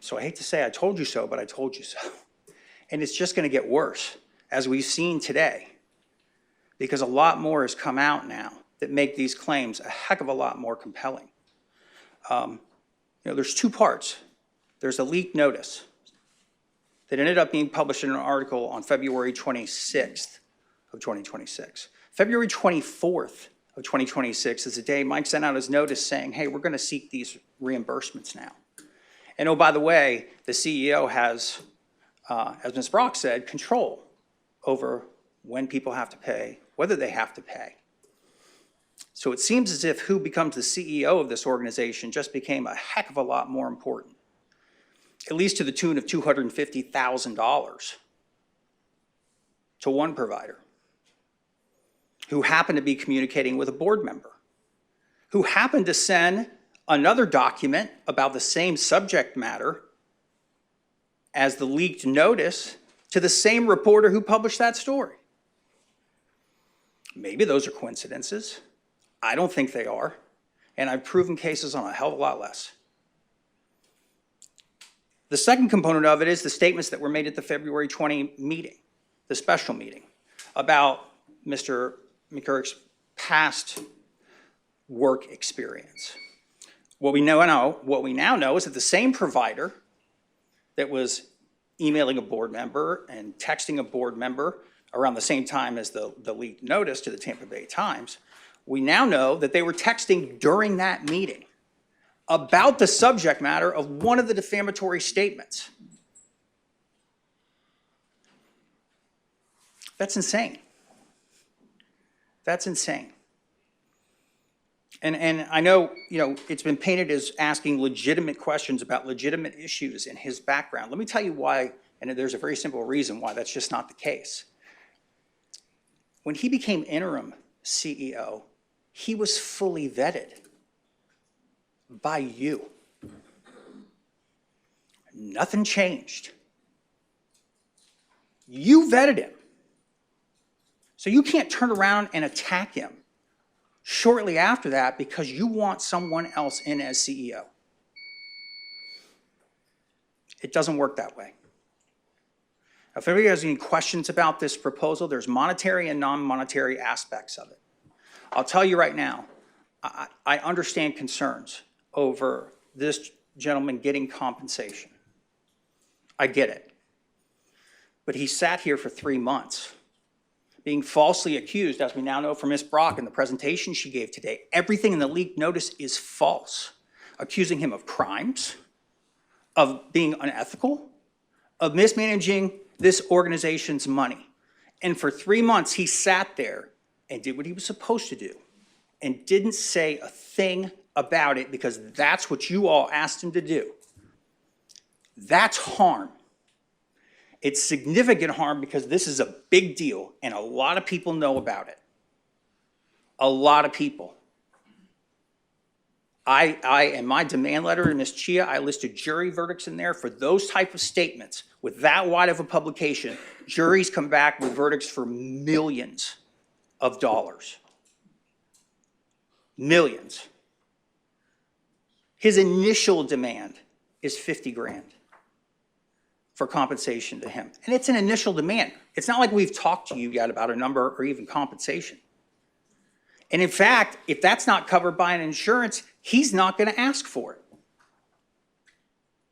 So I hate to say I told you so, but I told you so. And it's just going to get worse, as we've seen today, because a lot more has come out now that make these claims a heck of a lot more compelling. There's two parts. There's a leaked notice that ended up being published in an article on February 26th of 2026. February 24th of 2026 is the day Mike sent out his notice saying, hey, we're going to seek these reimbursements now. And oh, by the way, the CEO has, as Ms. Brock said, control over when people have to pay, whether they have to pay. So it seems as if who becomes the CEO of this organization just became a heck of a lot more important, at least to the tune of $250,000 to one provider who happened to be communicating with a board member, who happened to send another document about the same subject matter as the leaked notice to the same reporter who published that story. Maybe those are coincidences. I don't think they are. And I've proven cases on a hell of a lot less. The second component of it is the statements that were made at the February 20 meeting, the special meeting, about Mr. McCurrick's past work experience. What we now know is that the same provider that was emailing a board member and texting a board member around the same time as the leaked notice to the Tampa Bay Times, we now know that they were texting during that meeting about the subject matter of one of the defamatory statements. That's insane. That's insane. And I know, it's been painted as asking legitimate questions about legitimate issues in his background. Let me tell you why, and there's a very simple reason why that's just not the case. When he became interim CEO, he was fully vetted by you. Nothing changed. You vetted him. So you can't turn around and attack him shortly after that because you want someone else in as CEO. It doesn't work that way. Now, if anybody has any questions about this proposal, there's monetary and non-monetary aspects of it. I'll tell you right now, I understand concerns over this gentleman getting compensation. I get it. But he sat here for 3 months, being falsely accused, as we now know from Ms. Brock in the presentation she gave today. Everything in the leaked notice is false, accusing him of crimes, of being unethical, of mismanaging this organization's money. And for 3 months, he sat there and did what he was supposed to do and didn't say a thing about it because that's what you all asked him to do. That's harm. It's significant harm because this is a big deal and a lot of people know about it. A lot of people. In my demand letter to Ms. Chia, I listed jury verdicts in there for those type of statements. With that wide of a publication, juries come back with verdicts for millions of dollars. Millions. His initial demand is 50 grand for compensation to him. And it's an initial demand. It's not like we've talked to you yet about a number or even compensation. And in fact, if that's not covered by an insurance, he's not going to ask for it.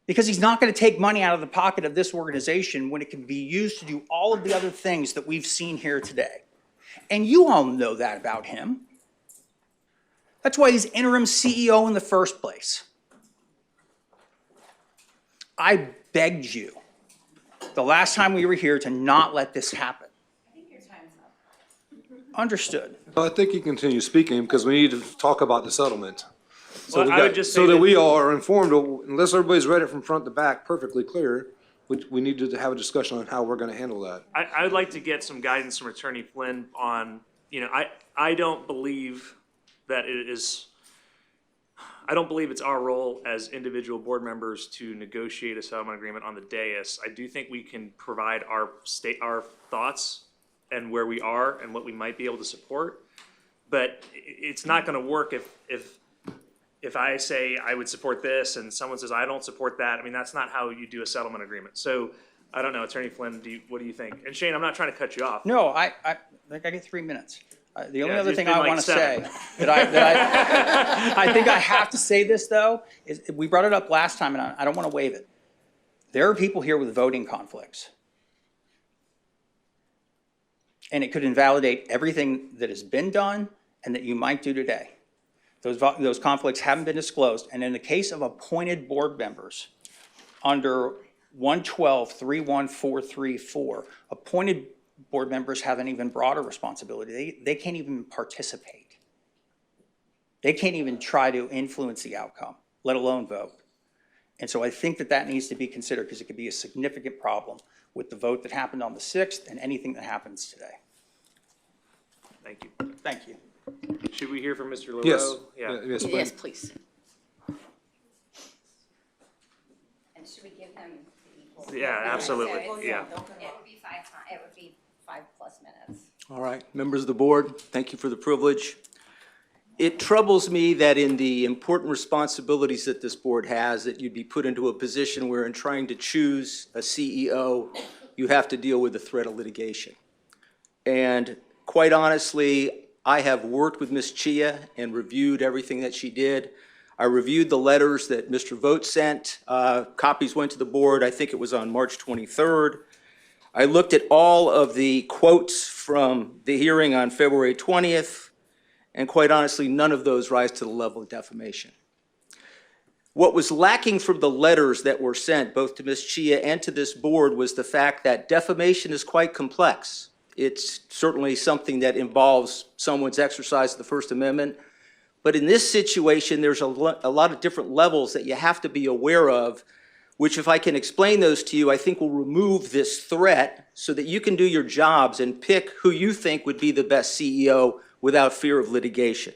Because he's not going to take money out of the pocket of this organization when it can be used to do all of the other things that we've seen here today. And you all know that about him. That's why he's interim CEO in the first place. I begged you the last time we were here to not let this happen. I think your time's up. Understood. Well, I think you continue speaking because we need to talk about the settlement. Well, I would just say so that that- we all are informed, unless everybody's read it from front to back perfectly clear, we need to have a discussion on how we're gonna handle that. I would like to get some guidance from Attorney Flynn on, I don't believe that it is, I don't believe it's our role as individual board members to negotiate a settlement agreement on the dais. I do think we can provide our thoughts and where we are and what we might be able to support. But it's not gonna work if I say I would support this and someone says I don't support that. I mean, that's not how you do a settlement agreement. So I don't know, Attorney Flynn, what do you think? And Shane, I'm not trying to cut you off. No, I think I get 3 minutes. The only Yeah, other it's thing been I like want to 7. say that I think I have to say this though, is we brought it up last time and I don't want to waive it. There are people here with voting conflicts. And it could invalidate everything that has been done and that you might do today. Those conflicts haven't been disclosed. And in the case of appointed board members, under 112-31434, appointed board members have an even broader responsibility. They can't even participate. They can't even try to influence the outcome, let alone vote. And so I think that needs to be considered because it could be a significant problem with the vote that happened on the 6th and anything that happens today. Thank you. Thank you. Should we hear from Mr. LaRoe? Yes. Yeah. Yes, Yes, please. And should we give them the equal? Yeah, absolutely. So it's- Yeah. It would be 5+ minutes. All right, members of the board, thank you for the privilege. It troubles me that in the important responsibilities that this board has, that you'd be put into a position where in trying to choose a CEO, you have to deal with the threat of litigation. And quite honestly, I have worked with Ms. Chia and reviewed everything that she did. I reviewed the letters that Mr. Vogt sent. Copies went to the board, I think it was on March 23rd. I looked at all of the quotes from the hearing on February 20th, and quite honestly, none of those rise to the level of defamation. What was lacking from the letters that were sent, both to Ms. Chia and to this board, was the fact that defamation is quite complex. It's certainly something that involves someone's exercise of the First Amendment. But in this situation, there's a lot of different levels that you have to be aware of, which if I can explain those to you, I think will remove this threat so that you can do your jobs and pick who you think would be the best CEO without fear of litigation.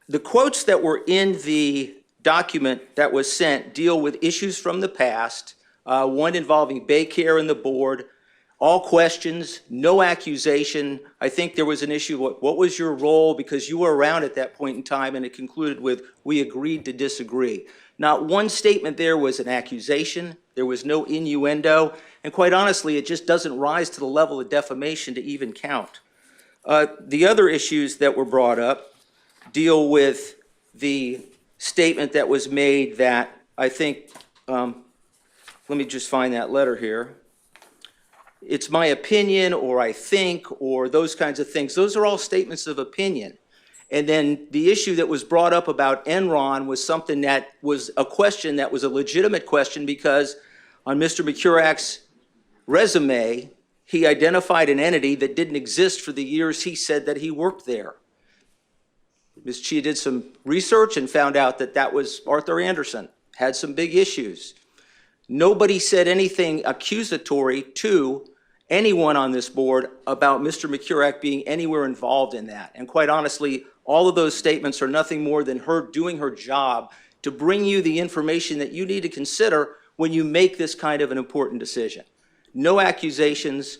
The quotes that were in the document that was sent deal with issues from the past, one involving Baycare and the board, all questions, no accusation. I think there was an issue, what was your role? Because you were around at that point in time, and it concluded with, we agreed to disagree. Not one statement there was an accusation, there was no innuendo, and quite honestly, it just doesn't rise to the level of defamation to even count. The other issues that were brought up deal with the statement that was made that I think, let me just find that letter here. It's my opinion, or I think, or those kinds of things. Those are all statements of opinion. And then the issue that was brought up about Enron was something that was a question that was a legitimate question, because on Mr. McCurrack's resume, he identified an entity that didn't exist for the years he said that he worked there. Ms. Chia did some research and found out that that was Arthur Anderson, had some big issues. Nobody said anything accusatory to anyone on this board about Mr. McCurrack being anywhere involved in that. And quite honestly, all of those statements are nothing more than her doing her job to bring you the information that you need to consider when you make this kind of an important decision. No accusations.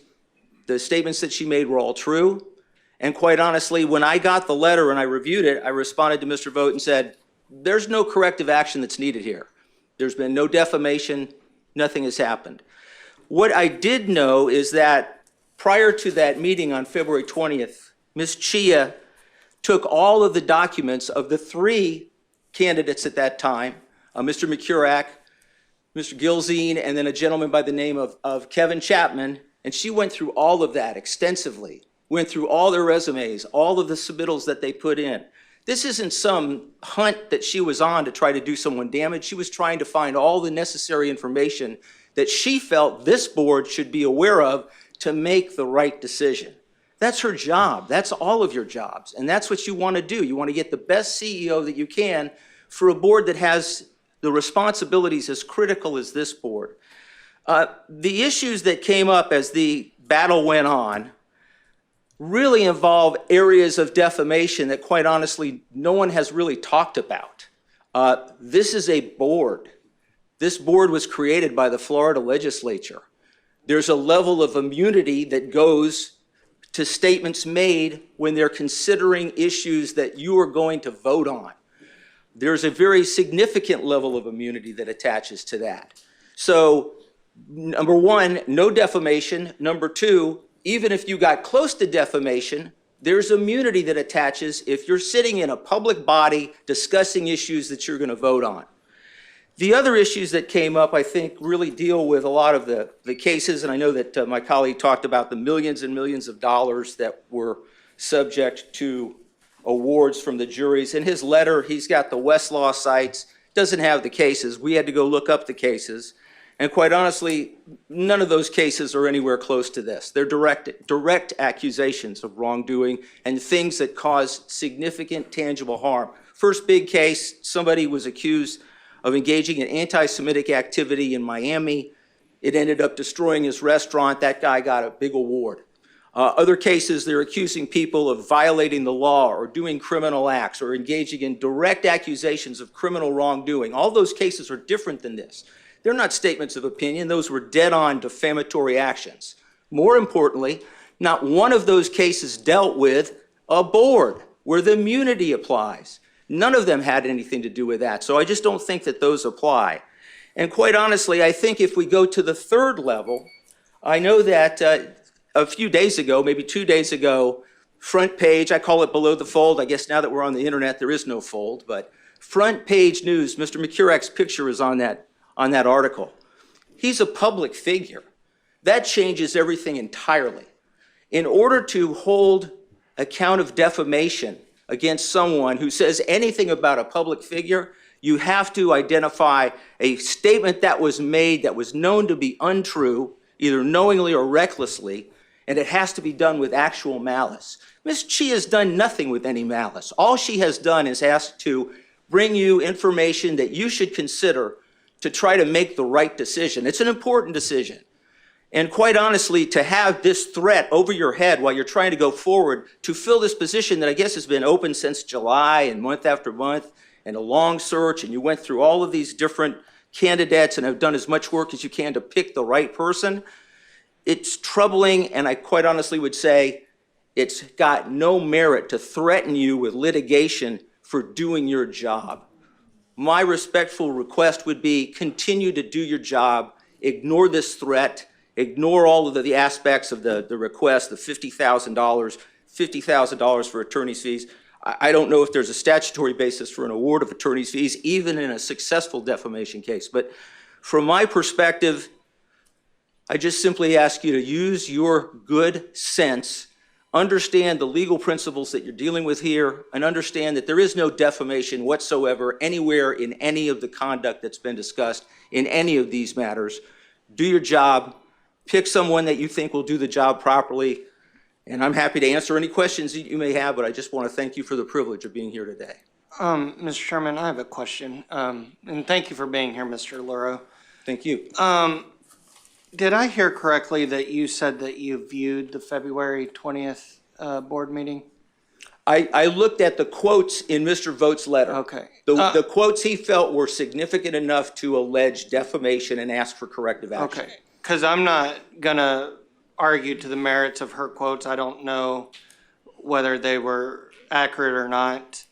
The statements that she made were all true. And quite honestly, when I got the letter and I reviewed it, I responded to Mr. Vogt and said, there's no corrective action that's needed here. There's been no defamation. Nothing has happened. What I did know is that prior to that meeting on February 20th, Ms. Chia took all of the documents of the three candidates at that time, Mr. McCurrack, Mr. Gilzine, and then a gentleman by the name of Kevin Chapman, and she went through all of that extensively, went through all their resumes, all of the submittals that they put in. This isn't some hunt that she was on to try to do someone damage. She was trying to find all the necessary information that she felt this board should be aware of to make the right decision. That's her job. That's all of your jobs. And that's what you want to do. You want to get the best CEO that you can for a board that has the responsibilities as critical as this board. The issues that came up as the battle went on really involve areas of defamation that, quite honestly, no one has really talked about. This is a board. This board was created by the Florida legislature. There's a level of immunity that goes to statements made when they're considering issues that you are going to vote on. There's a very significant level of immunity that attaches to that. So, number one, no defamation. Number two, even if you got close to defamation, there's immunity that attaches if you're sitting in a public body discussing issues that you're going to vote on. The other issues that came up, I think, really deal with a lot of the cases, and I know that my colleague talked about the millions and millions of dollars that were subject to awards from the juries. In his letter, he's got the Westlaw sites, doesn't have the cases. We had to go look up the cases. And quite honestly, none of those cases are anywhere close to this. They're direct accusations of wrongdoing and things that cause significant tangible harm. First big case, somebody was accused of engaging in anti-Semitic activity in Miami. It ended up destroying his restaurant. That guy got a big award. Other cases, they're accusing people of violating the law or doing criminal acts or engaging in direct accusations of criminal wrongdoing. All those cases are different than this. They're not statements of opinion. Those were dead-on defamatory actions. More importantly, not one of those cases dealt with a board where the immunity applies. None of them had anything to do with that. So I just don't think that those apply. And quite honestly, I think if we go to the third level, I know that a few days ago, maybe 2 days ago, front page, I call it below the fold. I guess now that we're on the internet, there is no fold, but front page news, Mr. McCurrack's picture is on that article. He's a public figure. That changes everything entirely. In order to hold a count of defamation against someone who says anything about a public figure, you have to identify a statement that was made that was known to be untrue, either knowingly or recklessly, and it has to be done with actual malice. Ms. Chia has done nothing with any malice. All she has done is asked to bring you information that you should consider to try to make the right decision. It's an important decision. And quite honestly, to have this threat over your head while you're trying to go forward to fill this position that I guess has been open since July and month after month, and a long search, and you went through all of these different candidates and have done as much work as you can to pick the right person, it's troubling, and I quite honestly would say it's got no merit to threaten you with litigation for doing your job. My respectful request would be continue to do your job, ignore this threat, ignore all of the aspects of the request, the $50,000, $50,000 for attorney's fees. I don't know if there's a statutory basis for an award of attorney's fees, even in a successful defamation case. But from my perspective, I just simply ask you to use your good sense, understand the legal principles that you're dealing with here, and understand that there is no defamation whatsoever anywhere in any of the conduct that's been discussed in any of these matters. Do your job, pick someone that you think will do the job properly, and I'm happy to answer any questions that you may have, but I just want to thank you for the privilege of being here today. Mr. Chairman, I have a question, and thank you for being here, Mr. Luro. Thank you. Did I hear correctly that you said that you viewed the February 20th board meeting? I looked at the quotes in Mr. Vogt's letter. Okay. The quotes he felt were significant enough to allege defamation and ask for corrective action. Okay, because I'm not gonna argue to the merits of her quotes. I don't know whether they were accurate or not.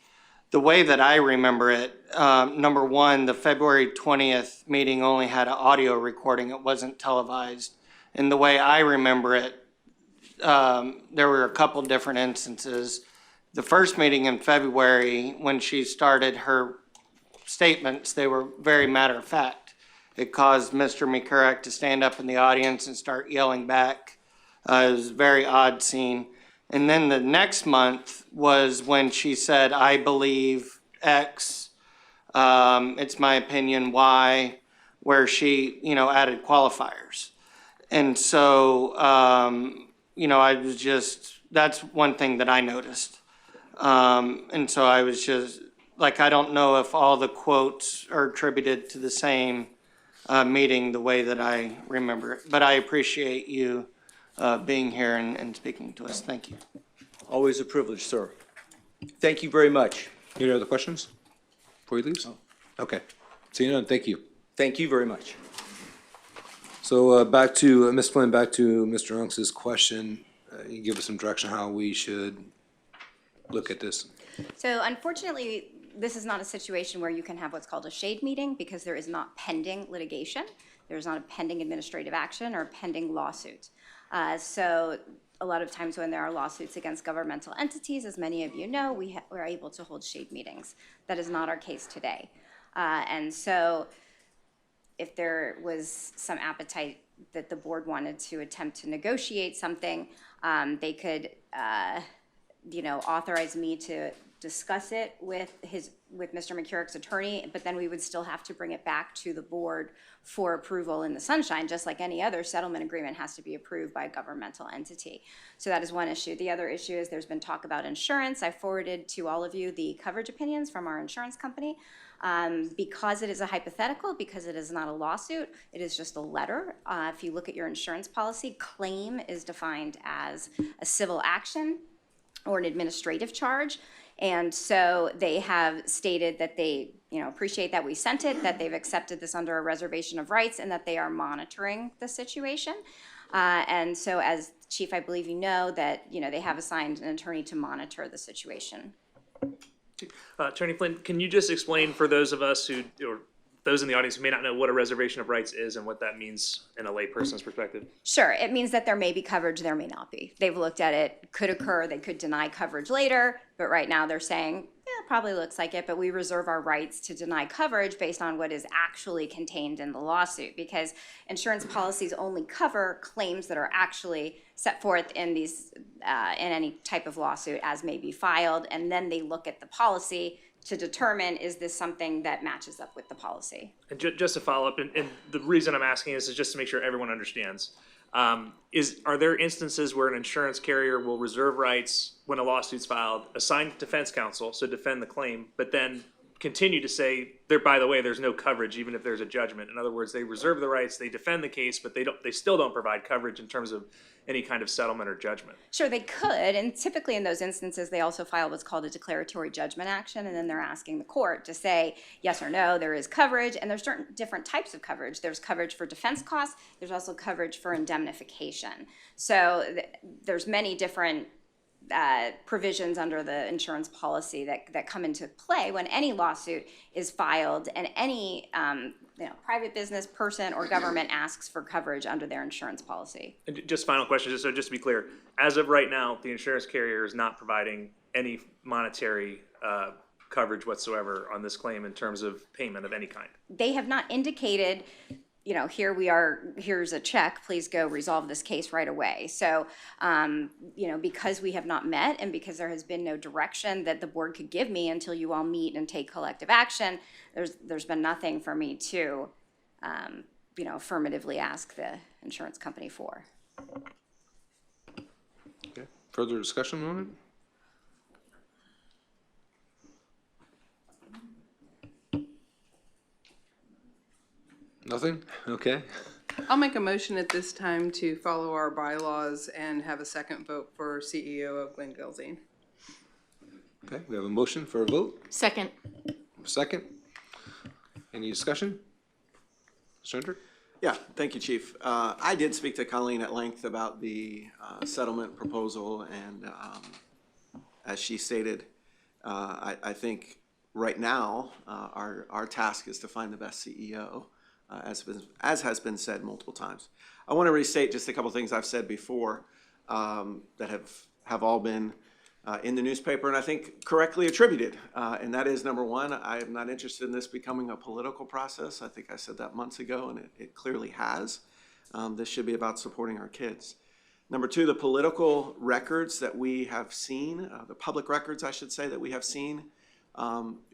The way that I remember it, number one, the February 20th meeting only had an audio recording. It wasn't televised. And the way I remember it, there were a couple different instances. The first meeting in February, when she started her statements, they were very matter of fact. It caused Mr. McCurrick to stand up in the audience and start yelling back. It was a very odd scene. And then the next month was when she said, I believe X, it's my opinion Y, where she, added qualifiers. And so, I was just, that's one thing that I noticed. And so I was just, I don't know if all the quotes are attributed to the same meeting the way that I remember it. But I appreciate you being here and speaking to us. Thank you. Always a privilege, sir. Thank you very much. Any other questions before you leave? Okay. Seeing none, thank you. Thank you very much. So back to, Ms. Flynn, back to Mr. Unks's question. You give us some direction how we should look at this. So unfortunately, this is not a situation where you can have what's called a shade meeting because there is not pending litigation. There's not a pending administrative action or pending lawsuit. So a lot of times when there are lawsuits against governmental entities, as many of you know, we're able to hold shade meetings. That is not our case today. And so if there was some appetite that the board wanted to attempt to negotiate something, they could authorize me to discuss it with Mr. McCurrick's attorney, but then we would still have to bring it back to the board for approval in the sunshine, just like any other settlement agreement has to be approved by a governmental entity. So that is one issue. The other issue is there's been talk about insurance. I forwarded to all of you the coverage opinions from our insurance company. Because it is a hypothetical, because it is not a lawsuit, it is just a letter. If you look at your insurance policy, claim is defined as a civil action or an administrative charge. And so they have stated that they appreciate that we sent it, that they've accepted this under a reservation of rights, and that they are monitoring the situation. And so as Chief, I believe you know that they have assigned an attorney to monitor the situation. Attorney Flynn, can you just explain for those of us who, or those in the audience who may not know what a reservation of rights is and what that means in a layperson's perspective? Sure, it means that there may be coverage, there may not be. They've looked at it, could occur, they could deny coverage later, but right now they're saying, yeah, probably looks like it, but we reserve our rights to deny coverage based on what is actually contained in the lawsuit, because insurance policies only cover claims that are actually set forth in these, in any type of lawsuit as may be filed, and then they look at the policy to determine, is this something that matches up with the policy? And just to follow up, and the reason I'm asking is just to make sure everyone understands. Are there instances where an insurance carrier will reserve rights when a lawsuit's filed, assign defense counsel, so defend the claim, but then continue to say, by the way, there's no coverage even if there's a judgment? In other words, they reserve the rights, they defend the case, but they still don't provide coverage in terms of any kind of settlement or judgment. Sure, they could, and typically in those instances, they also file what's called a declaratory judgment action, and then they're asking the court to say yes or no, there is coverage, and there's certain different types of coverage. There's coverage for defense costs, there's also coverage for indemnification. So there's many different provisions under the insurance policy that come into play when any lawsuit is filed, and any private business person or government asks for coverage under their insurance policy. And just final question, just to be clear, as of right now, the insurance carrier is not providing any monetary coverage whatsoever on this claim in terms of payment of any kind. They have not indicated, here we are, here's a check, please go resolve this case right away. So, because we have not met and because there has been no direction that the board could give me until you all meet and take collective action, there's been nothing for me to, affirmatively ask the insurance company for. Okay. Further discussion on it? Nothing? Okay. I'll make a motion at this time to follow our bylaws and have a second vote for CEO of Glenn Gilzine. Okay, we have a motion for a vote. Second. Second. Any discussion? Mr. Hendrick? Yeah, thank you, Chief. I did speak to Colleen at length about the settlement proposal, and as she stated, I think right now our task is to find the best CEO, as has been said multiple times. I want to restate just a couple things I've said before that have all been in the newspaper, and I think correctly attributed. And that is, number one, I am not interested in this becoming a political process. I think I said that months ago, and it clearly has. This should be about supporting our kids. Number two, the political records that we have seen, the public records, I should say, that we have seen,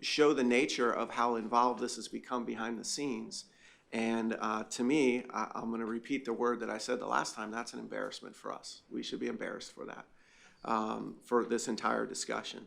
show the nature of how involved this has become behind the scenes. And to me, I'm going to repeat the word that I said the last time, that's an embarrassment for us. We should be embarrassed for that. For this entire discussion.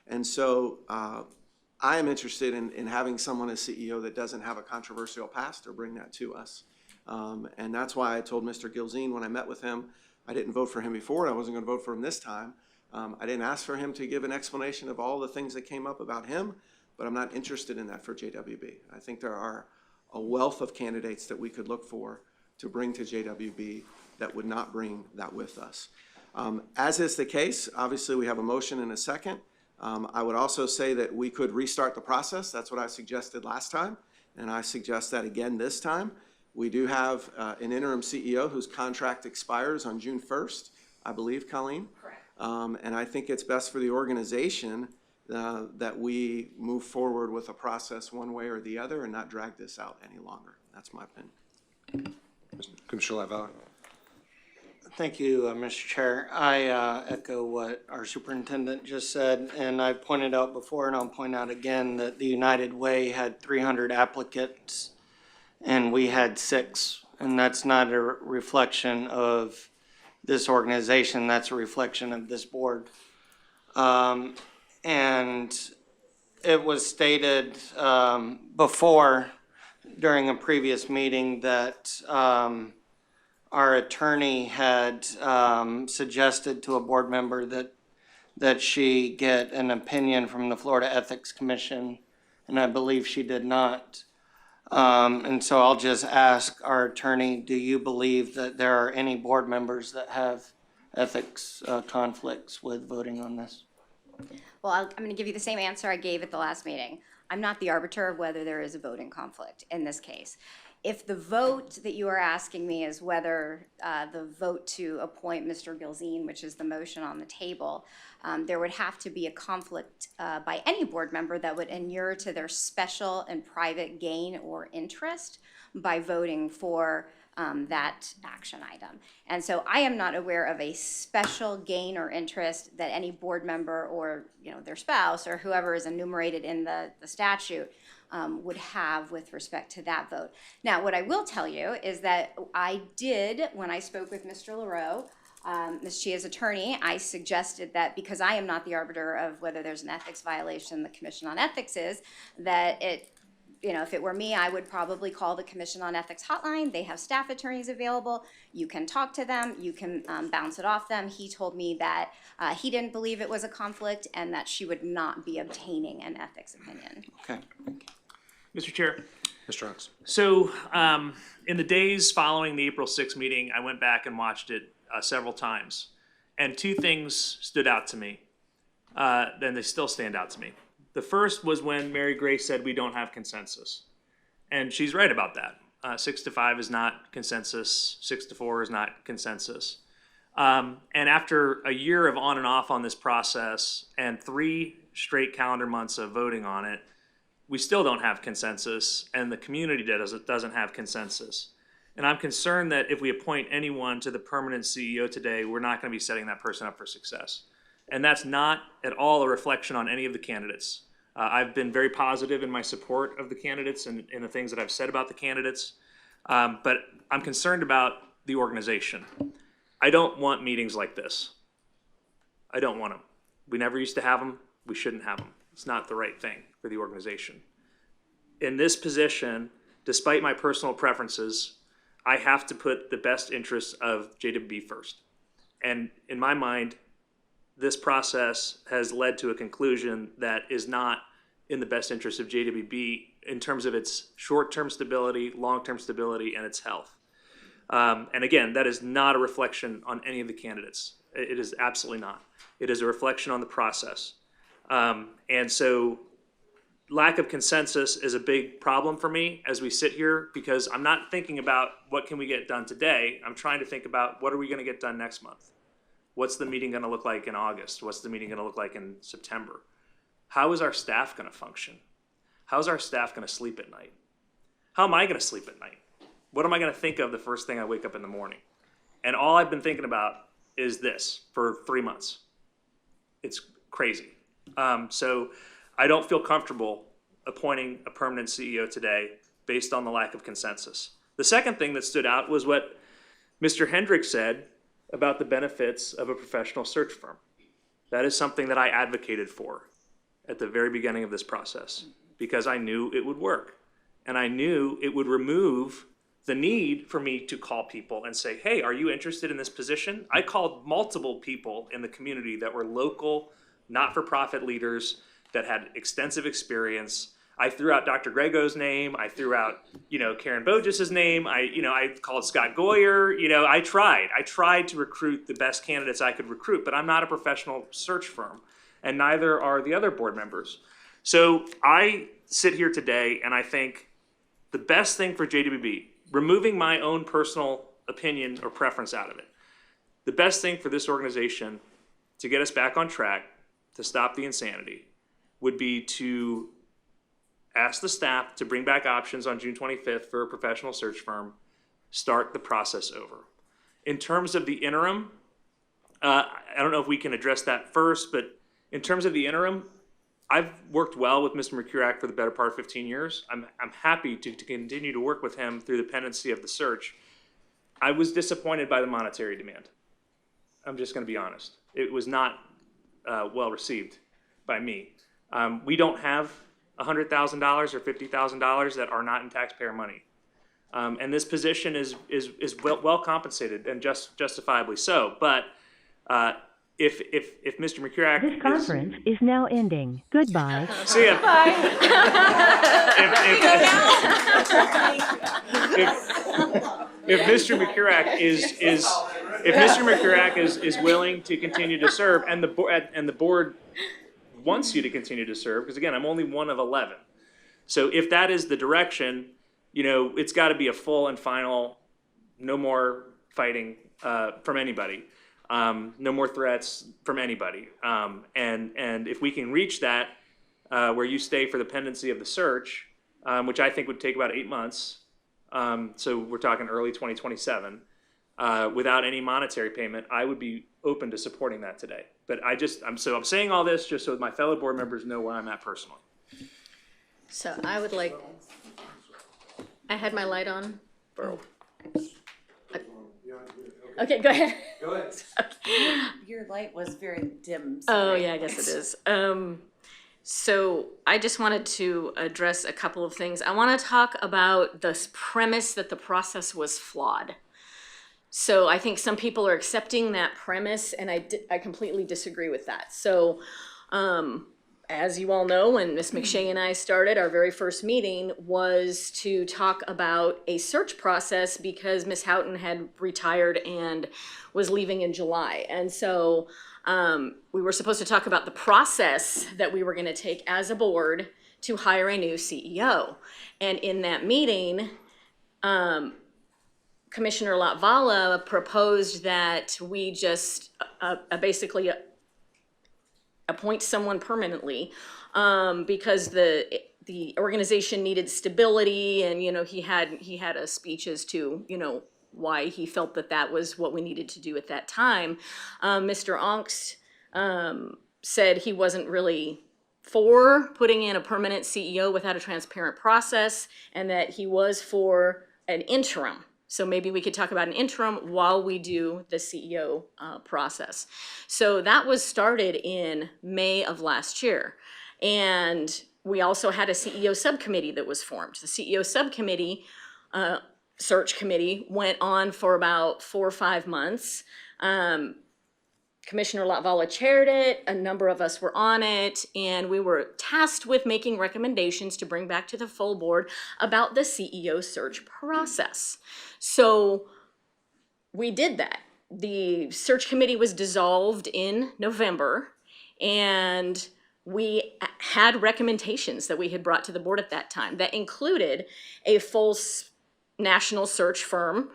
And so I am interested in having someone as CEO that doesn't have a controversial past or bring that to us. And that's why I told Mr. Gilzine when I met with him, I didn't vote for him before, and I wasn't going to vote for him this time. I didn't ask for him to give an explanation of all the things that came up about him, but I'm not interested in that for JWB. I think there are a wealth of candidates that we could look for to bring to JWB that would not bring that with us. As is the case, obviously we have a motion and a second. I would also say that we could restart the process. That's what I suggested last time, and I suggest that again this time. We do have an interim CEO whose contract expires on June 1st, I believe, Colleen. Correct. And I think it's best for the organization that we move forward with a process one way or the other and not drag this out any longer. That's my opinion. Commissioner LaValle. Thank you, Mr. Chair. I echo what our superintendent just said, and I've pointed out before, and I'll point out again, that the United Way had 300 applicants, and we had 6. And that's not a reflection of this organization, that's a reflection of this board. And it was stated before, during a previous meeting, that our attorney had suggested to a board member that she get an opinion from the Florida Ethics Commission, and I believe she did not. And so I'll just ask our attorney, do you believe that there are any board members that have ethics conflicts with voting on this? Well, I'm going to give you the same answer I gave at the last meeting. I'm not the arbiter of whether there is a voting conflict in this case. If the vote that you are asking me is whether the vote to appoint Mr. Gilzine, which is the motion on the table, there would have to be a conflict by any board member that would inure to their special and private gain or interest by voting for that action item. And so I am not aware of a special gain or interest that any board member or their spouse or whoever is enumerated in the statute would have with respect to that vote. Now, what I will tell you is that I did, when I spoke with Mr. LaRoe, Ms. Chia's attorney, I suggested that because I am not the arbiter of whether there's an ethics violation, the Commission on Ethics is, that if it were me, I would probably call the Commission on Ethics hotline. They have staff attorneys available. You can talk to them. You can bounce it off them. He told me that he didn't believe it was a conflict and that she would not be obtaining an ethics opinion. Okay. Mr. Chair. Mr. Owens. So in the days following the April 6th meeting, I went back and watched it several times. And 2 things stood out to me. Then they still stand out to me. The first was when Mary Grace said we don't have consensus. And she's right about that. 6 to 5 is not consensus. 6 to 4 is not consensus. And after a year of on and off on this process and 3 straight calendar months of voting on it, we still don't have consensus, and the community doesn't have consensus. And I'm concerned that if we appoint anyone to the permanent CEO today, we're not going to be setting that person up for success. And that's not at all a reflection on any of the candidates. I've been very positive in my support of the candidates and the things that I've said about the candidates, but I'm concerned about the organization. I don't want meetings like this. I don't want them. We never used to have them. We shouldn't have them. It's not the right thing for the organization. In this position, despite my personal preferences, I have to put the best interests of JWB first. And in my mind, this process has led to a conclusion that is not in the best interest of JWB in terms of its short-term stability, long-term stability, and its health. And again, that is not a reflection on any of the candidates. It is absolutely not. It is a reflection on the process. And so lack of consensus is a big problem for me as we sit here, because I'm not thinking about what can we get done today. I'm trying to think about what are we going to get done next month? What's the meeting going to look like in August? What's the meeting going to look like in September? How is our staff going to function? How is our staff going to sleep at night? How am I going to sleep at night? What am I going to think of the first thing I wake up in the morning? And all I've been thinking about is this for 3 months. It's crazy. So I don't feel comfortable appointing a permanent CEO today based on the lack of consensus. The second thing that stood out was what Mr. Hendricks said about the benefits of a professional search firm. That is something that I advocated for at the very beginning of this process, because I knew it would work. And I knew it would remove the need for me to call people and say, hey, are you interested in this position? I called multiple people in the community that were local, not-for-profit leaders that had extensive experience. I threw out Dr. Grego's name. I threw out, Karen Bogis's name. I called Scott Goyer. I tried to recruit the best candidates I could recruit, but I'm not a professional search firm, and neither are the other board members. So I sit here today and I think the best thing for JWB, removing my own personal opinion or preference out of it, the best thing for this organization to get us back on track, to stop the insanity, would be to ask the staff to bring back options on June 25th for a professional search firm, start the process over. In terms of the interim, I don't know if we can address that first, but in terms of the interim, I've worked well with Mr. Mercuriak for the better part of 15 years. I'm happy to continue to work with him through the pendency of the search. I was disappointed by the monetary demand. I'm just going to be honest. It was not well received by me. We don't have $100,000 or $50,000 that are not in taxpayer money. And this position is well compensated, and justifiably so. But if Mr. Mercuriak This conference is now ending. Goodbye. See ya. If Mr. Mercuriak is willing to continue to serve, and the board wants you to continue to serve, because again, I'm only one of 11. So if that is the direction, it's got to be a full and final, no more fighting from anybody. No more threats from anybody. And if we can reach that, where you stay for the pendency of the search, which I think would take about 8 months, so we're talking early 2027, without any monetary payment, I would be open to supporting that today. But I'm saying all this just so my fellow board members know where I'm at personally. So I would like, I had my light on. Okay, go ahead. Go ahead. Your light was very dim. Oh, Sorry. yeah, I guess it is. So I just wanted to address a couple of things. I want to talk about this premise that the process was flawed. So I think some people are accepting that premise, and I completely disagree with that. So as you all know, when Ms. McShay and I started, our very first meeting was to talk about a search process because Ms. Houghton had retired and was leaving in July. And so we were supposed to talk about the process that we were going to take as a board to hire a new CEO. And in that meeting, Commissioner Latvala proposed that we just basically appoint someone permanently because the organization needed stability, and he had a speech as to why he felt that was what we needed to do at that time. Mr. Onks said he wasn't really for putting in a permanent CEO without a transparent process, and that he was for an interim. So maybe we could talk about an interim while we do the CEO process. So that was started in May of last year. And we also had a CEO subcommittee that was formed. The CEO subcommittee, search committee, went on for about 4 or 5 months. Commissioner Latvala chaired it, a number of us were on it, and we were tasked with making recommendations to bring back to the full board about the CEO search process. So we did that. The search committee was dissolved in November, and we had recommendations that we had brought to the board at that time that included a full national search firm.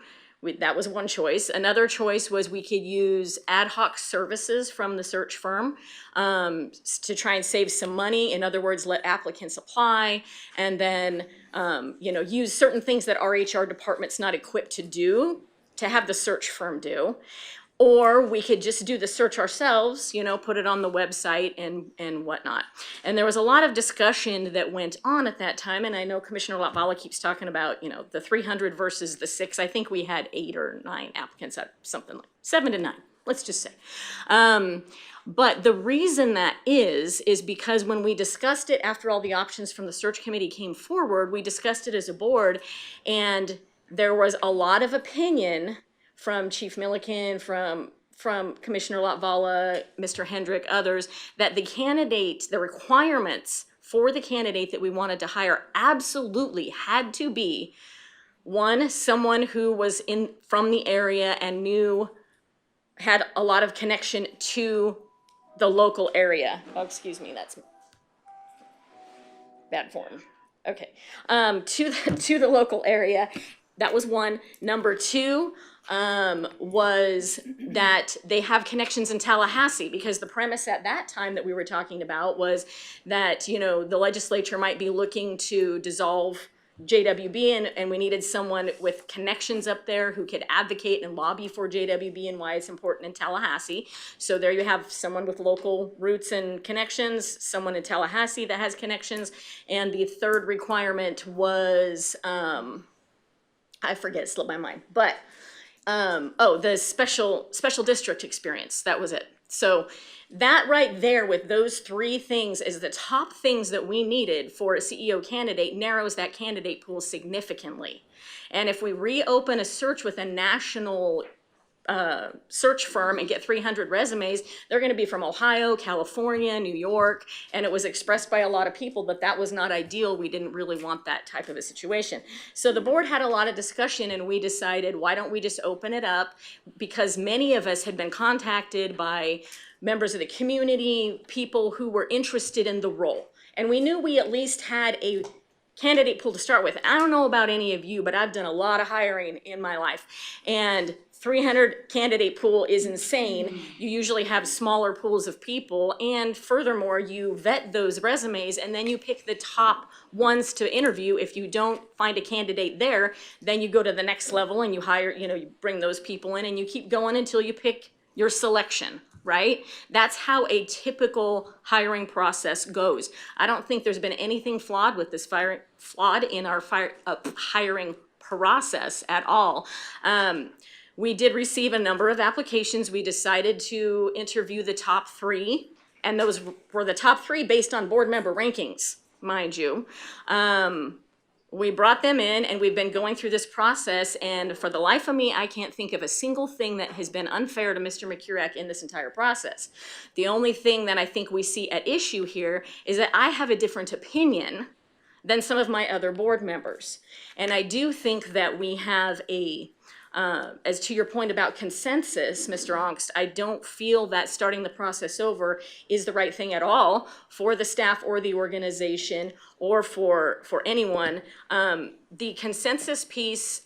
That was one choice. Another choice was we could use ad hoc services from the search firm to try and save some money. In other words, let applicants apply, and then use certain things that our HR department's not equipped to do to have the search firm do. Or we could just do the search ourselves, put it on the website and whatnot. And there was a lot of discussion that went on at that time. And I know Commissioner Latvala keeps talking about, the 300 versus the 6. I think we had 8 or 9 applicants, something like 7 to 9, let's just say. But the reason that is because when we discussed it after all the options from the search committee came forward, we discussed it as a board, and there was a lot of opinion from Chief Milliken, from Commissioner Latvala, Mr. Hendrick, others, that the requirements for the candidate that we wanted to hire absolutely had to be, one, someone who was from the area and had a lot of connection to the local area. Oh, excuse me, that's bad form. Okay, to the local area. That was one. Number 2, was that they have connections in Tallahassee, because the premise at that time that we were talking about was that, the legislature might be looking to dissolve JWB, and we needed someone with connections up there who could advocate and lobby for JWB and why it's important in Tallahassee. So there you have someone with local roots and connections, someone in Tallahassee that has connections. And the third requirement was, I forget, it slipped my mind, but the special district experience. That was it. So that right there with those 3 things is the top things that we needed for a CEO candidate, narrows that candidate pool significantly. And if we reopen a search with a national search firm and get 300 resumes, they're going to be from Ohio, California, New York, and it was expressed by a lot of people that was not ideal. We didn't really want that type of a situation. So the board had a lot of discussion, and we decided, why don't we just open it up? Because many of us had been contacted by members of the community, people who were interested in the role. And we knew we at least had a candidate pool to start with. I don't know about any of you, but I've done a lot of hiring in my life. And 300 candidate pool is insane. You usually have smaller pools of people, and furthermore, you vet those resumes and then you pick the top ones to interview. If you don't find a candidate there, then you go to the next level and you hire, you bring those people in, and you keep going until you pick your selection, right? That's how a typical hiring process goes. I don't think there's been anything flawed with this flawed in our hiring process at all. We did receive a number of applications. We decided to interview the top 3, and those were the top 3 based on board member rankings, mind you. We brought them in, and we've been going through this process, and for the life of me, I can't think of a single thing that has been unfair to Mr. McCurach in this entire process. The only thing that I think we see at issue here is that I have a different opinion than some of my other board members. And I do think that we have a As to your point about consensus, Mr. Ongst, I don't feel that starting the process over is the right thing at all for the staff or the organization or for anyone. The consensus piece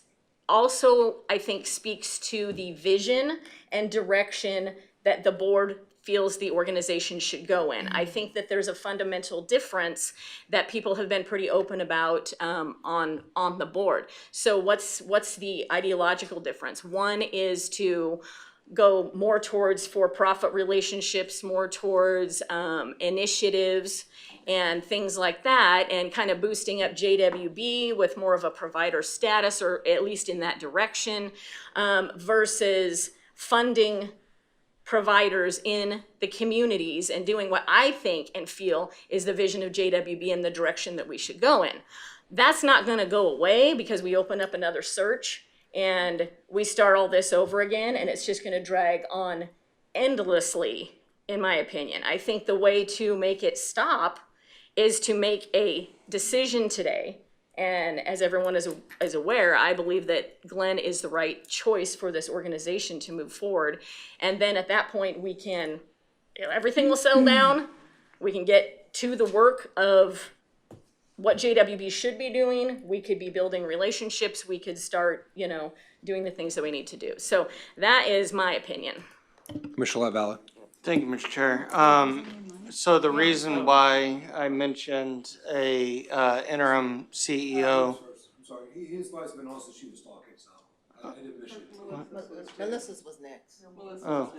also, I think, speaks to the vision and direction that the board feels the organization should go in. I think that there's a fundamental difference that people have been pretty open about on the board. So what's the ideological difference? One is to go more towards for-profit relationships, more towards initiatives and things like that, and kind of boosting up JWB with more of a provider status, or at least in that direction, versus funding providers in the communities and doing what I think and feel is the vision of JWB and the direction that we should go in. That's not going to go away because we open up another search and we start all this over again, and it's just going to drag on endlessly, in my opinion. I think the way to make it stop is to make a decision today. And as everyone is aware, I believe that Glenn is the right choice for this organization to move forward. And then at that point, we can, everything will settle down. We can get to the work of what JWB should be doing. We could be building relationships. We could start, doing the things that we need to do. So that is my opinion. Commissioner LaValle. Thank you, Mr. Chair. So the reason why I mentioned a interim CEO. I'm sorry, his wife's been on since she was talking, so I didn't miss it. Melissa's was next. Oh.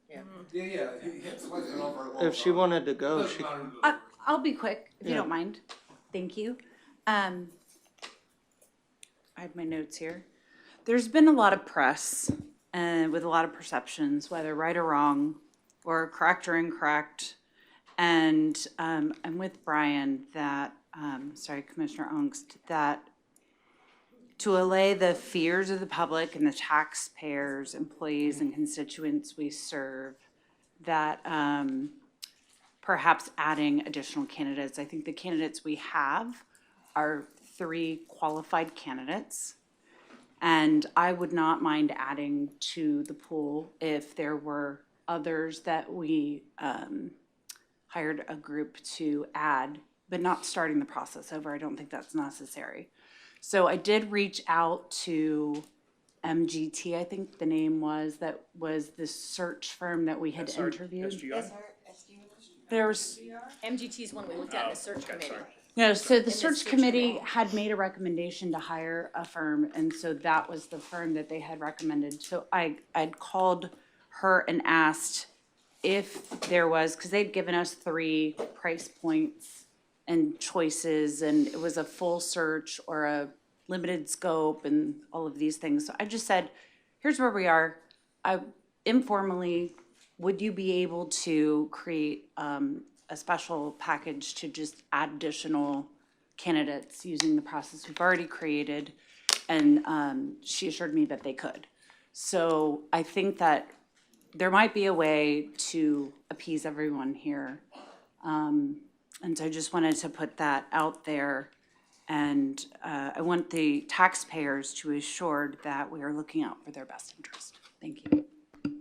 Yeah. Yeah, his wife's been on for a long time. If she wanted to go, she. I'll be quick, if you Yeah. don't mind. Thank you. I have my notes here. There's been a lot of press and with a lot of perceptions, whether right or wrong, or correct or incorrect. And I'm with Brian that, Commissioner Ongst, that to allay the fears of the public and the taxpayers, employees, and constituents we serve, that perhaps adding additional candidates. I think the candidates we have are 3 qualified candidates. And I would not mind adding to the pool if there were others that we hired a group to add, but not starting the process over. I don't think that's necessary. So I did reach out to MGT, I think the name was, that was the search firm that we had interviewed. There's MGT's one we looked at in the search committee. No, so the search committee had made a recommendation to hire a firm, and so that was the firm that they had recommended. So I'd called her and asked if there was, because they'd given us 3 price points and choices, and it was a full search or a limited scope and all of these things. So I just said, here's where we are. Informally, would you be able to create a special package to just add additional candidates using the process we've already created? And she assured me that they could. So I think that there might be a way to appease everyone here. And so I just wanted to put that out there. And I want the taxpayers to be assured that we are looking out for their best interest. Thank you.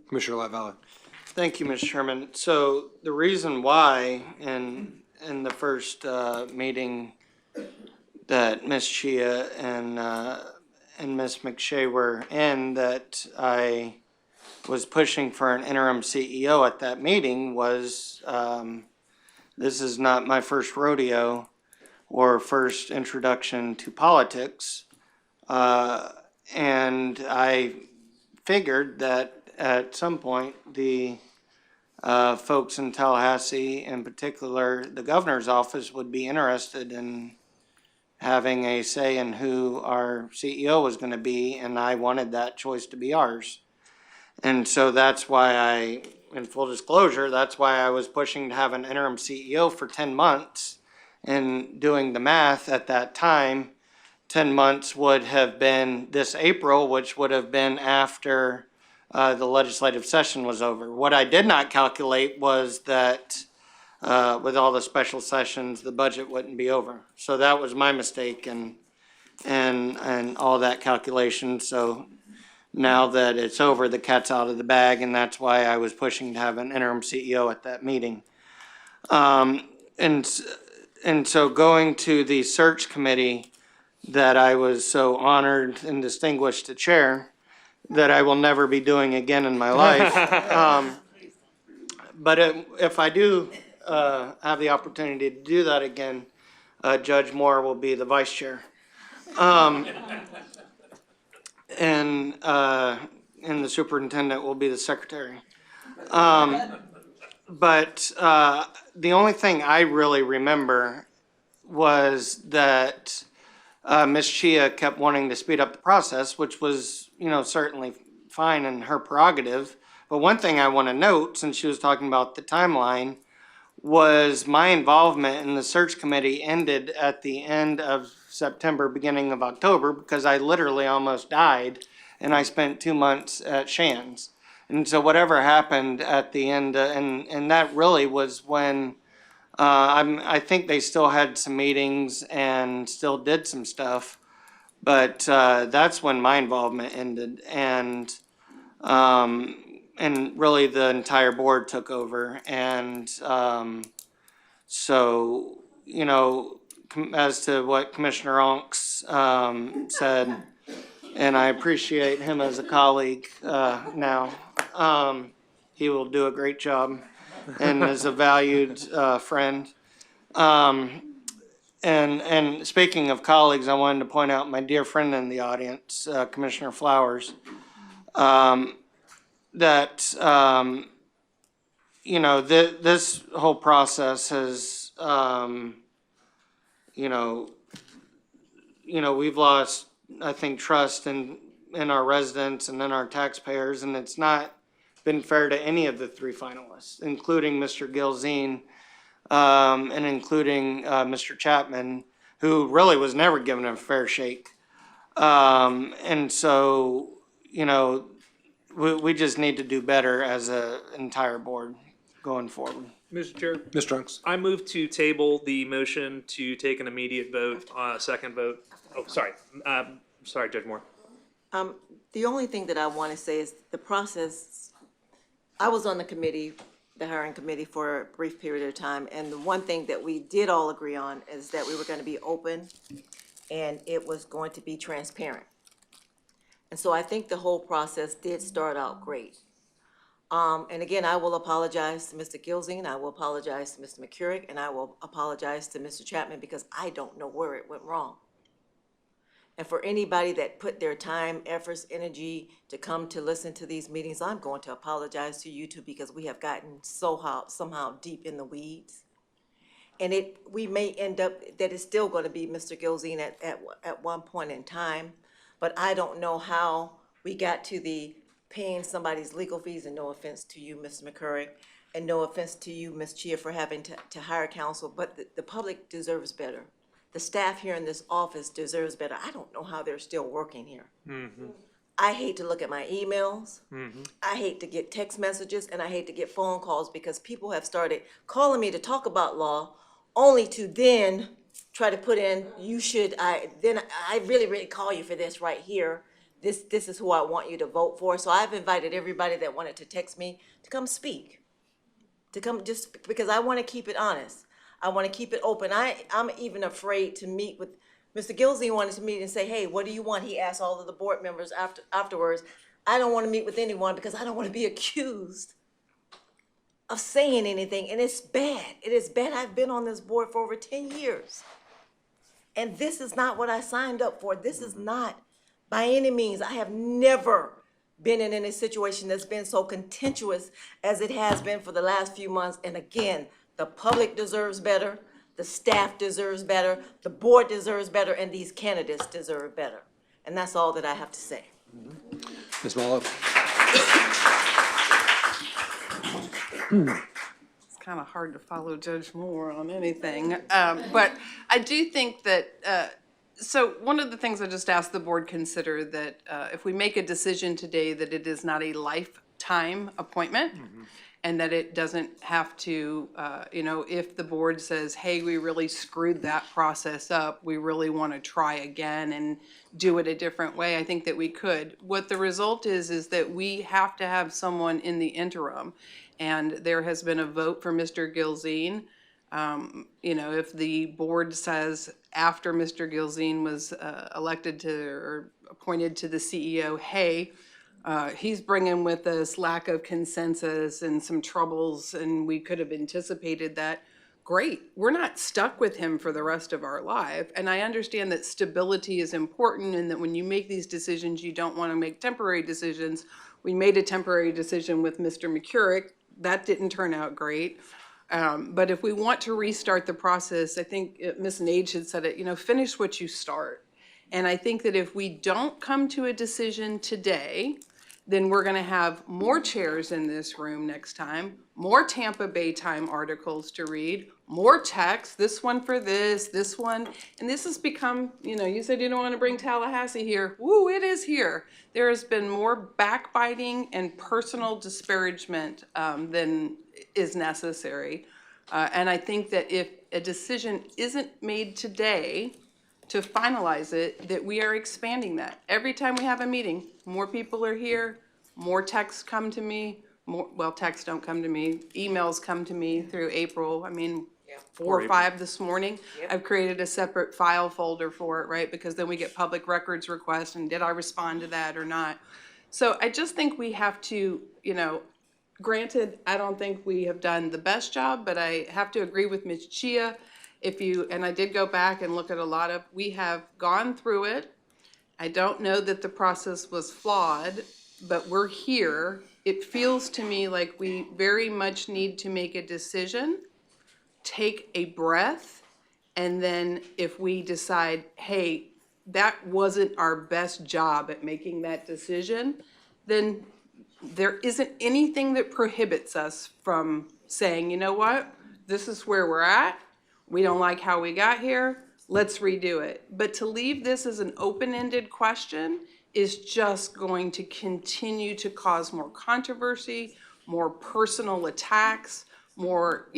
Commissioner LaValle. Thank you, Mr. Chairman. So the reason why in the first meeting that Ms. Chia and Ms. McShay were in, that I was pushing for an interim CEO at that meeting was, this is not my first rodeo or first introduction to politics. And I figured that at some point, the folks in Tallahassee, in particular, the governor's office, would be interested in having a say in who our CEO was going to be, and I wanted that choice to be ours. And so that's why in full disclosure, that's why I was pushing to have an interim CEO for 10 months. And doing the math at that time, 10 months would have been this April, which would have been after the legislative session was over. What I did not calculate was that with all the special sessions, the budget wouldn't be over. So that was my mistake and all that calculation. So now that it's over, the cat's out of the bag, and that's why I was pushing to have an interim CEO at that meeting. And so going to the search committee that I was so honored and distinguished to chair, that I will never be doing again in my life. But if I do have the opportunity to do that again, Judge Moore will be the vice chair. And the superintendent will be the secretary. But the only thing I really remember was that Ms. Chia kept wanting to speed up the process, which was, certainly fine and her prerogative. But one thing I want to note, since she was talking about the timeline, was my involvement in the search committee ended at the end of September, beginning of October, because I literally almost died, and I spent 2 months at Shands. And so whatever happened at the end, and that really was when I think they still had some meetings and still did some stuff, but that's when my involvement ended, and really the entire board took over. And so, as to what Commissioner Onks said, and I appreciate him as a colleague now. He will do a great job and is a valued friend. And speaking of colleagues, I wanted to point out my dear friend in the audience, Commissioner Flowers, that this whole process has, we've lost, I think, trust in our residents and in our taxpayers, and it's not been fair to any of the 3 finalists, including Mr. Gilzine, and including Mr. Chapman, who really was never given a fair shake. And so, we just need to do better as an entire board going forward. Mr. Chair, Ms. Trunks. I move to table the motion to take an immediate vote, second vote. Oh, sorry. Sorry, Judge Moore. The only thing that I want to say is the process, I was on the committee, the hiring committee, for a brief period of time, and the one thing that we did all agree on is that we were going to be open and it was going to be transparent. And so I think the whole process did start out great. And again, I will apologize to Mr. Gilzine, I will apologize to Mr. McCurrick, and I will apologize to Mr. Chapman, because I don't know where it went wrong. And for anybody that put their time, efforts, energy to come to listen to these meetings, I'm going to apologize to you too, because we have gotten somehow deep in the weeds. And we may end up that it's still going to be Mr. Gilzine at one point in time, but I don't know how we got to the paying somebody's legal fees, and no offense to you, Mr. McCurrick, and no offense to you, Ms. Chia, for having to hire counsel, but the public deserves better. The staff here in this office deserves better. I don't know how they're still working here. Mm-hmm. I hate to look at my emails. Mm-hmm. I hate to get text messages, and I hate to get phone calls, because people have started calling me to talk about law, only to then try to put in, I really call you for this right here. This is who I want you to vote for. So I've invited everybody that wanted to text me to come speak, to come, just because I want to keep it honest. I want to keep it open. I'm even afraid to meet with, Mr. Gilzine wanted to meet and say, hey, what do you want? He asked all of the board members afterwards. I don't want to meet with anyone because I don't want to be accused of saying anything. And it's bad. It is bad. I've been on this board for over 10 years. And this is not what I signed up for. This is not, by any means, I have never been in any situation that's been so contentious as it has been for the last few months. And again, the public deserves better, the staff deserves better, the board deserves better, and these candidates deserve better. And that's all that I have to say. Ms. Mallow. It's kind of hard to follow Judge Moore on anything. But I do think that, so one of the things I just asked the board consider that if we make a decision today that it is not a lifetime time appointment. And that it doesn't have to, if the board says, hey, we really screwed that process up, we really want to try again and do it a different way, I think that we could. What the result is that we have to have someone in the interim. And there has been a vote for Mr. Gilzine. If the board says after Mr. Gilzine was elected to or appointed to the CEO, hey, he's bringing with us lack of consensus and some troubles, and we could have anticipated that. Great. We're not stuck with him for the rest of our life. And I understand that stability is important and that when you make these decisions, you don't want to make temporary decisions. We made a temporary decision with Mr. McCurrick. That didn't turn out great. But if we want to restart the process, I think Ms. Nage had said it, finish what you start. And I think that if we don't come to a decision today, then we're going to have more chairs in this room next time, more Tampa Bay Time articles to read, more text, this one for this one. And this has become, you said you don't want to bring Tallahassee here. Woo, it is here. There has been more backbiting and personal disparagement than is necessary. And I think that if a decision isn't made today to finalize it, that we are expanding that. Every time we have a meeting, more people are here, more texts come to me, texts don't come to me, emails come to me through April. 4 or 5 this morning. I've created a separate file folder for it, right? Because then we get public records requests and did I respond to that or not? So I just think we have to, granted, I don't think we have done the best job, but I have to agree with Ms. Chia. And I did go back and look at we have gone through it. I don't know that the process was flawed, but we're here. It feels to me like we very much need to make a decision, take a breath, and then if we decide, hey, that wasn't our best job at making that decision, then there isn't anything that prohibits us from saying, you know what, this is where we're at. We don't like how we got here. Let's redo it. But to leave this as an open-ended question is just going to continue to cause more controversy, more personal attacks, more,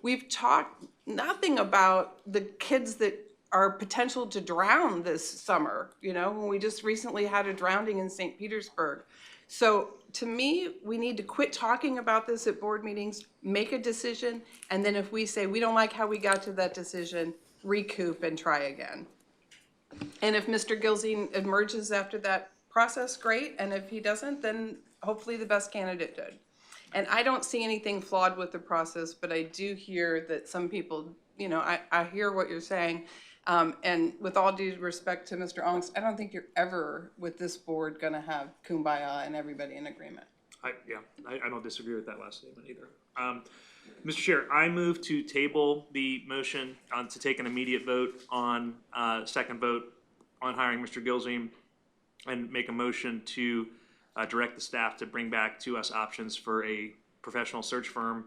we've talked nothing about the kids that are potential to drown this summer, when we just recently had a drowning in St. Petersburg. So to me, we need to quit talking about this at board meetings, make a decision, and then if we say we don't like how we got to that decision, recoup and try again. And if Mr. Gilzine emerges after that process, great, and if he doesn't, then hopefully the best candidate did. And I don't see anything flawed with the process, but I do hear that some people, I hear what you're saying. And with all due respect to Mr. Ongst, I don't think you're ever with this board going to have kumbaya and everybody in agreement. I don't disagree with that last statement either. Mr. Chair, I move to table the motion to take an immediate vote on second vote on hiring Mr. Gilzine and make a motion to direct the staff to bring back to us options for a professional search firm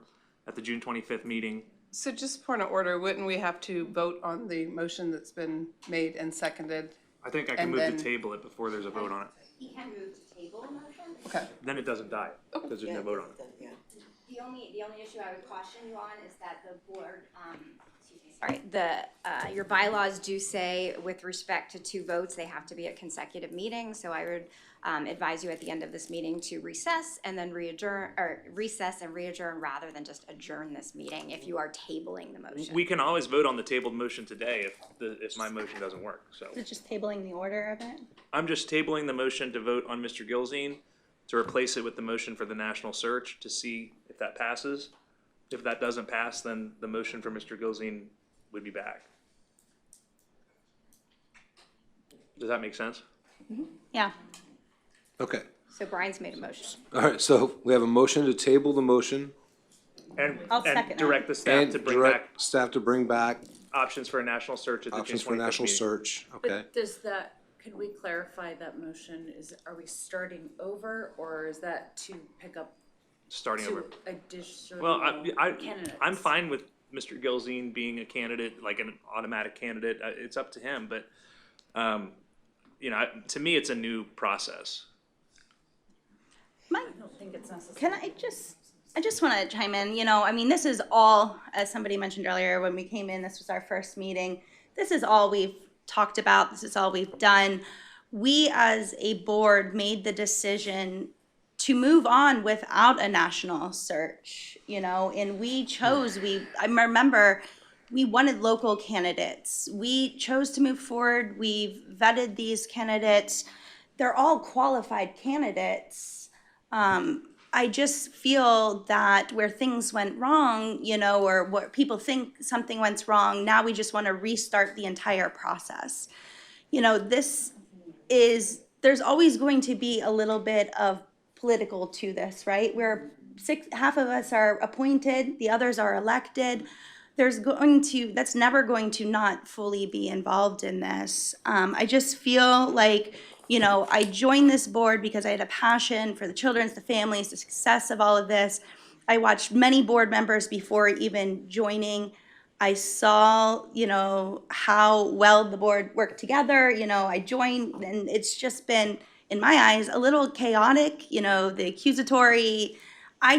at the June 25th meeting. So just point of order, wouldn't we have to vote on the motion that's been made and seconded? I think I can move to table it before there's a vote on it. You can move to table a motion? Okay. Then it doesn't die because there's no vote on it. The only issue I would caution you on is that the board, sorry, your bylaws do say with respect to 2 votes, they have to be at consecutive meetings. So I would advise you at the end of this meeting to recess and then recess and re-adjourn rather than just adjourn this meeting if you are tabling the motion. We can always vote on the tabled motion today if my motion doesn't work. So Is it just tabling the order of it? I'm just tabling the motion to vote on Mr. Gilzine to replace it with the motion for the national search to see if that passes. If that doesn't pass, then the motion for Mr. Gilzine would be back. Does that make sense? Yeah. Okay. So Brian's made a motion. All right, so we have a motion to table the motion. And second direct the staff to bring back Staff to bring back options for a national search at the June 25th options for national meeting. search, okay? But can we clarify that motion? Are we starting over or is that to pick up Starting over. additional Well, candidates? I'm fine with Mr. Gilzine being a candidate, like an automatic candidate. It's up to him, but to me, it's a new process. think it's necessary. Can I just want to chime in, I mean, this is all, as somebody mentioned earlier, when we came in, this was our first meeting. This is all we've talked about. This is all we've done. We as a board made the decision to move on without a national search, and we chose, I remember we wanted local candidates. We chose to move forward. We've vetted these candidates. They're all qualified candidates. I just feel that where things went wrong, or what people think something went wrong, now we just want to restart the entire process. There's always going to be a little bit of political to this, right? Half of us are appointed, the others are elected. That's never going to not fully be involved in this. I just feel like, I joined this board because I had a passion for the children, the families, the success of all of this. I watched many board members before even joining. I saw, how well the board worked together. I joined, and it's just been, in my eyes, a little chaotic, the accusatory. I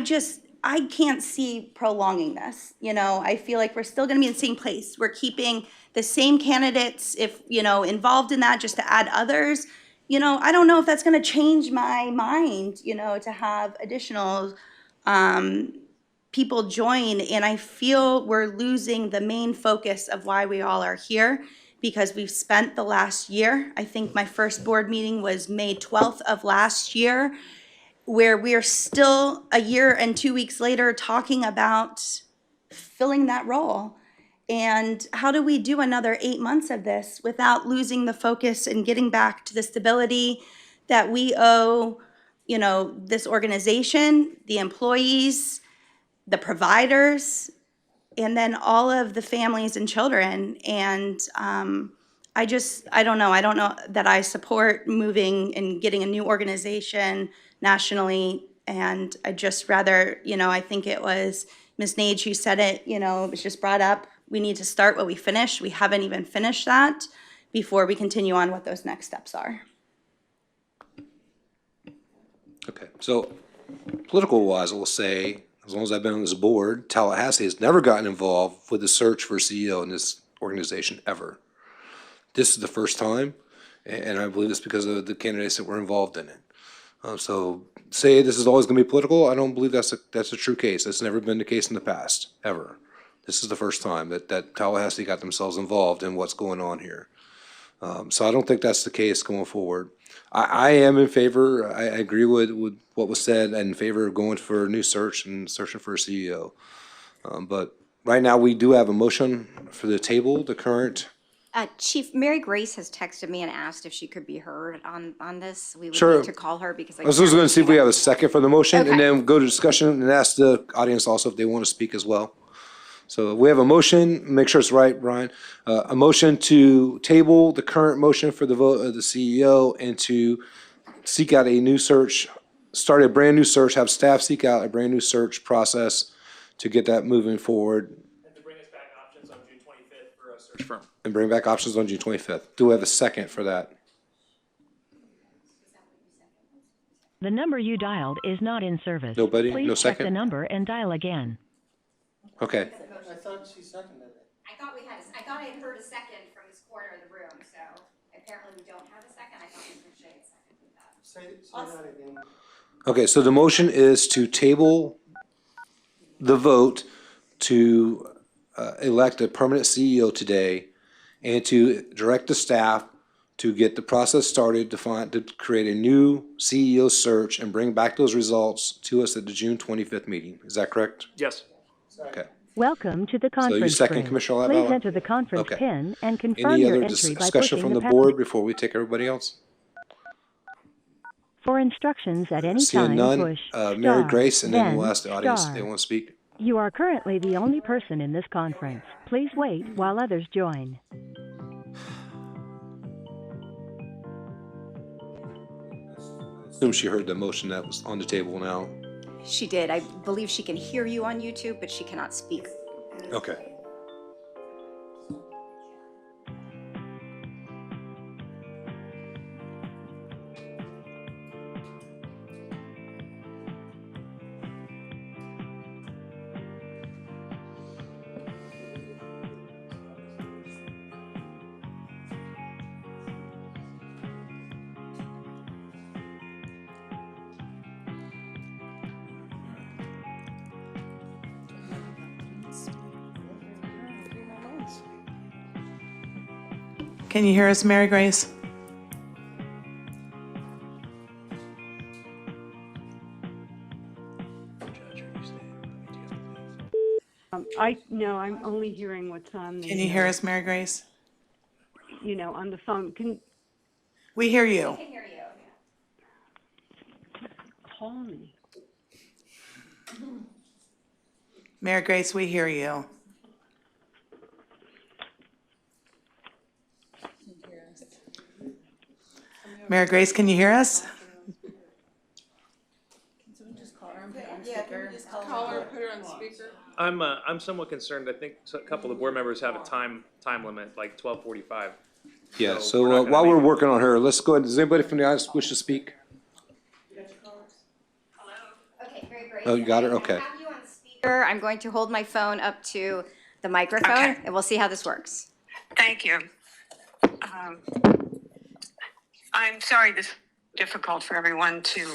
can't see prolonging this. I feel like we're still gonna be in the same place. We're keeping the same candidates involved in that just to add others. I don't know if that's gonna change my mind, to have additional people join. And I feel we're losing the main focus of why we all are here, because we've spent the last year, I think my first board meeting was May 12th of last year, where we are still a year and 2 weeks later talking about filling that role. And how do we do another 8 months of this without losing the focus and getting back to the stability that we owe, this organization, the employees, the providers, and then all of the families and children. And I don't know. I don't know that I support moving and getting a new organization nationally. And I just rather, I think it was Ms. Nage who said it, it was just brought up. We need to start what we finished. We haven't even finished that before we continue on what those next steps are. Okay, so political-wise, I will say, as long as I've been on this board, Tallahassee has never gotten involved with the search for CEO in this organization, ever. This is the first time, and I believe it's because of the candidates that were involved in it. So say this is always gonna be political, I don't believe that's a true case. That's never been the case in the past, ever. This is the first time that Tallahassee got themselves involved in what's going on here. So I don't think that's the case going forward. I am in favor, I agree with what was said, in favor of going for a new search and searching for a CEO. But right now, we do have a motion for the table, the current. Chief, Mary Grace has texted me and asked if she could be heard on this. We would Sure. need to call her because I was just gonna see if we have a second for the motion, and Okay. then go to discussion and ask the audience also if they want to speak as well. So we have a motion, make sure it's right, Brian, a motion to table the current motion for the vote of the CEO and to seek out a new search, start a brand new search, have staff seek out a brand new search process to get that moving forward. And to bring us back options on June 25th for a search firm. And bring back options on June 25th. Do we have a second for that? The number you dialed is not in service. Nobody? Please No check the second? number and dial again. Okay. I thought she seconded it. I thought I had heard a second from this corner of the room, so apparently we don't have a second. I thought Mr. Shea had seconded that. Say that again. Okay, so the motion is to table the vote to elect a permanent CEO today and to direct the staff to get the process started to create a new CEO search and bring back those results to us at the June 25th meeting. Is that correct? Yes. Okay. Welcome to the So you conference second, room. Commissioner Please Lavalla? enter the conference Okay. PIN and confirm Any your other entry by discussion pushing from the the pound. board before we take everybody else? For instructions at any Seeing time, none, push Mary star, Grace, and then we'll then ask the audience if star. they want to speak. You are currently the only person in this conference. Please wait while others join. Assume she heard the motion that was on the table now. She did. I believe she can hear you on YouTube, but she cannot speak. Okay. Can you hear us, Mary Grace? No, I'm only hearing what's on the. Can you hear us, Mary Grace? You know, on the phone. We hear you. We can hear you. Call me. Mary Grace, we hear you. Mary Grace, can you hear us? Call her, put her on speaker. I'm somewhat concerned. I think a couple of the board members have a time limit, like 12:45. Yeah, we're so not gonna while make we're it. working on her, let's go ahead. Does anybody from the audience wish to speak? Okay, very great. Oh, you got her? Okay. I'm going to hold my phone up to the microphone, and we'll see how this works. Thank you. I'm sorry this is difficult for everyone to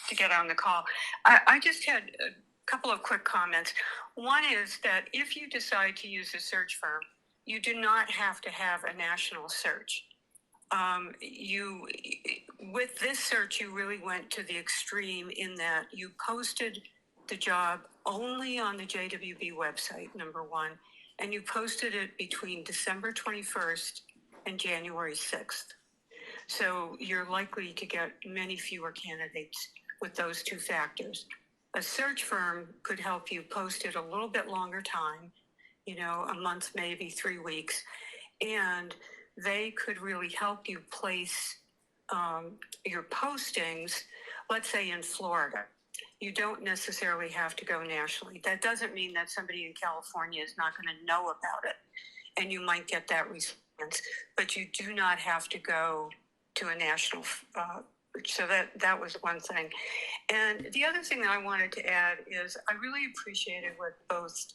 get on the call. I just had a couple of quick comments. One is that if you decide to use a search firm, you do not have to have a national search. With this search, you really went to the extreme in that you posted the job only on the JWB website, number one, and you posted it between December 21st and January 6th. So you're likely to get many fewer candidates with those two factors. A search firm could help you post it a little bit longer time, a month, maybe 3 weeks, and they could really help you place your postings, let's say in Florida. You don't necessarily have to go nationally. That doesn't mean that somebody in California is not going to know about it, and you might get that response, but you do not have to go to a national. So that was one thing. And the other thing that I wanted to add is I really appreciated what both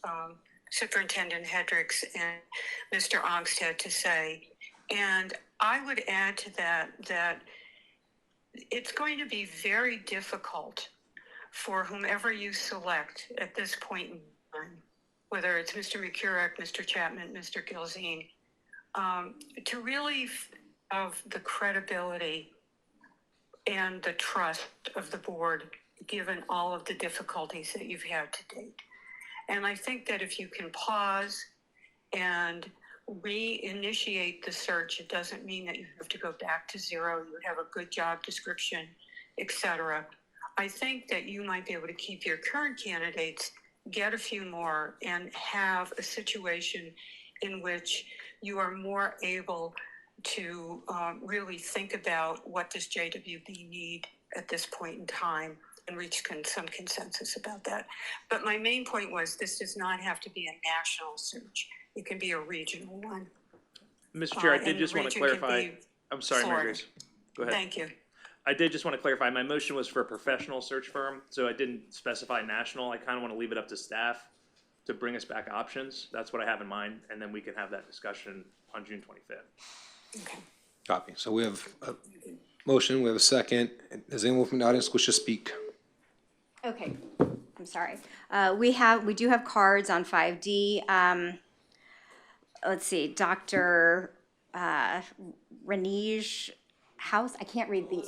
Superintendent Hendricks and Mr. Ongstead to say. And I would add to that it's going to be very difficult for whomever you select at this point in time, whether it's Mr. McCurrick, Mr. Chapman, Mr. Gilzine, to really of the credibility and the trust of the board, given all of the difficulties that you've had to date. And I think that if you can pause and reinitiate the search, it doesn't mean that you have to go back to zero. You have a good job description, et cetera. I think that you might be able to keep your current candidates, get a few more, and have a situation in which you are more able to really think about what does JWB need at this point in time and reach some consensus about that. But my main point was this does not have to be a national search. It can be a regional one. Mr. Chair, I did and just the want to region can clarify. be I'm sorry, Mary Florida. Grace. Go ahead. Thank you. I did just want to clarify. My motion was for a professional search firm, so I didn't specify national. I kind of want to leave it up to staff to bring us back options. That's what I have in mind, and then we can have that discussion on June 25th. Okay. Copy. So we have a motion, we have a second. Does anyone from the audience wish to speak? Okay, I'm sorry. We do have cards on 5D. Let's see, Dr. Renege House. I can't read the.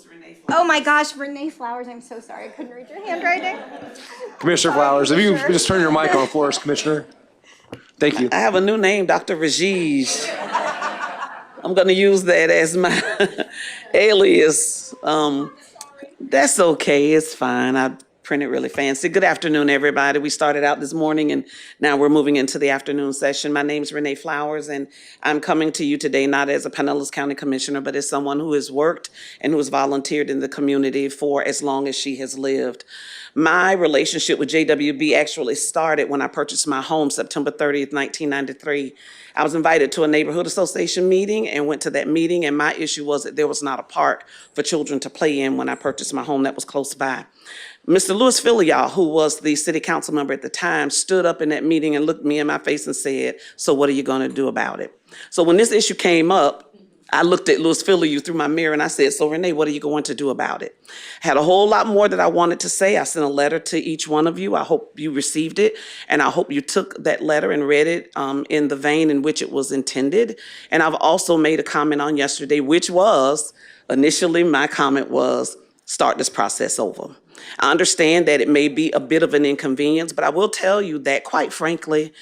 Oh my gosh, Renee Flowers. I'm so sorry. I couldn't read your handwriting. Commissioner Flowers, if you could just turn your mic on for us, Commissioner. Thank you. I have a new name, Dr. Rajesh. I'm going to use that as my alias. That's okay. It's fine. I print it really fancy. Good afternoon, everybody. We started out this morning, and now we're moving into the afternoon session. My name is Renee Flowers, and I'm coming to you today not as a Pinellas County Commissioner, but as someone who has worked and who has volunteered in the community for as long as she has lived. My relationship with JWB actually started when I purchased my home September 30th, 1993. I was invited to a neighborhood association meeting and went to that meeting, and my issue was that there was not a park for children to play in when I purchased my home that was close by. Mr. Louis Filial, who was the city council member at the time, stood up in that meeting and looked me in my face and said, "So what are you going to do about it?" So when this issue came up, I looked at Louis Philia through my mirror and I said, so Renee, what are you going to do about it? Had a whole lot more that I wanted to say. I sent a letter to each one of you. I hope you received it. And I hope you took that letter and read it in the vein in which it was intended. And I've also made a comment on yesterday, which was, initially my comment was, start this process over. I understand that it may be a bit of an inconvenience, but I will tell you that, quite frankly,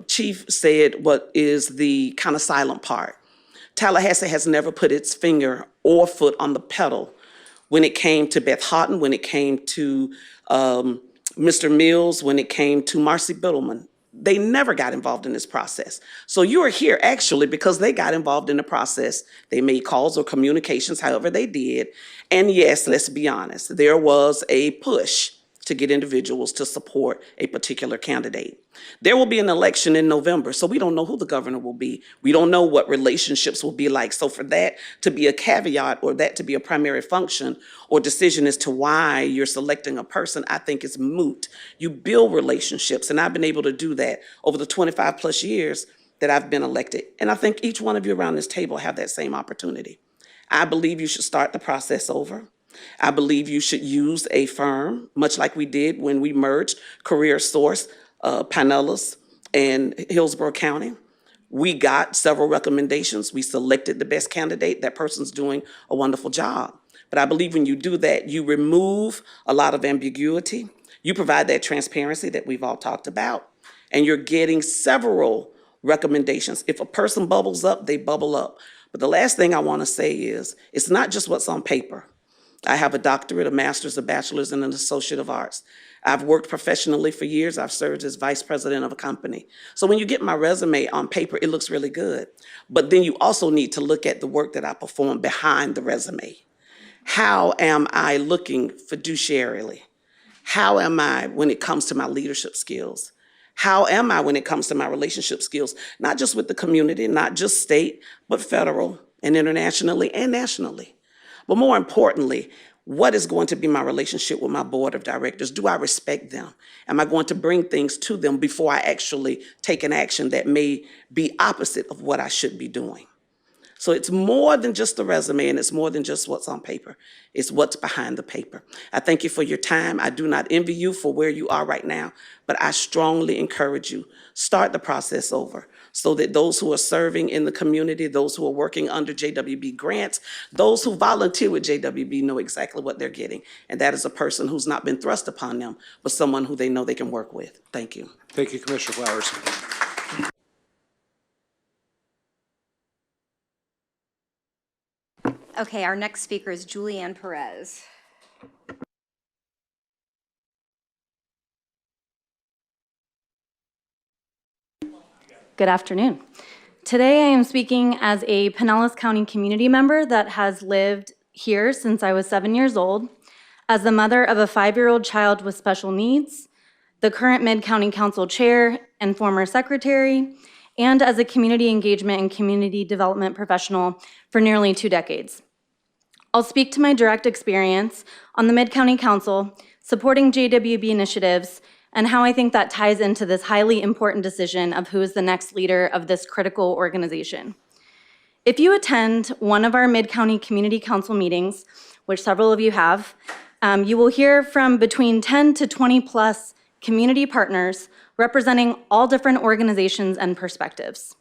Chief said what is the kind of silent part. Tallahassee has never put its finger or foot on the pedal when it came to Beth Houghton, when it came to Mr. Mills, when it came to Marcy Biddleman. They never got involved in this process. So you are here actually because they got involved in the process. They made calls or communications, however they did. And yes, let's be honest, there was a push to get individuals to support a particular candidate. There will be an election in November, so we don't know who the governor will be. We don't know what relationships will be like. So for that to be a caveat or that to be a primary function or decision as to why you're selecting a person, I think is moot. You build relationships, and I've been able to do that over the 25 plus years that I've been elected. And I think each one of you around this table have that same opportunity. I believe you should start the process over. I believe you should use a firm, much like we did when we merged Career Source, Pinellas, and Hillsborough County. We got several recommendations. We selected the best candidate. That person's doing a wonderful job. But I believe when you do that, you remove a lot of ambiguity. You provide that transparency that we've all talked about, and you're getting several recommendations. If a person bubbles up, they bubble up. But the last thing I want to say is, it's not just what's on paper. I have a doctorate, a master's, a bachelor's, and an associate of arts. I've worked professionally for years. I've served as vice president of a company. So when you get my resume on paper, it looks really good. But then you also need to look at the work that I perform behind the resume. How am I looking fiduciarily? How am I when it comes to my leadership skills? How am I when it comes to my relationship skills, not just with the community, not just state, but federal and internationally and nationally? But more importantly, what is going to be my relationship with my board of directors? Do I respect them? Am I going to bring things to them before I actually take an action that may be opposite of what I should be doing? So it's more than just the resume, and it's more than just what's on paper. It's what's behind the paper. I thank you for your time. I do not envy you for where you are right now, but I strongly encourage you, start the process over so that those who are serving in the community, those who are working under JWB grants, those who volunteer with JWB know exactly what they're getting. And that is a person who's not been thrust upon them, but someone who they know they can work with. Thank you. Thank you, Commissioner Flowers. Okay, our next speaker is Julianne Perez. Good afternoon. Today I am speaking as a Pinellas County community member that has lived here since I was 7 years old, as the mother of a 5-year-old child with special needs, the current Mid-County Council Chair and former Secretary, and as a community engagement and community development professional for nearly 2 decades. I'll speak to my direct experience on the Mid-County Council, supporting JWB initiatives, and how I think that ties into this highly important decision of who is the next leader of this critical organization. If you attend one of our Mid-County Community Council meetings, which several of you have, you will hear from between 10 to 20 plus community partners representing all different organizations and perspectives.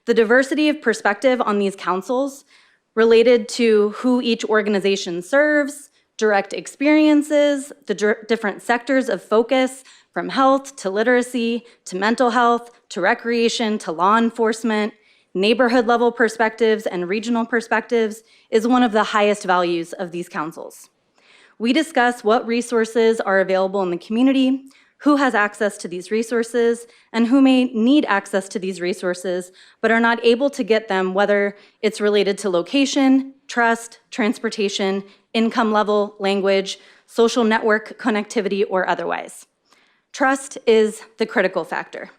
The diversity of perspective on these councils related to who each organization serves, direct experiences, the different sectors of focus, from health to literacy, to mental health, to recreation, to law enforcement, neighborhood level perspectives and regional perspectives is one of the highest values of these councils. We discuss what resources are available in the community, who has access to these resources, and who may need access to these resources, but are not able to get them, whether it's related to location, trust, transportation, income level, language, social network connectivity, or otherwise. Trust is the critical factor.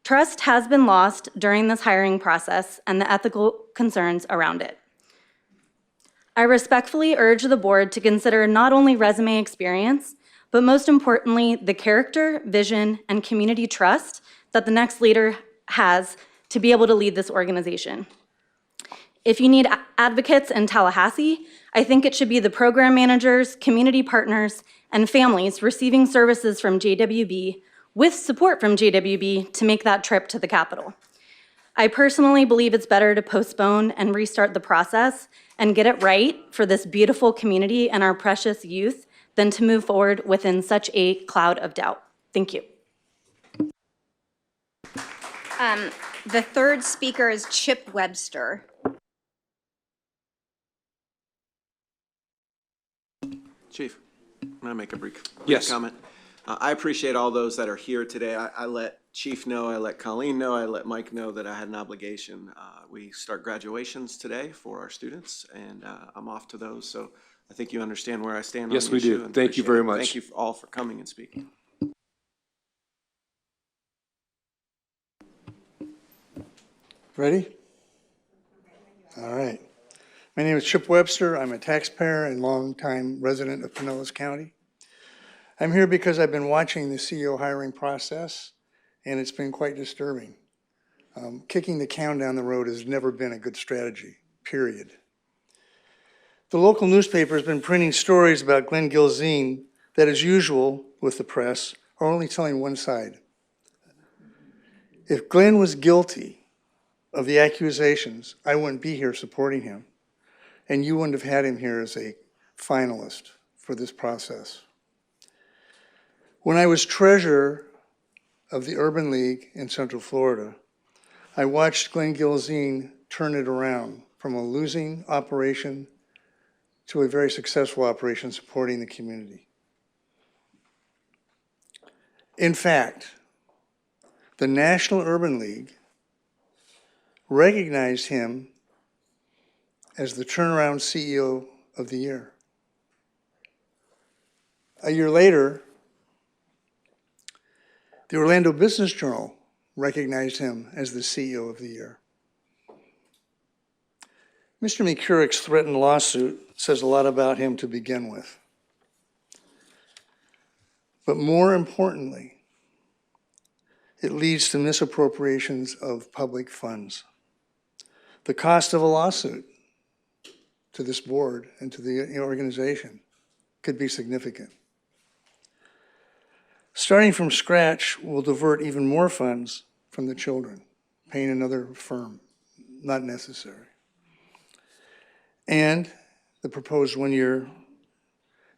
Trust has been lost during this hiring process and the ethical concerns around it. I respectfully urge the board to consider not only resume experience, but most importantly, the character, vision, and community trust that the next leader has to be able to lead this organization. If you need advocates in Tallahassee, I think it should be the program managers, community partners, and families receiving services from JWB with support from JWB to make that trip to the Capitol. I personally believe it's better to postpone and restart the process and get it right for this beautiful community and our precious youth than to move forward within such a cloud of doubt. Thank you. The third speaker is Chip Webster. Chief, may I make a brief Yes. comment? I appreciate all those that are here today. I let Chief know, I let Colleen know, I let Mike know that I had an obligation. We start graduations today for our students, and I'm off to those. So I think you understand where I stand on the Yes, we issue do. and Thank you appreciate very it. much. Thank you all for coming and speaking. Ready? All right. My name is Chip Webster. I'm a taxpayer and longtime resident of Pinellas County. I'm here because I've been watching the CEO hiring process, and it's been quite disturbing. Kicking the can down the road has never been a good strategy, period. The local newspaper has been printing stories about Glenn Gilzine that, as usual with the press, are only telling one side. If Glenn was guilty of the accusations, I wouldn't be here supporting him, and you wouldn't have had him here as a finalist for this process. When I was treasurer of the Urban League in Central Florida, I watched Glenn Gilzine turn it around from a losing operation to a very successful operation supporting the community. In fact, the National Urban League recognized him as the turnaround CEO of the year. A year later, the Orlando Business Journal recognized him as the CEO of the year. Mr. McCurrick's threatened lawsuit says a lot about him to begin with. But more importantly, it leads to misappropriations of public funds. The cost of a lawsuit to this board and to the organization could be significant. Starting from scratch will divert even more funds from the children, paying another firm, not necessary. And the proposed 1 year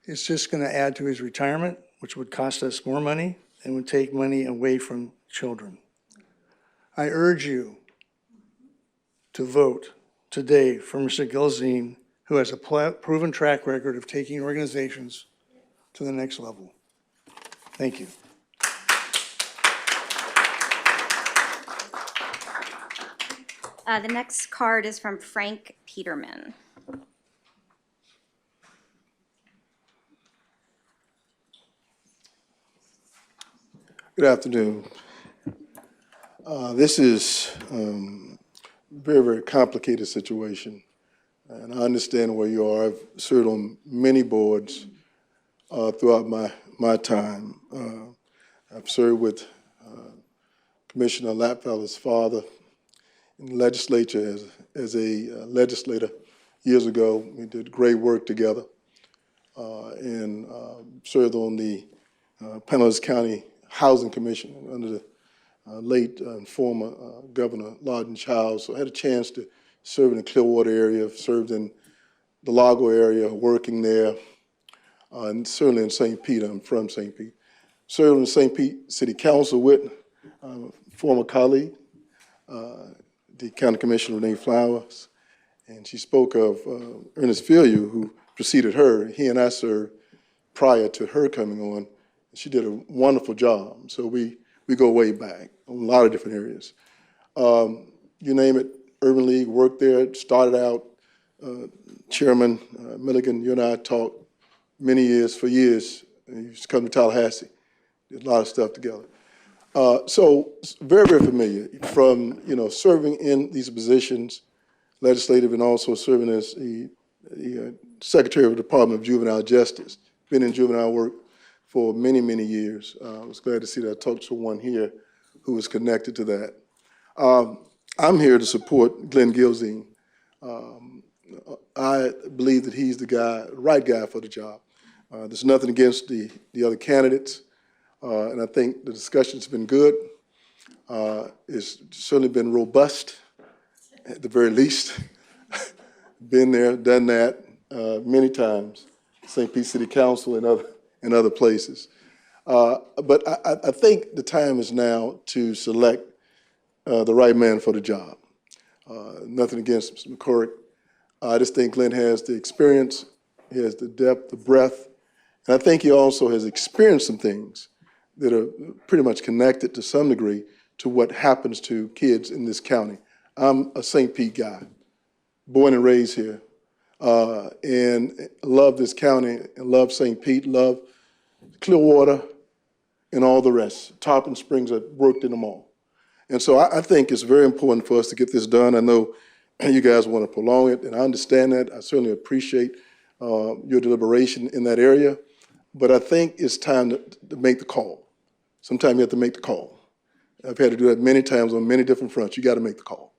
is just going to add to his retirement, which would cost us more money and would take money away from children. I urge you to vote today for Mr. Gilzine, who has a proven track record of taking organizations to the next level. Thank you. The next card is from Frank Peterman. Good afternoon. This is a very, very complicated situation, and I understand where you are. I've served on many boards throughout my time. I've served with Commissioner Lapfellow's father in the legislature as a legislator years ago. We did great work together and served on the Pinellas County Housing Commission under the late and former Governor Lawton Childs. So I had a chance to serve in the Clearwater area, served in the Lago area, working there, and certainly in St. Pete. I'm from St. Pete. Served in St. Pete City Council with former colleague, the County Commissioner Renee Flowers, and she spoke of Ernest Filliou, who preceded her. He and I served prior to her coming on. She did a wonderful job. So we go way back, a lot of different areas. You name it, Urban League, worked there, started out, Chairman Milligan, you and I talked many years, for years. You used to come to Tallahassee, did a lot of stuff together. So very, very familiar from, serving in these positions, legislative, and also serving as the Secretary of the Department of Juvenile Justice. Been in juvenile work for many, many years. I was glad to see that I talked to one here who was connected to that. I'm here to support Glenn Gilzine. I believe that he's the right guy for the job. There's nothing against the other candidates, and I think the discussion's been good. It's certainly been robust, at the very least. Been there, done that many times, St. Pete City Council and other places. But I think the time is now to select the right man for the job. Nothing against Mr. McCorrick. I just think Glenn has the experience, he has the depth, the breadth, and I think he also has experienced some things that are pretty much connected to some degree to what happens to kids in this county. I'm a St. Pete guy, born and raised here, and love this county, and love St. Pete, love Clearwater, and all the rest. Tarpon Springs, I've worked in them all. And so I think it's very important for us to get this done. I know you guys want to prolong it, and I understand that. I certainly appreciate your deliberation in that area, but I think it's time to make the call. Sometimes you have to make the call. I've had to do that many times on many different fronts. You got to make the call.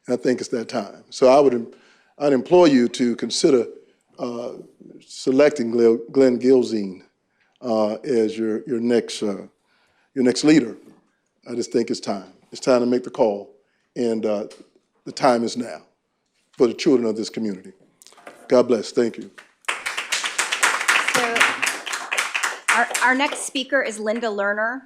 And I think it's that time. So I'd implore you to consider selecting Glenn Gilzine as your next leader. I just think it's time. It's time to make the call, and the time is now for the children of this community. God bless. Thank you. So our next speaker is Linda Lerner.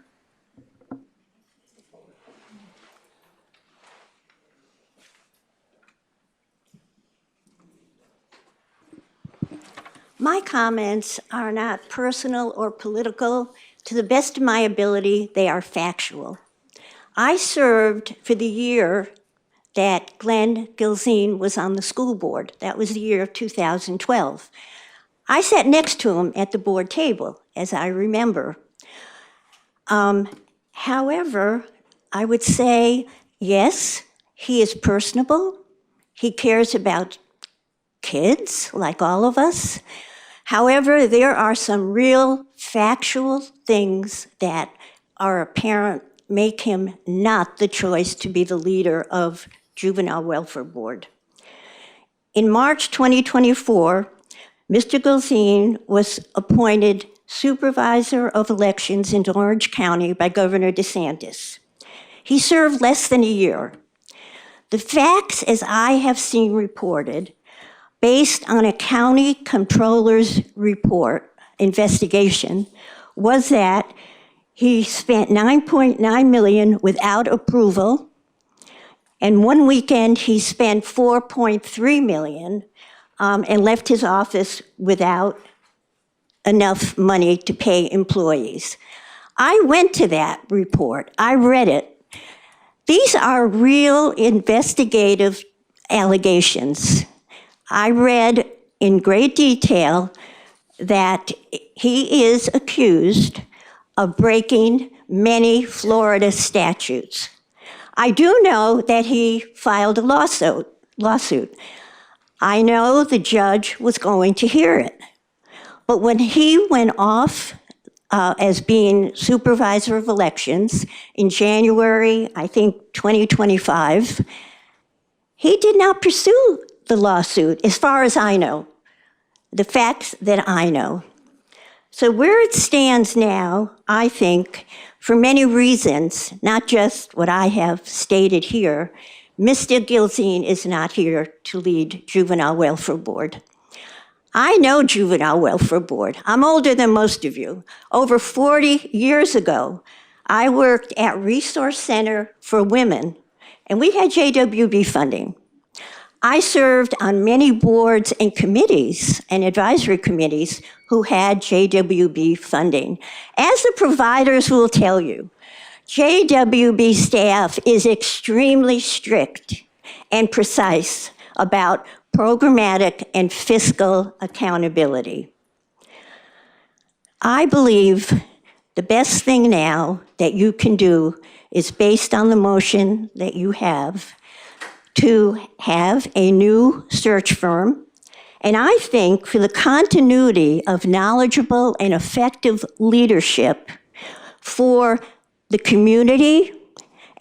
My comments are not personal or political. To the best of my ability, they are factual. I served for the year that Glenn Gilzine was on the school board. That was the year of 2012. I sat next to him at the board table, as I remember. However, I would say, yes, he is personable. He cares about kids, like all of us. However, there are some real factual things that are apparent make him not the choice to be the leader of Juvenile Welfare Board. In March 2024, Mr. Gilzine was appointed Supervisor of Elections in Orange County by Governor DeSantis. He served less than a year. The facts, as I have seen reported, based on a county controller's report, investigation, was that he spent $9.9 million without approval, and one weekend he spent $4.3 million and left his office without enough money to pay employees. I went to that report, I read it. These are real investigative allegations. I read in great detail that he is accused of breaking many Florida statutes. I do know that he filed a lawsuit. I know the judge was going to hear it. But when he went off as being Supervisor of Elections in January, I think 2025, he did not pursue the lawsuit, as far as I know, the facts that I know. So where it stands now, I think, for many reasons, not just what I have stated here, Mr. Gilzine is not here to lead Juvenile Welfare Board. I know Juvenile Welfare Board. I'm older than most of you. Over 40 years ago, I worked at Resource Center for Women, and we had JWB funding. I served on many boards and committees and advisory committees who had JWB funding. As the providers will tell you, JWB staff is extremely strict and precise about programmatic and fiscal accountability. I believe the best thing now that you can do is, based on the motion that you have, to have a new search firm. And I think for the continuity of knowledgeable and effective leadership for the community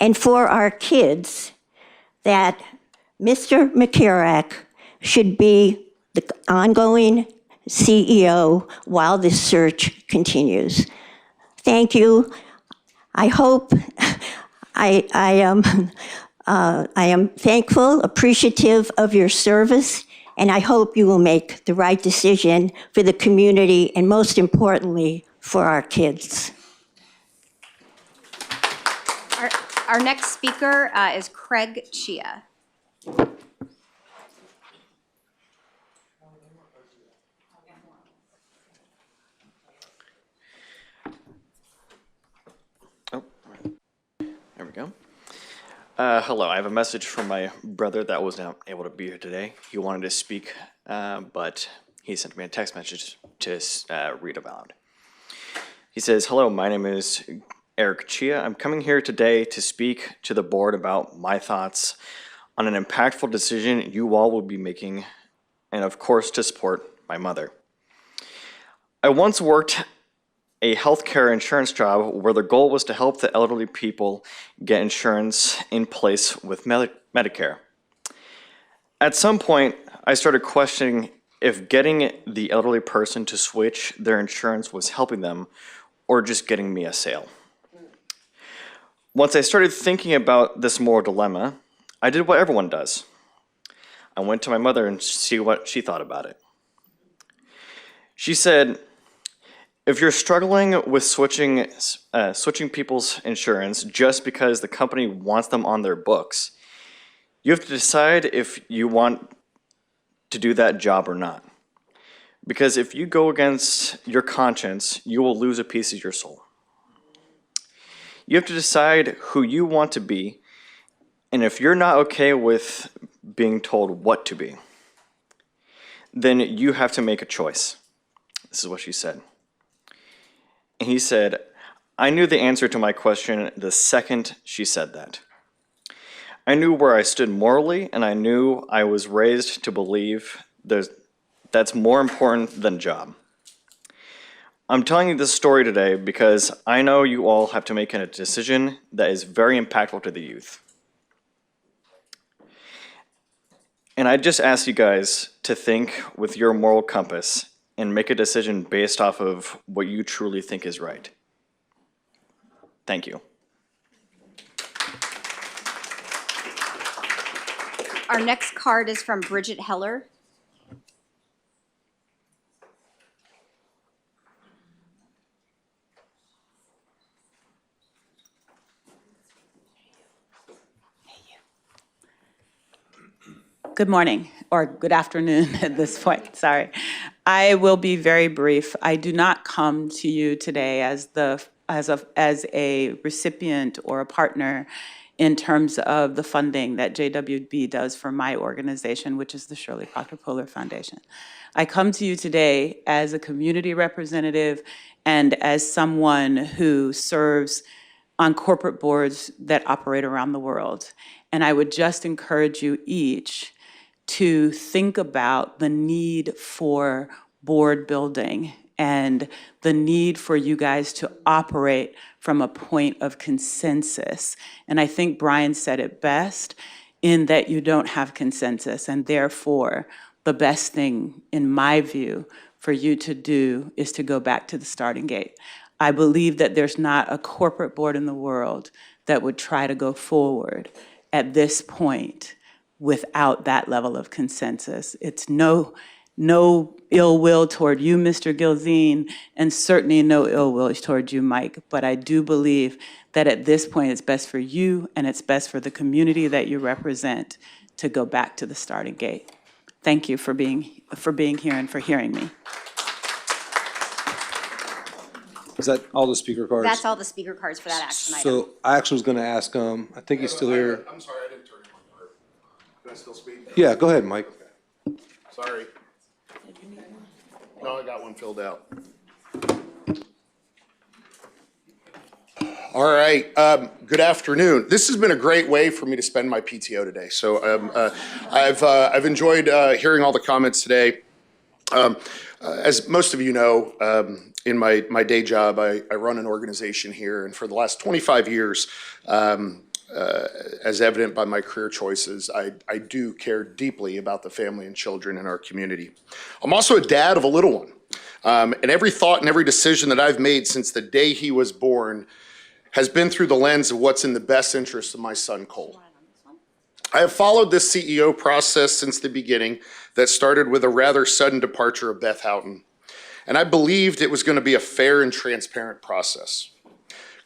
and for our kids, that Mr. McCarrack should be the ongoing CEO while this search continues. Thank you. I hope I am thankful, appreciative of your service, and I hope you will make the right decision for the community and most importantly, for our kids. Our next speaker is Craig Chia. There we go. Hello, I have a message from my brother that was not able to be here today. He wanted to speak, but he sent me a text message to read aloud. He says, "Hello, my name is Eric Chia. I'm coming here today to speak to the board about my thoughts on an impactful decision you all will be making, and of course to support my mother. I once worked a healthcare insurance job where the goal was to help the elderly people get insurance in place with Medicare. At some point, I started questioning if getting the elderly person to switch their insurance was helping them or just getting me a sale. Once I started thinking about this moral dilemma, I did what everyone does. I went to my mother and see what she thought about it. She said, if you're struggling with switching people's insurance just because the company wants them on their books, you have to decide if you want to do that job or not. Because if you go against your conscience, you will lose a piece of your soul. You have to decide who you want to be, and if you're not okay with being told what to be, then you have to make a choice." This is what she said. And he said, "I knew the answer to my question the second she said that. I knew where I stood morally, and I knew I was raised to believe that's more important than job. I'm telling you this story today because I know you all have to make a decision that is very impactful to the youth. And I just ask you guys to think with your moral compass and make a decision based off of what you truly think is right. Thank you." Our next card is from Bridget Heller. Good morning, or good afternoon at this point, sorry. I will be very brief. I do not come to you today as a recipient or a partner in terms of the funding that JWB does for my organization, which is the Shirley Proctor Polar Foundation. I come to you today as a community representative and as someone who serves on corporate boards that operate around the world. And I would just encourage you each to think about the need for board building and the need for you guys to operate from a point of consensus. And I think Brian said it best in that you don't have consensus, and therefore the best thing, in my view, for you to do is to go back to the starting gate. I believe that there's not a corporate board in the world that would try to go forward at this point without that level of consensus. It's no ill will toward you, Mr. Gilzine, and certainly no ill will toward you, Mike. But I do believe that at this point it's best for you and it's best for the community that you represent to go back to the starting gate. Thank you for being here and for hearing me. Is that all the speaker cards? That's all the speaker cards for that action item. So I actually was gonna ask, I think he's still here. I'm sorry, I didn't turn my card. Can I still speak? Yeah, go ahead, Mike. Sorry. No, I got one filled out. All right, good afternoon. This has been a great way for me to spend my PTO today. So I've enjoyed hearing all the comments today. As most of you know, in my day job, I run an organization here, and for the last 25 years, as evident by my career choices, I do care deeply about the family and children in our community. I'm also a dad of a little one. And every thought and every decision that I've made since the day he was born has been through the lens of what's in the best interest of my son, Cole. I have followed this CEO process since the beginning that started with a rather sudden departure of Beth Houghton. And I believed it was going to be a fair and transparent process.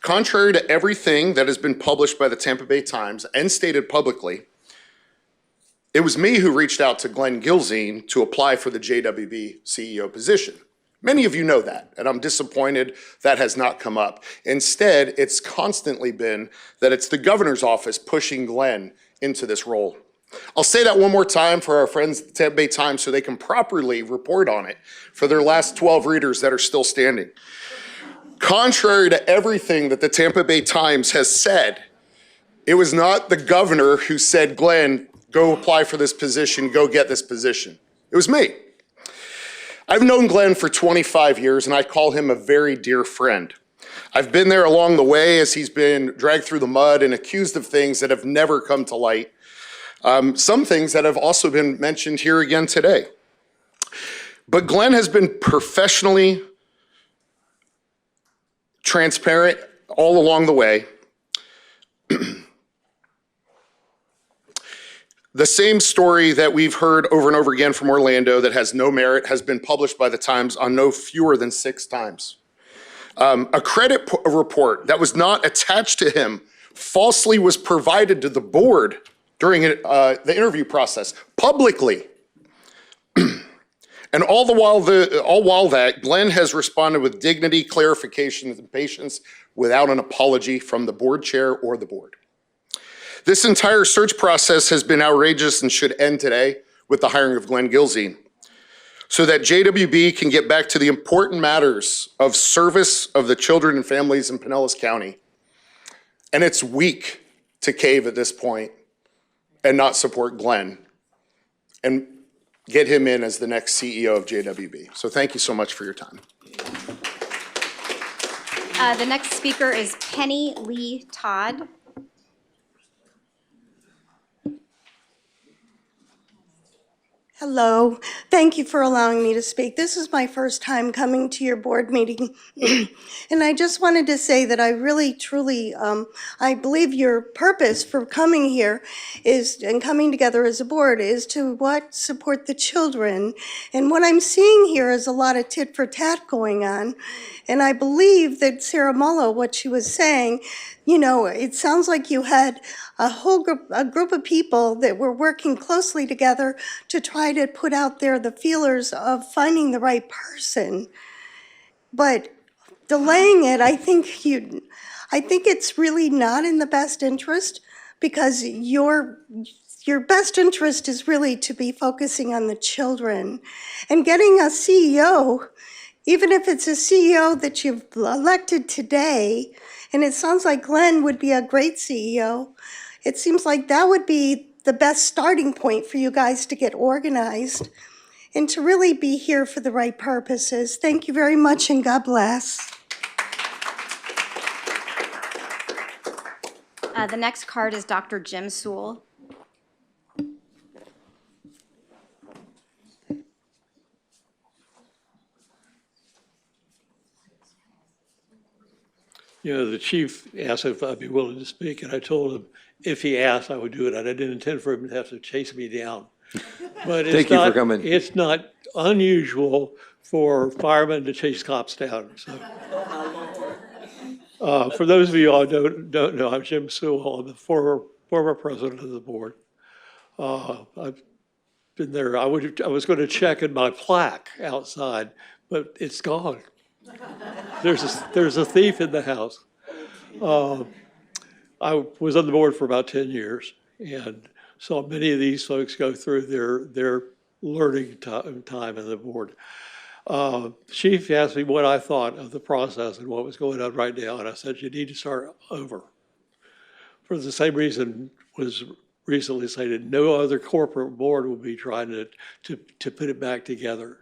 Contrary to everything that has been published by the Tampa Bay Times and stated publicly, it was me who reached out to Glenn Gilzine to apply for the JWB CEO position. Many of you know that, and I'm disappointed that has not come up. Instead, it's constantly been that it's the governor's office pushing Glenn into this role. I'll say that one more time for our friends at the Tampa Bay Times so they can properly report on it for their last 12 readers that are still standing. Contrary to everything that the Tampa Bay Times has said, it was not the governor who said, Glenn, go apply for this position, go get this position. It was me. I've known Glenn for 25 years, and I call him a very dear friend. I've been there along the way as he's been dragged through the mud and accused of things that have never come to light. Some things that have also been mentioned here again today. But Glenn has been professionally transparent all along the way. The same story that we've heard over and over again from Orlando that has no merit has been published by the Times on no fewer than 6 times. A credit report that was not attached to him falsely was provided to the board during the interview process publicly. And all while that, Glenn has responded with dignity, clarification, and patience without an apology from the board chair or the board. This entire search process has been outrageous and should end today with the hiring of Glenn Gilzine so that JWB can get back to the important matters of service of the children and families in Pinellas County. And it's weak to cave at this point and not support Glenn and get him in as the next CEO of JWB. So thank you so much for your time. The next speaker is Penny Lee Todd. Hello. Thank you for allowing me to speak. This is my first time coming to your board meeting. And I just wanted to say that I really, truly, I believe your purpose for coming here is, and coming together as a board, is to support the children. And what I'm seeing here is a lot of tit for tat going on. And I believe that Sarah Mullo, what she was saying, you know, it sounds like you had a group of people that were working closely together to try to put out there the feelers of finding the right person. But delaying it, I think it's really not in the best interest, because your best interest is really to be focusing on the children. And getting a CEO, even if it's a CEO that you've elected today, and it sounds like Glenn would be a great CEO, it seems like that would be the best starting point for you guys to get organized and to really be here for the right purposes. Thank you very much, and God bless. The next card is Dr. Jim Sewell. You know, the chief asked if I'd be willing to speak, and I told him if he asked, I would do it. And I didn't intend for him to have to chase me down. But Thank you for coming. It's not unusual for firemen to chase cops down. So, for those of you who don't know, I'm Jim Sewell. I'm the former president of the board. I've been there. I was going to check in my plaque outside, but it's gone. There's a thief in the house. I was on the board for about 10 years and saw many of these folks go through their learning time in the board. Chief asked me what I thought of the process and what was going on right now, and I said, you need to start over. For the same reason was recently stated, no other corporate board will be trying to put it back together.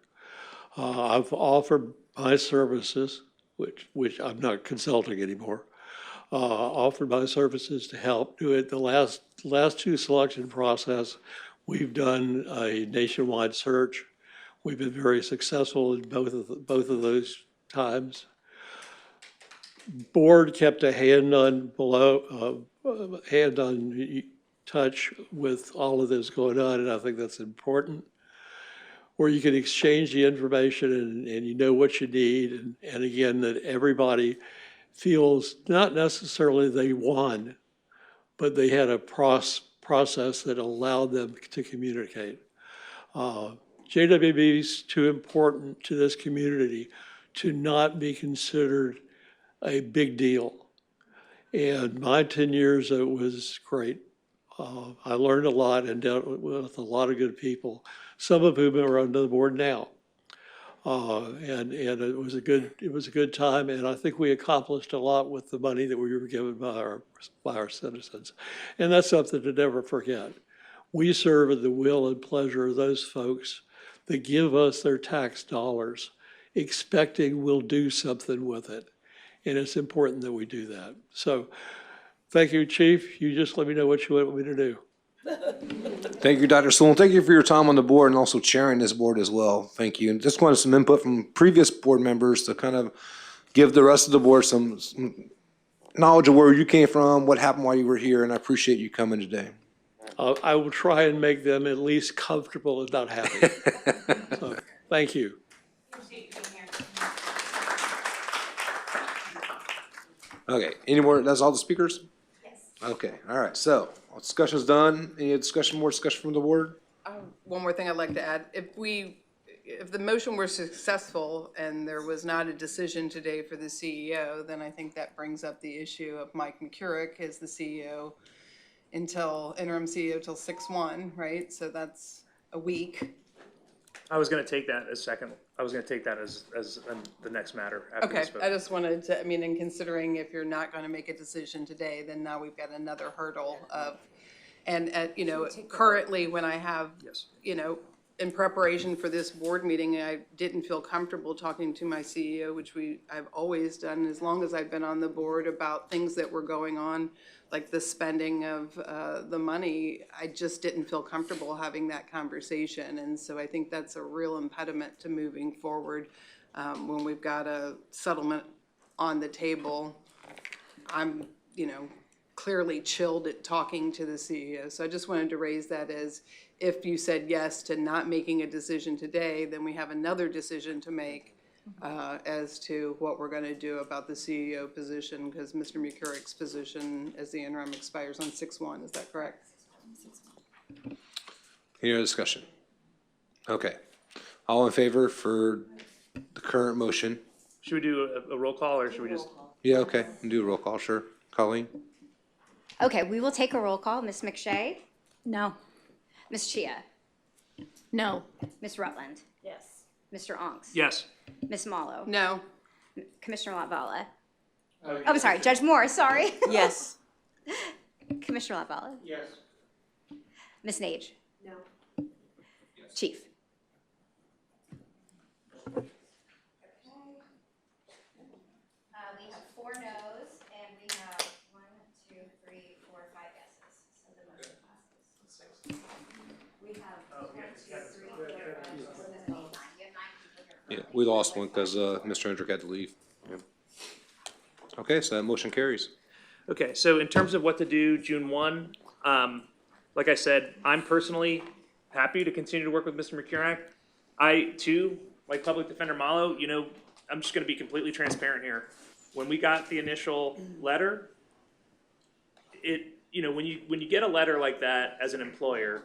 I've offered my services, which I'm not consulting anymore, offered my services to help do it. The last two selection process, we've done a nationwide search. We've been very successful in both of those times. Board kept a hand on touch with all of this going on, and I think that's important. Where you can exchange the information and you know what you need, and again, that everybody feels not necessarily they won, but they had a process that allowed them to communicate. JWB is too important to this community to not be considered a big deal. And my 10 years, it was great. I learned a lot and dealt with a lot of good people, some of whom are on the board now. And it was a good time, and I think we accomplished a lot with the money that we were given by our citizens. And that's something to never forget. We serve at the will and pleasure of those folks that give us their tax dollars, expecting we'll do something with it. And it's important that we do that. So thank you, Chief. You just let me know what you want me to do. Thank you, Dr. Sewell. Thank you for your time on the board and also chairing this board as well. Thank you. And just wanted some input from previous board members to kind of give the rest of the board some knowledge of where you came from, what happened while you were here, and I appreciate you coming today. I will try and make them at least comfortable, if not happy. So, thank you. Okay, any more, that's all the speakers? Yes. Okay, all right, so, discussion's done. Any more discussion from the board? One more thing I'd like to add. If the motion were successful and there was not a decision today for the CEO, then I think that brings up the issue of Mike McCurrick as the CEO interim CEO till 6/1, right? So that's a week. I was going to take that as the next matter after Okay, this vote. I just wanted to, and considering if you're not going to make a decision today, then now we've got another hurdle of, currently when I have, in preparation for this board meeting, I didn't feel comfortable talking to my CEO, which I've always done as long as I've been on the board, about things that were going on, like the spending of the money. I just didn't feel comfortable having that conversation. And so I think that's a real impediment to moving forward. When we've got a settlement on the table, I'm, clearly chilled at talking to the CEO. So I just wanted to raise that as, if you said yes to not making a decision today, then we have another decision to make as to what we're going to do about the CEO position, because Mr. McCurrick's position as the interim expires on 6/1. Is that correct? Any other discussion? Okay. All in favor for the current motion? Should we do a roll call, or should we just? Yeah, okay. We'll do a roll call, sure. Colleen? Okay, we will take a roll call. Ms. McShay? No. Ms. Chia? No. Ms. Rutland? Yes. Mr. Onks? Yes. Ms. Mallow? No. Commissioner Latvala? Oh, I'm sorry, Judge Moore, sorry. Yes. Commissioner Latvala? Yes. Ms. Nage? No. Chief? We have 4 noes, and we have 1, 2, 3, 4, 5 yeses. So the motion passes. We have 1, 2, 3, 4, 5, 6, 7, 8, 9. You have 9 people here. Yeah, we lost one because Mr. Hendrick had to leave. Yeah. Okay, so that motion carries. Okay, so in terms of what to do June 1, like I said, I'm personally happy to continue to work with Mr. McCurrick. I, too, like Public Defender Mallow, I'm just going to be completely transparent here. When we got the initial letter, when you get a letter like that as an employer,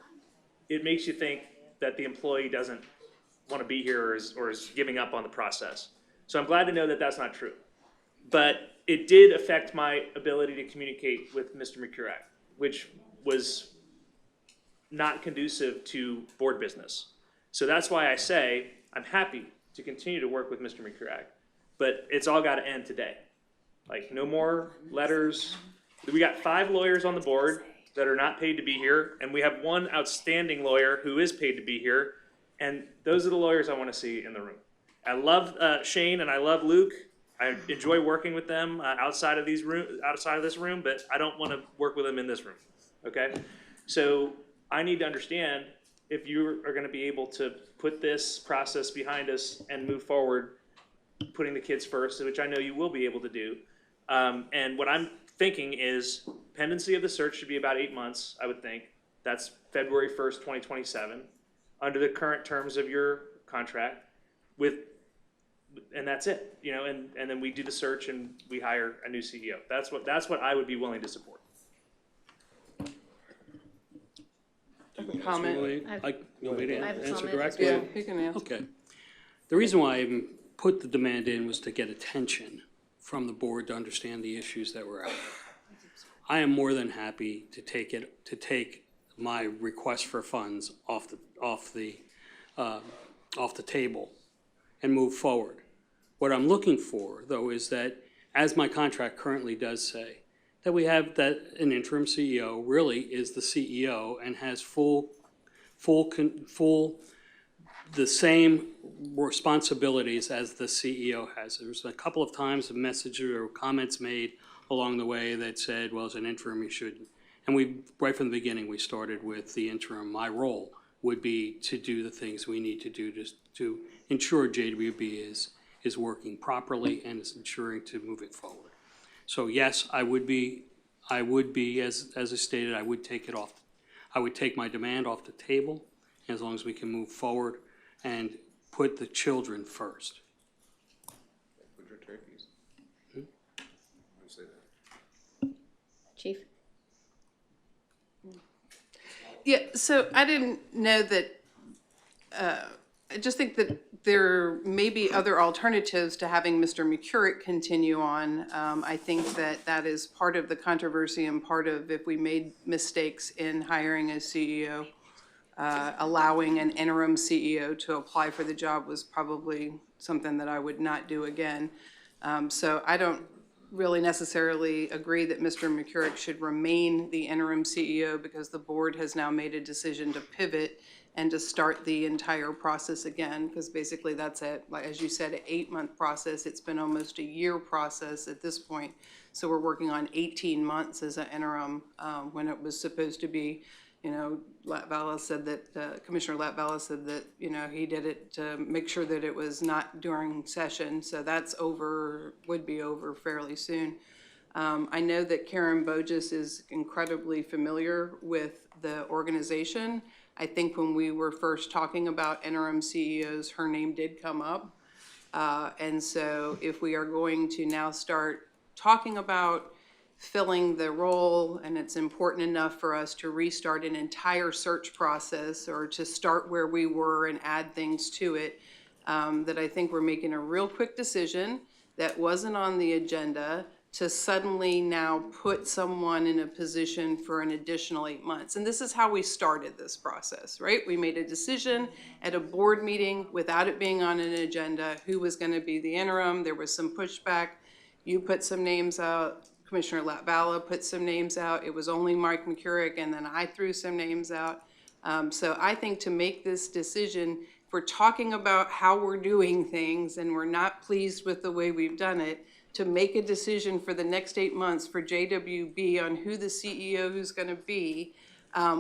it makes you think that the employee doesn't want to be here or is giving up on the process. So I'm glad to know that that's not true. But it did affect my ability to communicate with Mr. McCurrick, which was not conducive to board business. So that's why I say I'm happy to continue to work with Mr. McCurrick, but it's all got to end today. Like, no more letters. We got 5 lawyers on the board that are not paid to be here, and we have 1 outstanding lawyer who is paid to be here, and those are the lawyers I want to see in the room. I love Shane and I love Luke, I enjoy working with them outside of this room, but I don't want to work with them in this room. Okay, so I need to understand if you are going to be able to put this process behind us and move forward, putting the kids first, which I know you will be able to do. And what I'm thinking is pendency of the search should be about 8 months, I would think. That's February 1st, 2027, under the current terms of your contract and that's it, you know, and then we do the search and we hire a new CEO. That's what I would be willing to support. Comment. You want me to I have a answer comment. directly? Yeah, you can answer. Okay. The reason why I even put the demand in was to get attention from the board to understand the issues that were out there. I am more than happy to take my request for funds off the table and move forward. What I'm looking for, though, is that, as my contract currently does say, that we have that an interim CEO really is the CEO and has the same responsibilities as the CEO has. There's a couple of times a message or comments made along the way that said, well, as an interim, you shouldn't. And right from the beginning, we started with the interim. My role would be to do the things we need to do to ensure JWB is working properly and is ensuring to move it forward. So yes, I would be, as I stated, I would take it off. I would take my demand off the table as long as we can move forward and put the children first. Chief? Yeah, so I didn't know that, I just think that there may be other alternatives to having Mr. McCurrick continue on. I think that that is part of the controversy and part of if we made mistakes in hiring a CEO, allowing an interim CEO to apply for the job was probably something that I would not do again. So I don't really necessarily agree that Mr. McCurrick should remain the interim CEO because the board has now made a decision to pivot and to start the entire process again, because basically that's as you said, an 8-month process. It's been almost a year process at this point. So we're working on 18 months as an interim when it was supposed to be, you know, Commissioner Latvala said that, you know, he did it to make sure that it was not during session. So that's would be over fairly soon. I know that Karen Bogus is incredibly familiar with the organization. I think when we were first talking about interim CEOs, her name did come up. And so if we are going to now start talking about filling the role, and it's important enough for us to restart an entire search process or to start where we were and add things to it, that I think we're making a real quick decision that wasn't on the agenda to suddenly now put someone in a position for an additional 8 months. And this is how we started this process, right? We made a decision at a board meeting without it being on an agenda who was going to be the interim. There was some pushback. You put some names out. Commissioner Latvala put some names out. It was only Mike McCurrick, and then I threw some names out. So I think to make this decision, if we're talking about how we're doing things and we're not pleased with the way we've done it, to make a decision for the next 8 months for JWB on who the CEO who's going to be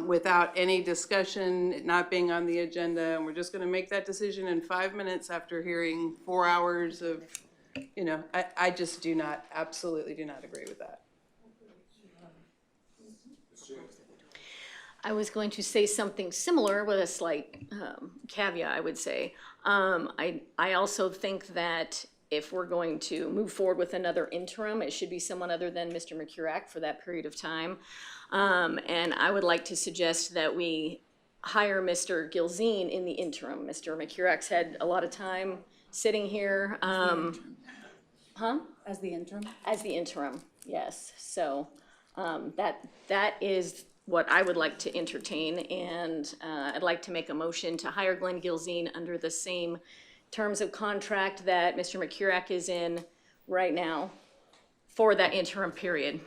without any discussion, it not being on the agenda, and we're just going to make that decision in 5 minutes after hearing 4 hours of, you know, I just absolutely do not agree with that. I was going to say something similar with a slight caveat, I would say. I also think that if we're going to move forward with another interim, it should be someone other than Mr. McCurrick for that period of time. And I would like to suggest that we hire Mr. Gilzine in the interim. Mr. McCurrick's had a lot of time sitting here. As the interim? As the interim, yes. So that is what I would like to entertain, and I'd like to make a motion to hire Glenn Gilzine under the same terms of contract that Mr. McCurrick is in right now for that interim period.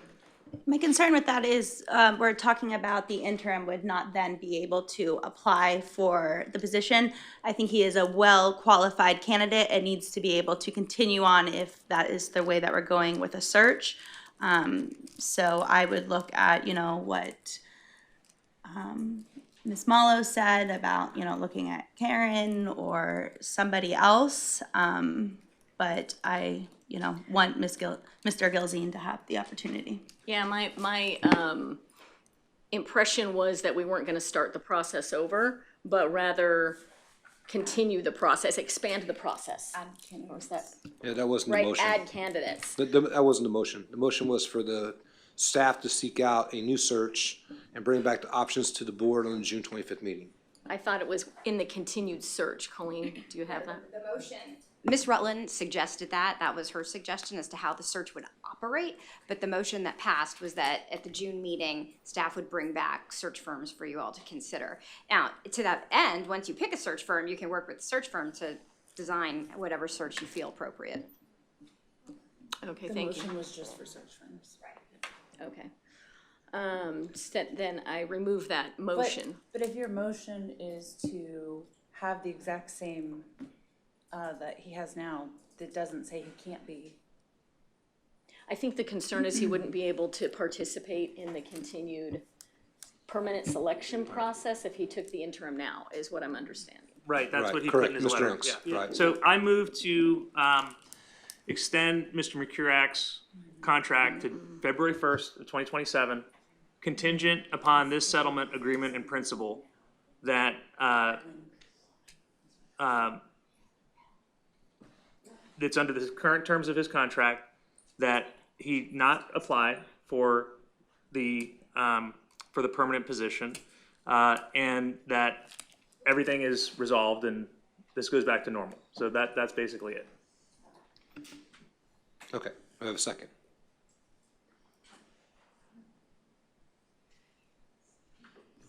My concern with that is we're talking about the interim would not then be able to apply for the position. I think he is a well-qualified candidate and needs to be able to continue on if that is the way that we're going with a search. So I would look at, what Ms. Mallow said about, looking at Karen or somebody else. But I, want Mr. Gilzine to have the opportunity. Yeah, my impression was that we weren't gonna start the process over, but rather continue the process, expand the process. Or was that, Yeah, that wasn't the right, motion. add candidates. That wasn't the motion. The motion was for the staff to seek out a new search and bring back the options to the board on the June 25th meeting. I thought it was in the continued search. Colleen, do you have that? The motion. Ms. Rutland suggested that. That was her suggestion as to how the search would operate. But the motion that passed was that at the June meeting, staff would bring back search firms for you all to consider. Now, to that end, once you pick a search firm, you can work with the search firm to design whatever search you feel appropriate. Okay, The thank you. motion was just for search firms. Okay. Then I remove that motion. But if your motion is to have the exact same that he has now, that doesn't say he can't be. I think the concern is he wouldn't be able to participate in the continued permanent selection process if he took the interim now, is what I'm understanding. Right, that's Right, what he put in correct, his Mr. letter. Unks, Yeah. right. So I move to extend Mr. McCurrack's contract to February 1st of 2027, contingent upon this settlement agreement in principle that that's under the current terms of his contract, that he not apply for the permanent position, and that everything is resolved and this goes back to normal. So that's basically it. Okay, I have a second.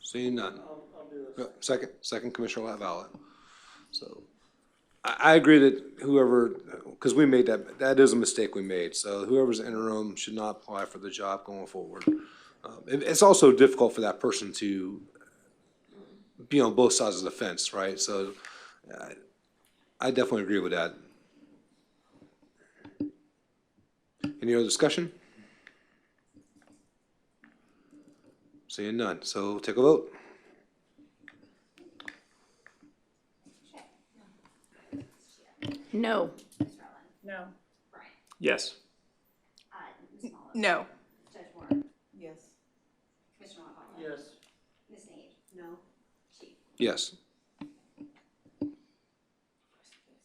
Seeing none. Second, Commissioner LaValle. So, I agree that whoever, because we made that is a mistake we made. So whoever's interim should not apply for the job going forward. It's also difficult for that person to be on both sides of the fence, right? So, I definitely agree with that. Any other discussion? Seeing none, so take a vote. No. No. Yes. No. Judge Moore, Yes. Commissioner LaValle. Yes. Ms. Nate. No. Chief. Yes.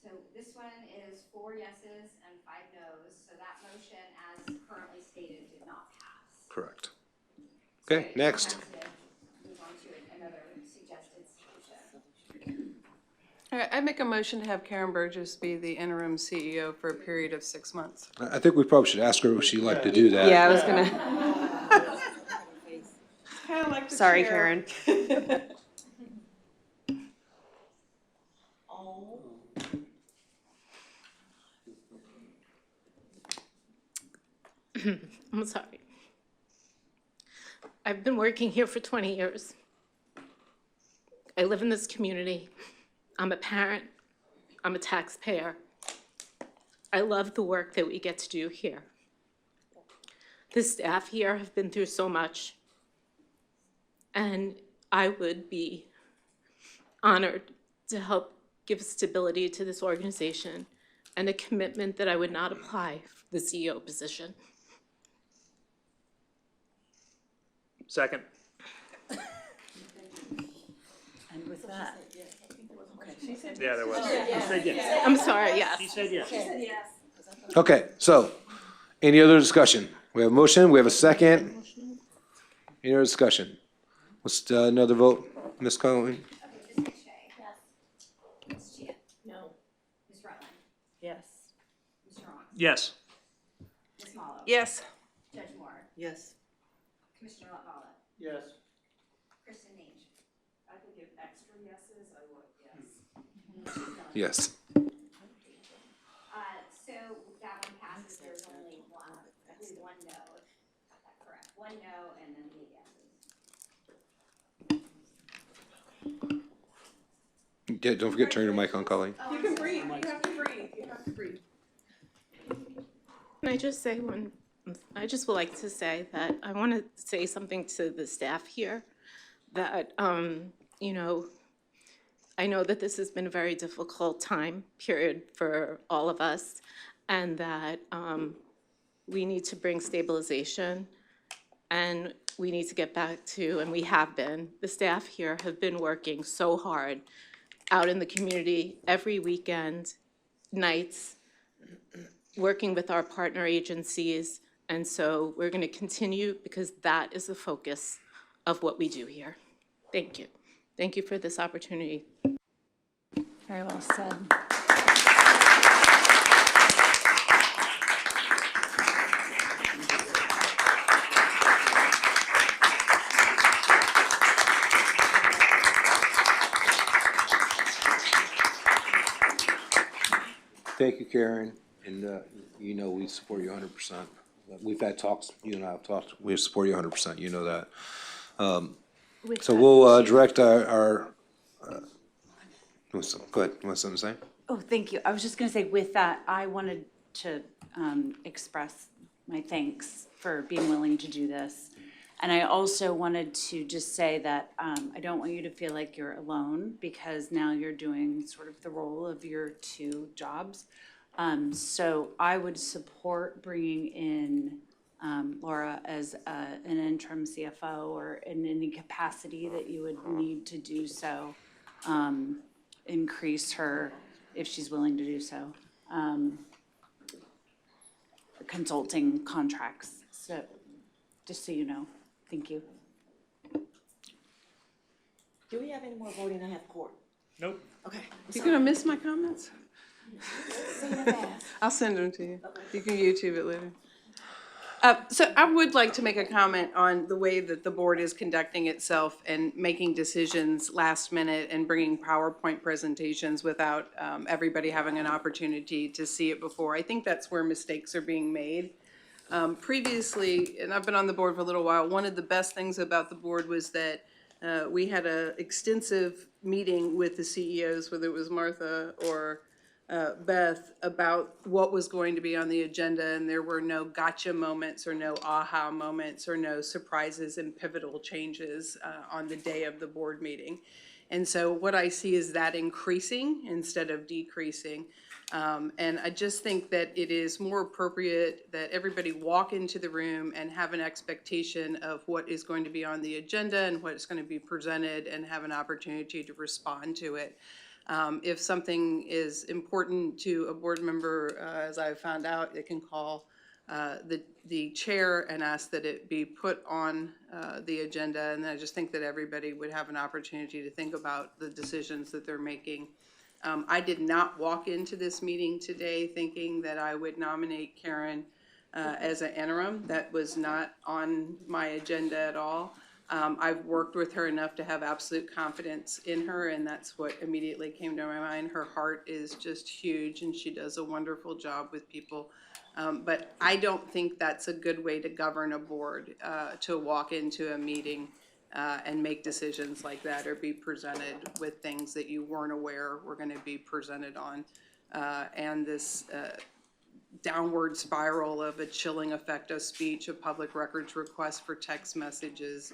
So this one is 4 yeses and 5 noes, so that motion as currently stated did not pass. Correct. Okay, next. So we'll have to move on to another suggested solution. All right, I make a motion to have Karen Burgess be the interim CEO for a period of 6 months. I think we probably should ask her if she'd like to do that. Yeah, I was gonna. Sorry, Karen. I'm sorry. I've been working here for 20 years. I live in this community. I'm a parent. I'm a taxpayer. I love the work that we get to do here. The staff here have been through so much, and I would be honored to help give stability to this organization and a commitment that I would not apply for the CEO position. Second. And with that. Yeah, there was. She said yes. I'm sorry, yes. She said yes. Okay, so, any other discussion? We have a motion, we have a second. Any other discussion? What's another vote, Ms. Conley? Okay, Ms. McShay. Yes. Ms. Chia. No. Ms. Rutland. Yes. Mr. Ong. Yes. Ms. Mallow. Yes. Judge Moore. Yes. Commissioner LaValle. Yes. Kristen Nage. I could give extra yeses, I would, Yes. So that one passes, there's only one no. Got that correct. One no and then 8 yeses. Yeah, don't forget to turn your mic on, Colleen. You can breathe, you have to breathe, you have to breathe. Can I just say one, I just would like to say that I want to say something to the staff here, that, you know, I know that this has been a very difficult time period for all of us, and that we need to bring stabilization, and we need to get back to, and we have been, the staff here have been working so hard out in the community every weekend, nights, working with our partner agencies, and so we're going to continue because that is the focus of what we do here. Thank you. Thank you for this opportunity. Very well said. Thank you, Karen, and you know we support you 100%. We've had talks, you and I have talked, we support you 100%, you know that. So we'll direct our go ahead, you want something to say? Oh, thank you. I was just going to say with that, I wanted to express my thanks for being willing to do this. And I also wanted to just say that I don't want you to feel like you're alone, because now you're doing sort of the role of your two jobs. So I would support bringing in Laura as an interim CFO, or in any capacity that you would need to do so. Increase her, if she's willing to do so, consulting contracts. So just so you know. Thank you. Do we have any more voting? I have court. Nope. Okay. You gonna miss my comments? Say it fast. I'll send them to you. You can YouTube it later. So I would like to make a comment on the way that the board is conducting itself and making decisions last minute and bringing PowerPoint presentations without everybody having an opportunity to see it before. I think that's where mistakes are being made. Previously, and I've been on the board for a little while, one of the best things about the board was that we had an extensive meeting with the CEOs, whether it was Martha or Beth, about what was going to be on the agenda, and there were no gotcha moments or no aha moments or no surprises and pivotal changes on the day of the board meeting. And so what I see is that increasing instead of decreasing. And I just think that it is more appropriate that everybody walk into the room and have an expectation of what is going to be on the agenda and what is going to be presented, and have an opportunity to respond to it. If something is important to a board member, as I've found out, it can call the chair and ask that it be put on the agenda. And I just think that everybody would have an opportunity to think about the decisions that they're making. I did not walk into this meeting today thinking that I would nominate Karen as an interim. That was not on my agenda at all. I've worked with her enough to have absolute confidence in her, and that's what immediately came to my mind. Her heart is just huge, and she does a wonderful job with people. But I don't think that's a good way to govern a board, to walk into a meeting and make decisions like that, or be presented with things that you weren't aware were going to be presented on. And this downward spiral of a chilling effect of speech, of public records requests for text messages,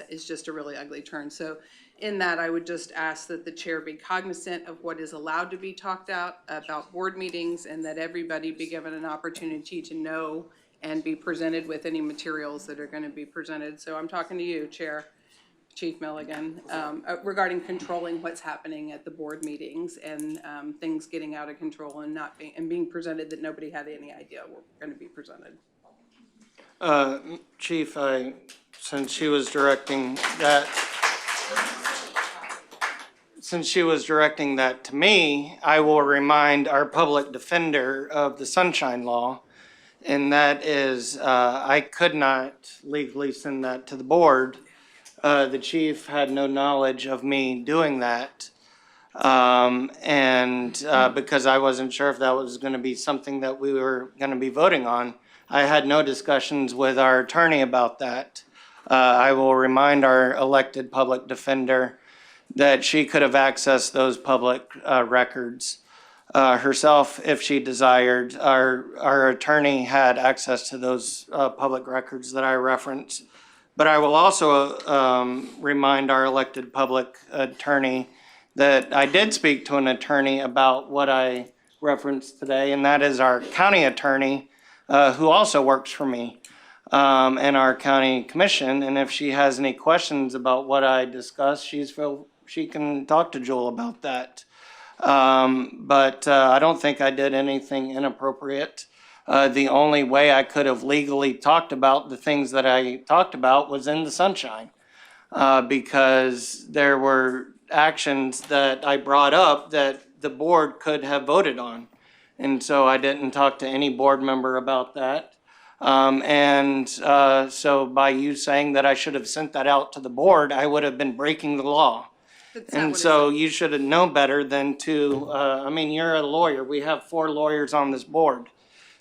is just a really ugly turn. So in that, I would just ask that the chair be cognizant of what is allowed to be talked about board meetings, and that everybody be given an opportunity to know and be presented with any materials that are going to be presented. So I'm talking to you, Chair, Chief Milligan, regarding controlling what's happening at the board meetings, and things getting out of control and not being presented that nobody had any idea were going to be presented. Chief, since she was directing that to me, I will remind our public defender of the Sunshine Law, and that is I could not legally send that to the board. The chief had no knowledge of me doing that, and because I wasn't sure if that was going to be something that we were going to be voting on. I had no discussions with our attorney about that. I will remind our elected public defender that she could have accessed those public records herself if she desired. Our attorney had access to those public records that I referenced. But I will also remind our elected public attorney that I did speak to an attorney about what I referenced today, and that is our county attorney, who also works for me, and our county commission. And if she has any questions about what I discussed, she can talk to Joel about that. But I don't think I did anything inappropriate. The only way I could have legally talked about the things that I talked about was in the sunshine, because there were actions that I brought up that the board could have voted on. And so I didn't talk to any board member about that. So by you saying that I should have sent that out to the board, I would have been breaking the law. And so you should have known better than to, I mean, you're a lawyer. We have 4 lawyers on this board.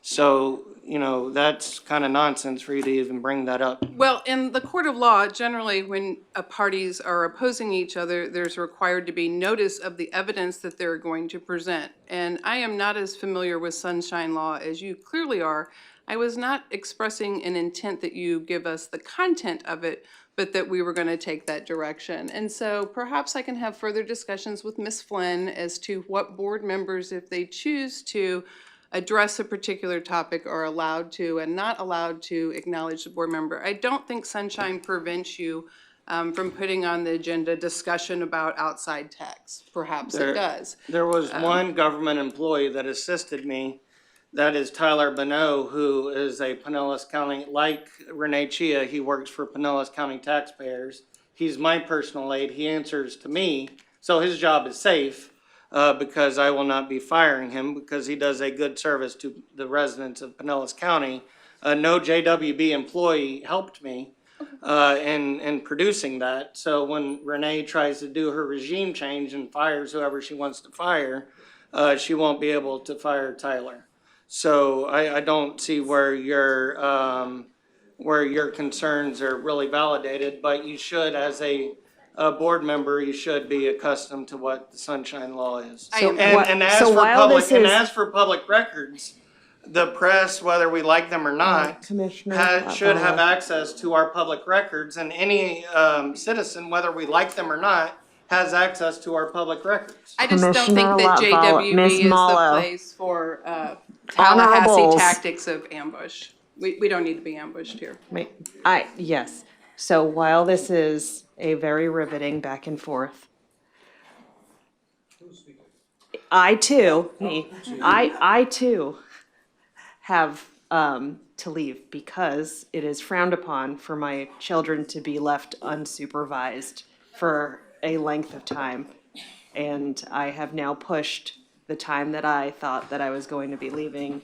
So, you know, that's kind of nonsense for you to even bring that up. Well, in the court of law, generally, when parties are opposing each other, there's required to be notice of the evidence that they're going to present. And I am not as familiar with sunshine law as you clearly are. I was not expressing an intent that you give us the content of it, but that we were going to take that direction. And so perhaps I can have further discussions with Ms. Flynn as to what board members, if they choose to address a particular topic, are allowed to and not allowed to acknowledge the board member. I don't think sunshine prevents you from putting on the agenda discussion about outside text. Perhaps it does. There was one government employee that assisted me. That is Tyler Bonneau, who is a Pinellas County, like Renee Chia, he works for Pinellas County taxpayers. He's my personal aide. He answers to me. So his job is safe, because I will not be firing him because he does a good service to the residents of Pinellas County. No JWB employee helped me in producing that. So when Renee tries to do her regime change and fires whoever she wants to fire, she won't be able to fire Tyler. So I don't see where your concerns are really validated, but you should, as a board member, you should be accustomed to what the sunshine law is. As for public records, the press, whether we like them or not, should have access to our public records, and any citizen, whether we like them or not, has access to our public records. I just don't think that JWB is the place for Tallahassee tactics of ambush. We don't need to be ambushed here. Yes. So while this is a very riveting back and forth, I too have to leave because it is frowned upon for my children to be left unsupervised for a length of time. And I have now pushed the time that I thought that I was going to be leaving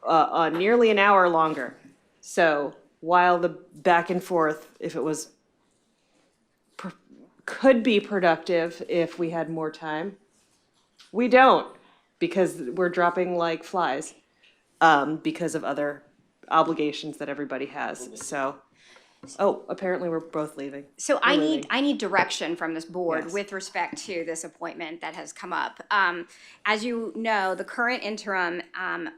nearly an hour longer. So while the back and forth, if it was, could be productive if we had more time, we don't, because we're dropping like flies because of other obligations that everybody has. So, apparently we're both leaving. So I need direction from this board with respect to this appointment that has come up. As you know, the current interim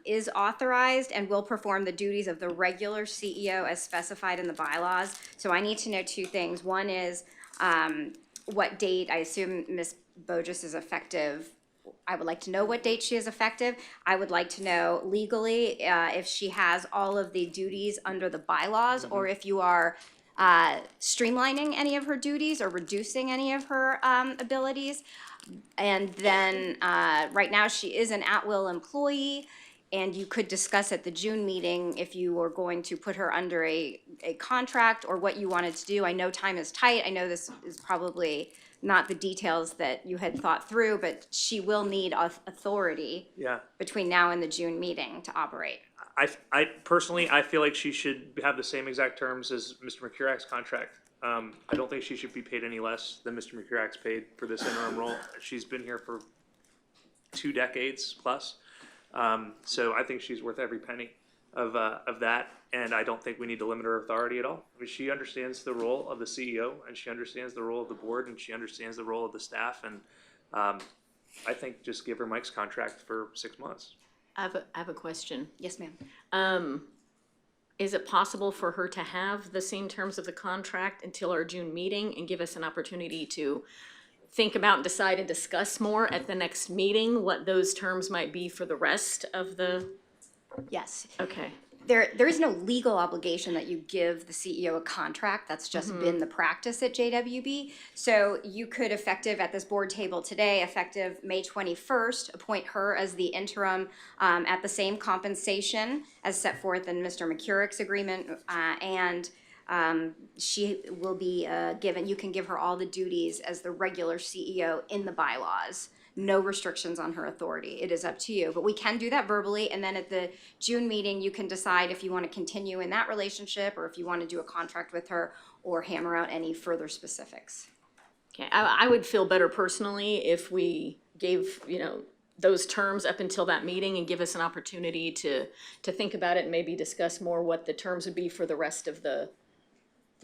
is authorized and will perform the duties of the regular CEO as specified in the bylaws. So I need to know 2 things. One is what date. I assume Ms. Bogus is effective. I would like to know what date she is effective. I would like to know legally if she has all of the duties under the bylaws, or if you are streamlining any of her duties or reducing any of her abilities. And then right now she is an at-will employee, and you could discuss at the June meeting if you were going to put her under a contract or what you wanted to do. I know time is tight. I know this is probably not the details that you had thought through, but she will need authority between now and the June meeting to operate. I personally, I feel like she should have the same exact terms as Mr. McCurach's contract. I don't think she should be paid any less than Mr. McCurach's paid for this interim role. She's been here for 2 decades plus. So I think she's worth every penny. of that, and I don't think we need to limit her authority at all. I mean, she understands the role of the CEO, and she understands the role of the board, and she understands the role of the staff, and I think just give her Mike's contract for 6 months. I have a question. Yes, ma'am. Is it possible for her to have the same terms of the contract until our June meeting and give us an opportunity to think about and decide and discuss more at the next meeting, what those terms might be for the rest of the? Yes. Okay. There is no legal obligation that you give the CEO a contract. That's just been the practice at JWB. So you could, effective at this board table today, effective May 21st, appoint her as the interim at the same compensation as set forth in Mr. McCurrick's agreement. And she will be given, you can give her all the duties as the regular CEO in the bylaws. No restrictions on her authority. It is up to you, but we can do that verbally, and then at the June meeting, you can decide if you want to continue in that relationship or if you want to do a contract with her or hammer out any further specifics. Okay, I would feel better personally if we gave, those terms up until that meeting and give us an opportunity to think about it and maybe discuss more what the terms would be for the rest of the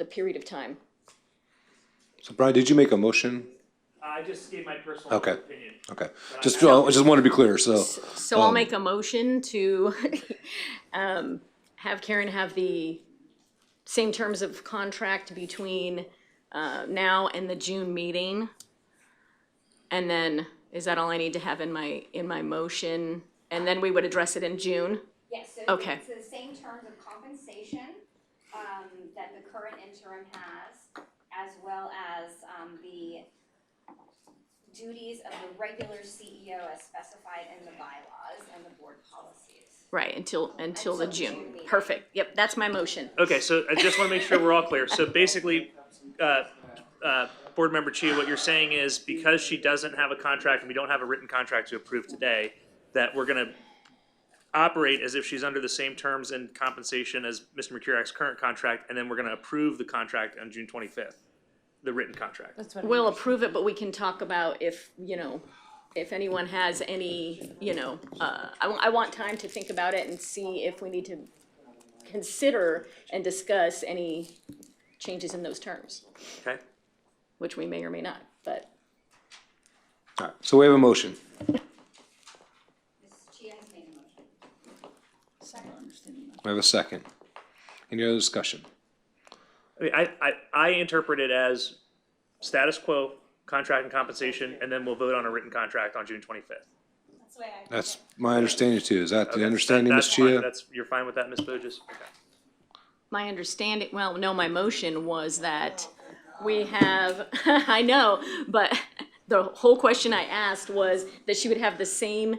period of time. So Brian, did you make a motion? I just gave my personal Okay. opinion. Okay, I just want to be clear, so. So I'll make a motion to have Karen have the same terms of contract between now and the June meeting. And then, is that all I need to have in my motion? And then we would address it in June? Yes, so Okay. it's the same terms of compensation that the current interim has, as well as the duties of the regular CEO as specified in the bylaws and the board policies. Right, until the June. Perfect. Yep, that's my motion. Okay, so I just want to make sure we're all clear. So basically, Board Member Chia, what you're saying is because she doesn't have a contract and we don't have a written contract to approve today, that we're going to operate as if she's under the same terms and compensation as Mr. McCurrick's current contract, and then we're going to approve the contract on June 25th, the written contract. We'll approve it, but we can talk about if anyone has any, I want time to think about it and see if we need to consider and discuss any changes in those terms, Okay? which we may or may not, but. All right, so we have a motion. Ms. Chia has made a motion. We have a second. Any other discussion? I mean, I interpret it as status quo, contract and compensation, and then we'll vote on a written contract on June 25th. That's my understanding too. Is that Okay, the understanding, Ms. that's fine. Chia? You're fine with that, Ms. Burgess? Okay. My understanding, well, no, my motion was that we have, I know, but the whole question I asked was that she would have the same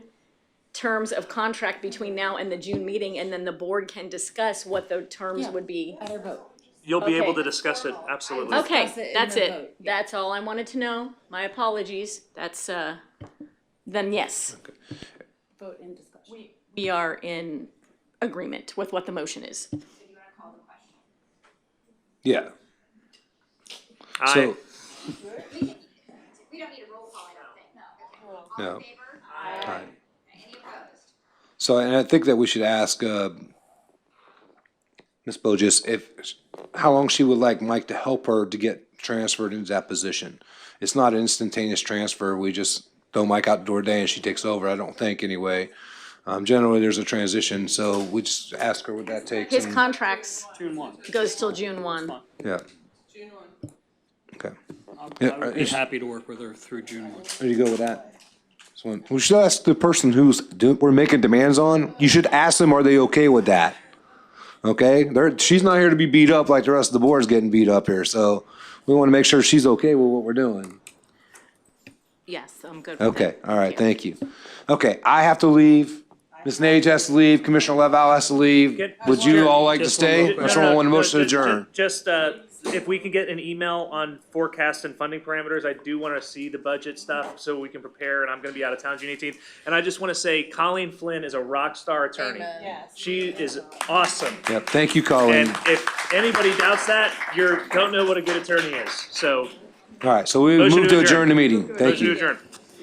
terms of contract between now and the June meeting, and then the board can discuss what the terms would be. You'll be able Okay. to discuss it, absolutely. Okay, that's it. That's all I wanted to know. My apologies. That's, then yes. Vote and discussion. We are in agreement with what the motion is. Yeah. Aye. So, We don't need a roll call, I don't think, no. All no. in favor? Aye. Any opposed? So, and I think that we should ask, Ms. Bogus, how long she would like Mike to help her to get transferred into that position. It's not an instantaneous transfer. We just throw Mike out the door today and she takes over, I don't think, anyway. Generally, there's a transition, so we just ask her what that takes. His and- contracts June 1. goes till June 1. Yeah. June 1. Okay. I would be happy to work with her through June 1. There you go with that. So we should ask the person we're making demands on, you should ask them, are they okay with that? Okay, she's not here to be beat up like the rest of the board's getting beat up here, so we want to make sure she's okay with what we're doing. Yes, I'm good with that. Okay, all right, thank you. Okay, I have to leave. Ms. Nage has to leave. Commissioner Laval has to leave. Would you all like to stay? I just want to motion to adjourn. Just, if we can get an email on forecast and funding parameters, I do want to see the budget stuff so we can prepare, and I'm going to be out of town June 18th. And I just want to say Colleen Flynn is a rock star attorney. Yes. She is awesome. Yep, thank you, Colleen. And if anybody doubts that, don't know what a good attorney is. So, All right, so we motion move to adjourn the meeting. Thank motion to you. adjourn.